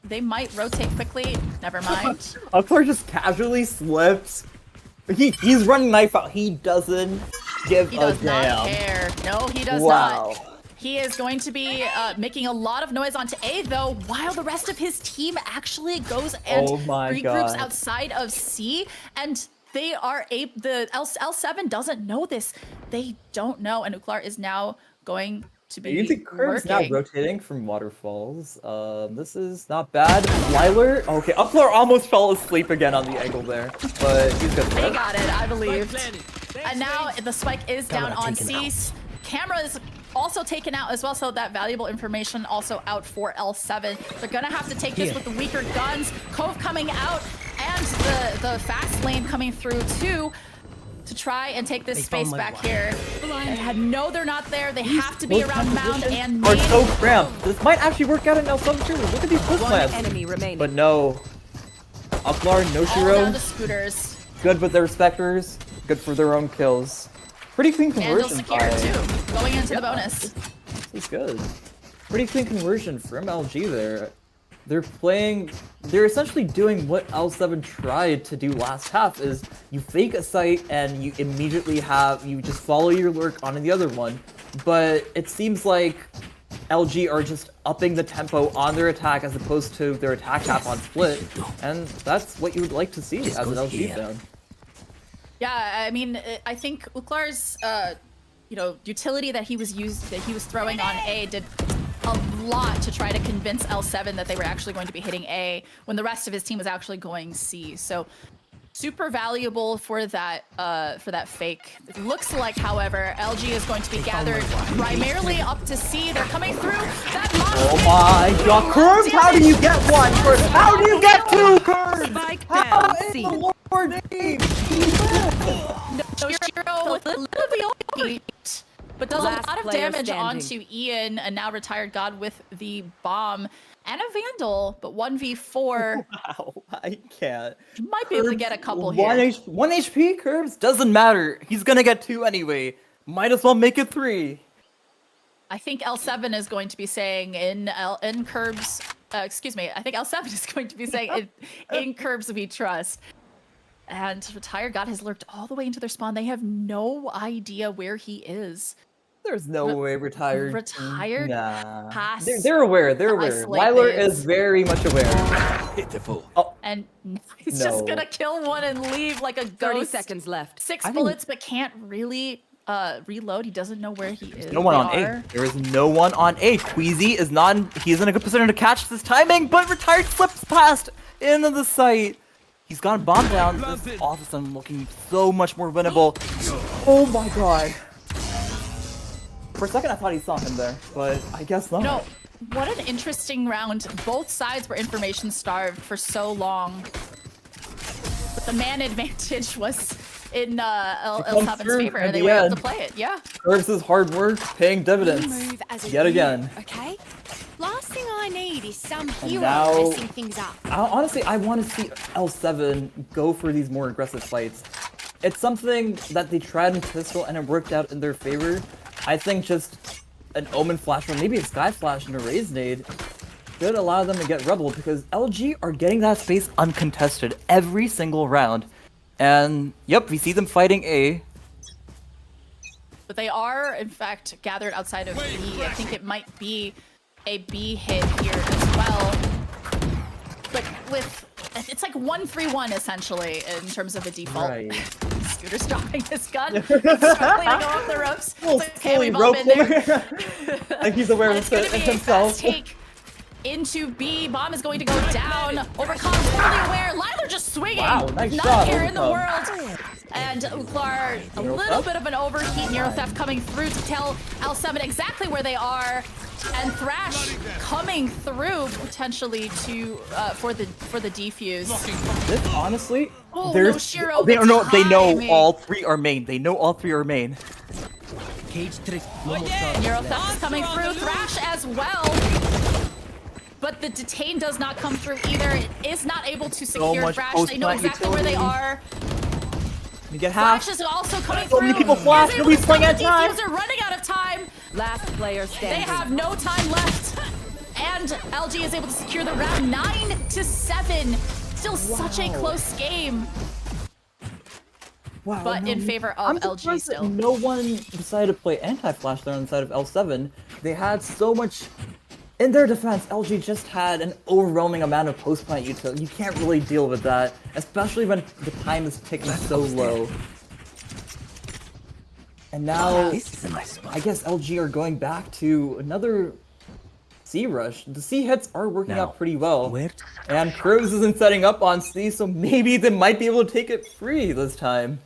they might rotate quickly. Never mind. Ucklar just casually slips. He's running knife out. He doesn't give He a does not damn. care. No, he does Wow. not. He is going to be making a lot of noise onto A, though, while the rest of his team actually goes and Oh my regroups God. outside of C. And they are the L7 doesn't know this. They don't know. And Ucklar is now going to be You think Kirbs now lurking. rotating from waterfalls? This is not bad. Lyler, okay, Ucklar almost fell asleep again on the angle there, but he's good. They got it, I believe. And now the spike is down on C. Camera is also taken out as well, so that valuable information also out for L7. They're gonna have to take this with the weaker guns. Cove coming out, and the fast lane coming through too, to try and take this space back here. No, they're not there. They have to be Both around mound positions and are main. so cramped. This might actually work out in L7 too. Look at these push One plans. enemy remaining. But no. Ucklar, All down to Noshiro, Scooters. good with their Spectres, good for their own kills. Pretty clean And they'll conversion secure by... too, going into the bonus. This is good. Pretty clean conversion from LG there. They're essentially doing what L7 tried to do last half, is you fake a site and you immediately you just follow your lurk onto the other one. But it seems like LG are just upping the tempo on their attack as opposed to their attack cap on split. And that's what you would like to see as an LG fan. Yeah, I mean, I think Ucklar's, utility that he was throwing on A did a lot to try to convince L7 that they were actually going to be hitting A when the rest of his team was actually going C. So super valuable for that fake. It looks like, however, LG is going to be gathered primarily up to C. They're coming through. That Oh my god, Kirbs, how do you get one first? How do you get two, Kirbs? Spike How down, in C. the Lord's name? Noshiro with a little bit, but does Last a lot of player damage standing. onto Ian, and now retired God with the bomb and a Vandal, but 1v4. Wow, I can't. Might be able to get a couple here. 1 HP, Kirbs? Doesn't matter. He's gonna get 2 anyway. Might as well make it 3. I think L7 is going to be saying in Kirbs, excuse me, I think L7 is going to be saying in Kirbs we trust. And Retired God has lurked all the way into their spawn. They have no idea where he is. There's no way retired. Retired Nah. pass They're aware. They're aware. isolate Lyler these. is very much aware. Pitiful. And he's just No. gonna kill one and leave like a 30 ghost. seconds left. 6 I think- bullets, but can't really reload. He doesn't know where he is. No one on They A. are- There is no one on A. Queazy is not. He's in a good position to catch this timing, but retired slips past into the site. He's got a bomb down. This is all of a sudden looking so much more winnable. Oh my god. For a second I thought he saw him there, but I guess not. No, what an interesting round. Both sides were information starved for so long. But the man advantage was in L7's favor, and they were able to play it. Yeah. Kirbs' hard work paying dividends Move as a yet unit, again. Okay? Last thing I need is some And hero now- messing things up. Honestly, I want to see L7 go for these more aggressive fights. It's something that they tried in Pistol and it worked out in their favor. I think just an Omen Flash or maybe a Sky Flash and a Raise Nade should allow them to get Rebel because LG are getting that space uncontested every single round. And yep, we see them fighting A. But they are, in fact, gathered outside of B. I think it might be a B hit here as well. But with, it's like 1-3-1 essentially in terms of a default. Right. Scooter's dropping his gun. He's struggling to go off the ropes. It's like, okay, we've all been there. Like he's aware And of it's going to it be a himself. fast take into B. Bomb is going to go down. Òvercome fully aware. Lyler just swinging. Wow, nice Not shot, here in the Òvercome. world. And Ucklar, a Neuro little theft? bit of an overheat Neuro Theft coming through to tell L7 exactly where they are. And Thrash coming through potentially to for the defuse. This honestly, Oh, there's Noshiro, they the know timing. all three are main. They know all three are main. Neuro Theft is coming through. Thrash as well. But the detain does not come through either. It is not able to secure much Thrash. They know post-plant exactly where they utility. are. You get half. Flash is also coming So through. many people flash, Is able nobody's to playing stop at the time. Diffuser, running out of time. Last player They standing. have no time left. And LG is able to secure the round 9-7. Still such a close game. Wow, But in favor of I'm LG surprised still. that no one decided to play anti-flash there on the side of L7. They had so much. In their defense, LG just had an overwhelming amount of post-plant utility. You can't really deal with that, especially when the time is ticking so low. And now, I guess LG are going back to another C rush. The C hits are working out pretty well. And Kirbs isn't setting up on C, so maybe they might be able to take it free this time.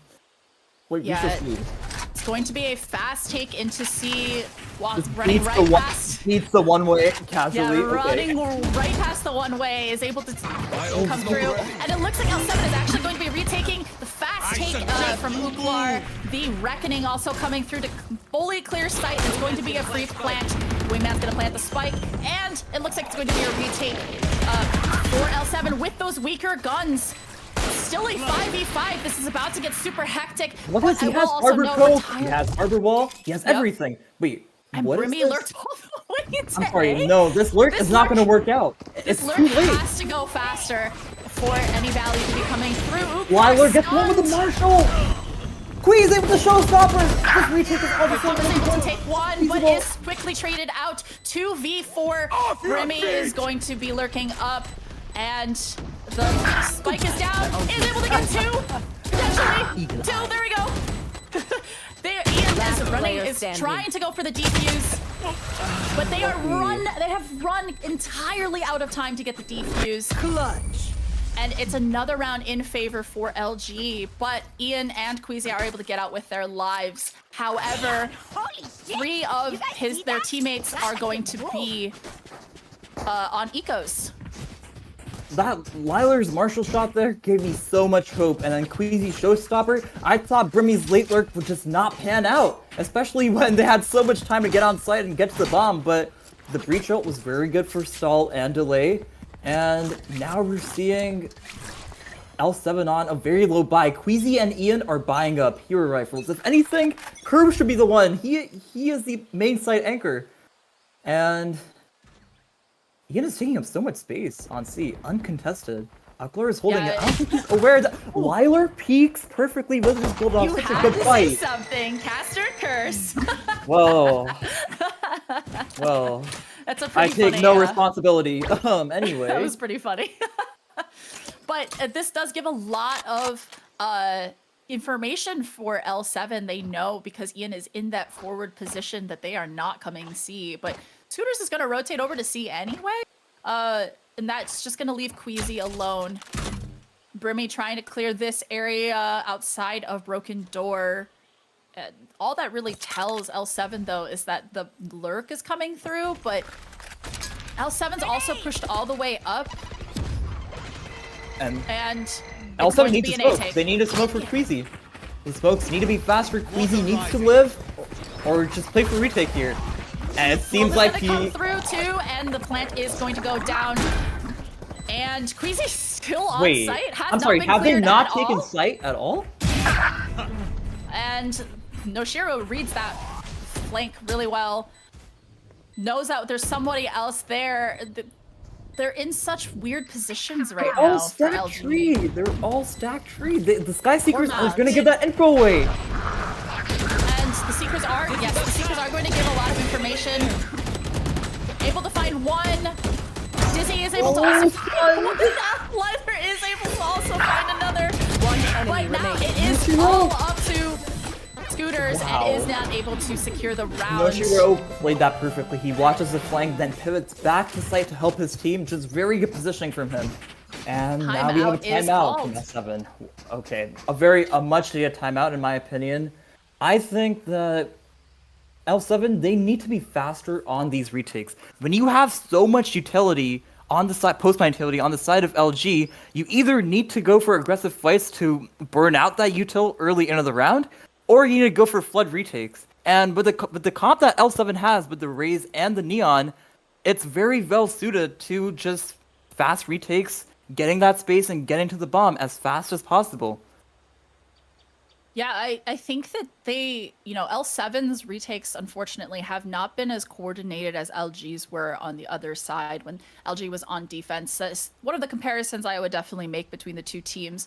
Wait, Yeah, we shall see. It's going to be a fast take into C while Just running beats right the past. beats the one way Yeah, casually. running Okay. right past the one way is able to come through. And it looks like L7 is actually going to be retaking the fast take from Ucklar. The Reckoning also coming through to fully clear sight. There's going to be a free plant. Wingman's going to plant the spike. And it looks like it's going to be a retake for L7 with those weaker guns. Still a 5v5. This is about to get super hectic. What But is he I will has also Harbor note Code, retire- he has Harbor Wall, he has Yep. everything. Wait, And what is Brimmy this? lurked all the way to I'm sorry, A. no, this lurk This is not lurk- going to work out. This It's lurk too late. has to go faster for AndyValeron to be coming through. Lyler gets one with the Marshall! Queazy with the showstopper! This retake is all the Thomas able to same. take one, but is quickly traded out. 2v4. Brimmy is going to be lurking up, and the spike is down. Is able to get two. Potentially two. There we go. Ian Last is running, player is standing. trying to go for the defuse, but they have run entirely out of time to get the defuse. Clutch. And it's another round in favor for LG, but Ian and Queazy are able to get out with their lives. However, three of their teammates are going to be on ecos. That Lyler's Marshall shot there gave me so much hope, and then Queazy's showstopper, I thought Brimmy's late lurk would just not pan out, especially when they had so much time to get on site and get to the bomb, but the breach ult was very good for stall and delay, and now we're seeing L7 on a very low buy. Queazy and Ian are buying up hero rifles. If anything, Kirbs should be the one. He is the main site anchor, and Ian is taking up so much space on C, uncontested. Ucklar is holding Yeah, it. I don't think he's aware that Lyler peaks perfectly with his bulldog. You Such a have good to say fight. something. Caster curse. Whoa. Well, That's a I pretty take funny, no responsibility. Anyway. That was pretty funny. But this does give a lot of information for L7. They know because Ian is in that forward position that they are not coming C. But Scooters is going to rotate over to C anyway. And that's just going to leave Queazy alone. Brimmy trying to clear this area outside of Broken Door. All that really tells L7 though is that the lurk is coming through, but L7's also pushed all the way up. And And L7 needs to smoke. They need to smoke for Queazy. The smokes need to be faster. Queazy needs to live, or just play for retake here. And it seems like he come through too, and the plant is going to go down. And Queazy's still on site. I'm sorry, have they not taken sight at all? And Noshiro reads that flank really well. Knows that there's somebody else there. They're in such weird positions right now. All stacked for LG. tree. They're all stacked tree. The Sky Seekers Or are not. going to give that info away. And the Seekers are, yes, the Seekers are going to give a lot of information. Able to find one. Dizzy is able to also find one. Lyler is able to also find another. One enemy But now remaining. it is all up to Scooters and is not able to secure the round. Noshiro played that perfectly. He watches the flank, then pivots back to site to help his team. Just very good positioning from him. And now we have a Timeout is timeout from called. S7. Okay, a much needed timeout in my opinion. I think that L7, they need to be faster on these retakes. When you have so much utility on the side, post-mine utility on the side of LG, you either need to go for aggressive fights to burn out that util early into the round, or you need to go for flood retakes. And with the comp that L7 has with the Raze and the Neon, it's very well suited to just fast retakes, getting that space and getting to the bomb as fast as possible. Yeah, I think that they, L7's retakes, unfortunately, have not been as coordinated as LG's were on the other side when LG was on defense. That's one of the comparisons I would definitely make between the two teams.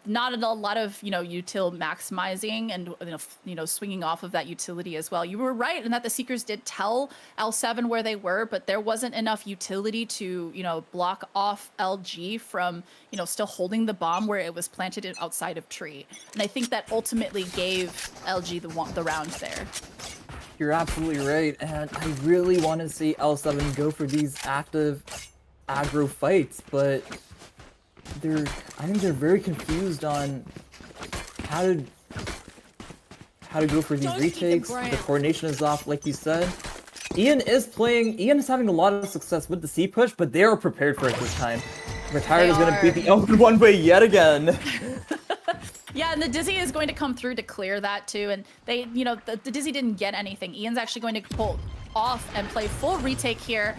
Not a lot of, util maximizing and, swinging off of that utility as well. You were right in that the Seekers did tell L7 where they were, but there wasn't enough utility to, block off LG from, still holding the bomb where it was planted outside of tree. And I think that ultimately gave LG the round there. You're absolutely right, and I really want to see L7 go for these active aggro fights, but I think they're very confused on how to go for these retakes. The coordination is off, like you said. Ian is having a lot of success with the C push, but they are prepared for it this time. Retired is going to beat the Elven one way yet again. Yeah, and the Dizzy is going to come through to clear that too. And they, the Dizzy didn't get anything. Ian's actually going to pull off and play full retake here.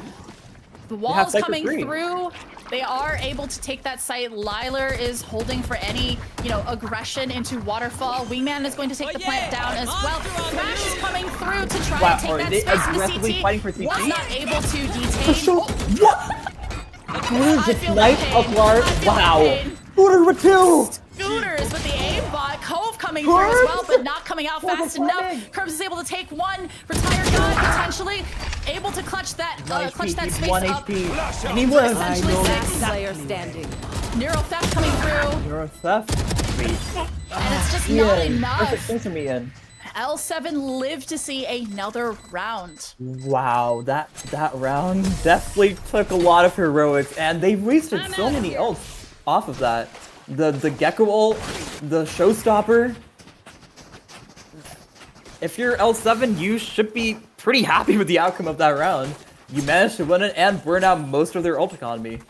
The wall's coming through. They are able to take that site. Lyler is holding for any, aggression into Waterfall. Wingman is going to take the plant down as well. Crash is coming through to try to take that space in the CT. Was not able to detain. What? Just nice Ucklar. Wow. Scooter with two. Scooters with the aimbot. Cove coming through as well, but not coming out fast enough. Kirbs is able to take one. RetiredGod potentially able to clutch that space one up. HP. And he lives. Essentially six. Player standing. Neuro theft coming through. You're a theft. And it's just not enough. Perfect thing for me, Ian. L7 lived to see another round. Wow, that round definitely took a lot of heroics, and they wasted so many ults off of that. The Gecko ult, the Showstopper. If you're L7, you should be pretty happy with the outcome of that round. You managed to win it and burn out most of their ult economy.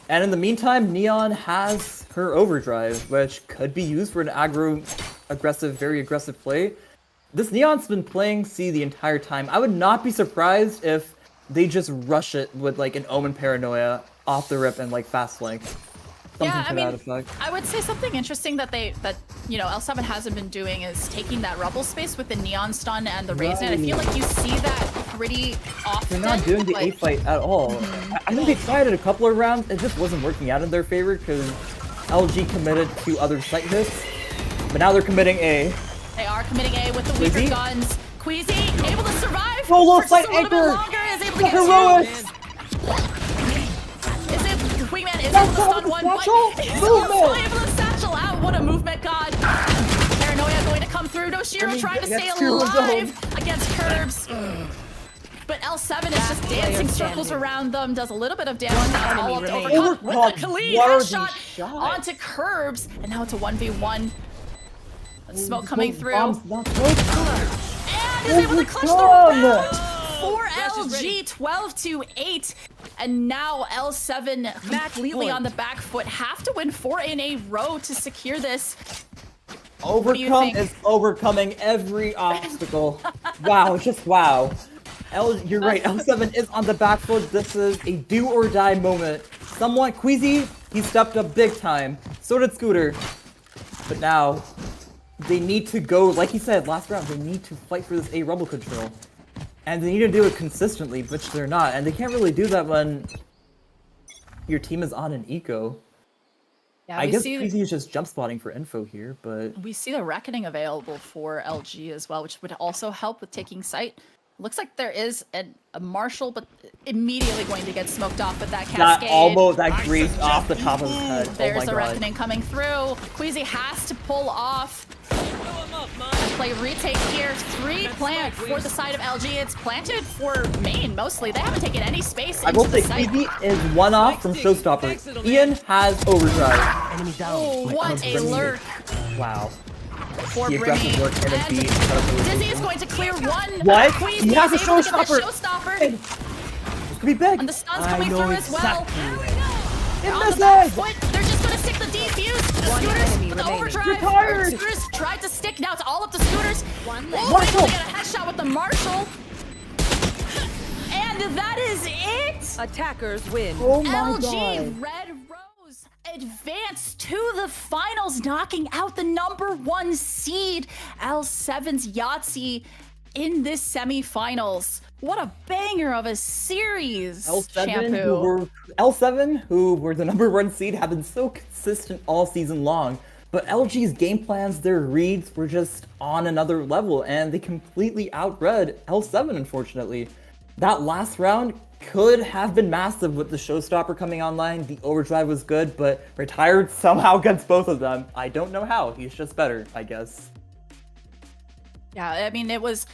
And in the meantime, Neon has her overdrive, which could be used for an very aggressive play. This Neon's been playing C the entire time. I would not be surprised if they just rush it with like an Omen Paranoia off the rip and like fast flank. Yeah, I mean, I would say something interesting that L7 hasn't been doing is taking that rubble space with the Neon Stun and the Raise. I feel like you see that pretty often. They're not doing the A fight at all. I think they tried it a couple of rounds. It just wasn't working out in their favor because LG committed to other site hits. But now they're committing A. They are committing A with the weaker guns. Queazy able to survive. Solo for site just a little bit anchor. longer, is able to get Heroics. Wingman is able to stun one, but he's also able to satchel out. What a movement, God. Paranoia going to come through. Noshiro trying to stay alive against Kirbs. But L7 is just dancing circles around them, does a little bit of damage. That's all up to Òvercome with a clean headshot. shot. onto Kirbs, and now it's a 1v1. Smoke coming through. Bomb's not good. And is able to clutch the Òvercome! round for LG, 12-8. And now L7 completely on the back foot. Have to win 4 in a row to secure this. do you Òvercome think? is overcoming every obstacle. Wow, just wow. You're right, L7 is on the back foot. This is a do or die moment. Someone, Queazy, he stepped up big time. So did Scooter. But now, they need to go, like he said last round, they need to fight for this A rebel control. And they need to do it consistently, which they're not. And they can't really do that when your team is on an eco. Yeah, I we guess see, Queazy is just jump spotting for info here, but we see the Reckoning available for LG as well, which would also help with taking site. Looks like there is a Marshall, but immediately going to get smoked off with that cascade. that grazed off the top of his head. There's oh my the god. Reckoning coming through. Queazy has to pull off. Play retake here. 3 plant for the side of LG. It's planted for main mostly. They haven't taken any space I into will say the site. Queazy is one off from Showstopper. Ian has overdrive. Enemy down. Oh, what a lurk Wow. for The aggressive Brimmy. work and And beat incredibly. Dizzy is going to clear one. What? Queazy He has a is able to get the showstopper. showstopper. This could be big. And the stun's coming through as well. It On the back misses! foot, they're just gonna stick the defuse. The One Scooters enemy with the remaining. overdrive. You're tired. Scooters tried to stick. Now it's all up to Scooters. One Oh, Marshall. able to get a headshot with the Marshall. And that is it. Attackers win. Oh my LG god. Red Rose advance to the finals, knocking out the -- 1 seed L7's Yahtzee in this semifinals. What a banger of a series, Shampoo. L7, who were the #1 seed, have been so consistent all season long. But LG's game plans, their reads were just on another level, and they completely outread L7, unfortunately. That last round could have been massive with the showstopper coming online. The overdrive was good, but Retired somehow gets both of them. I don't know how. He's just better, I guess. Yeah, I mean, it was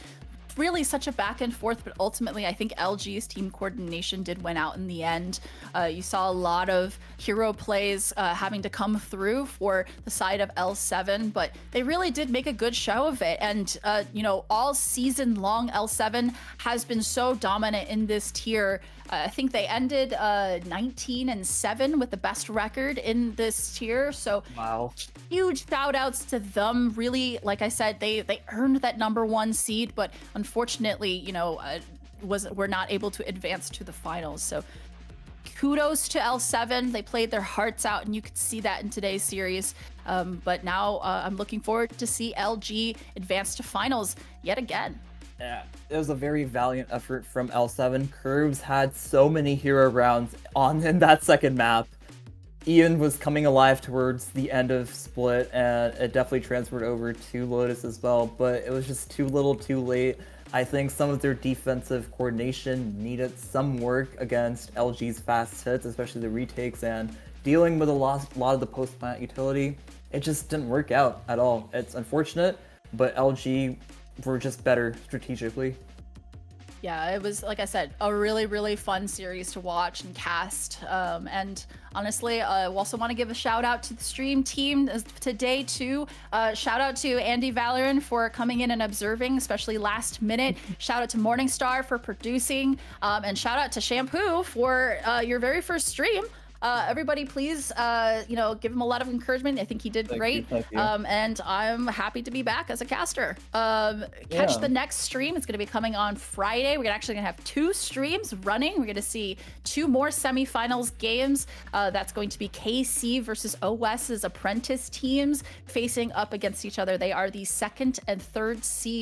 really such a back and forth, but ultimately I think LG's team coordination did win out in the end. You saw a lot of hero plays having to come through for the side of L7, but they really did make a good show of it. And, you know, all season long, L7 has been so dominant in this tier. I think they ended 19-7 with the best record in this tier. So Wow. huge shout outs to them. Really, like I said, they earned that #1 seed, but unfortunately, you know, were not able to advance to the finals. So kudos to L7. They played their hearts out, and you could see that in today's series. But now I'm looking forward to see LG advance to finals yet again. Yeah, it was a very valiant effort from L7. Kirbs had so many hero rounds in that second map. Ian was coming alive towards the end of Split, and it definitely transferred over to Lotus as well, but it was just too little too late. I think some of their defensive coordination needed some work against LG's fast hits, especially the retakes, and dealing with a lot of the post-plant utility. It just didn't work out at all. It's unfortunate, but LG were just better strategically. Yeah, it was, like I said, a really, really fun series to watch and cast. And honestly, I also want to give a shout out to the stream team today too. Shout out to AndyValeron for coming in and observing, especially last minute. Shout out to Morningstar for producing, and shout out to Shampoo for your very first stream. Everybody, please, you know, give him a lot of encouragement. I think he did great. Thank you. And I'm happy to be back as a caster. Catch the next stream. It's going to be coming on Friday. We're actually going to have 2 streams running. We're going to see 2 more semifinals games. That's going to be KC versus OS's Apprentice teams facing up against each other. They are the 2nd and 3rd seed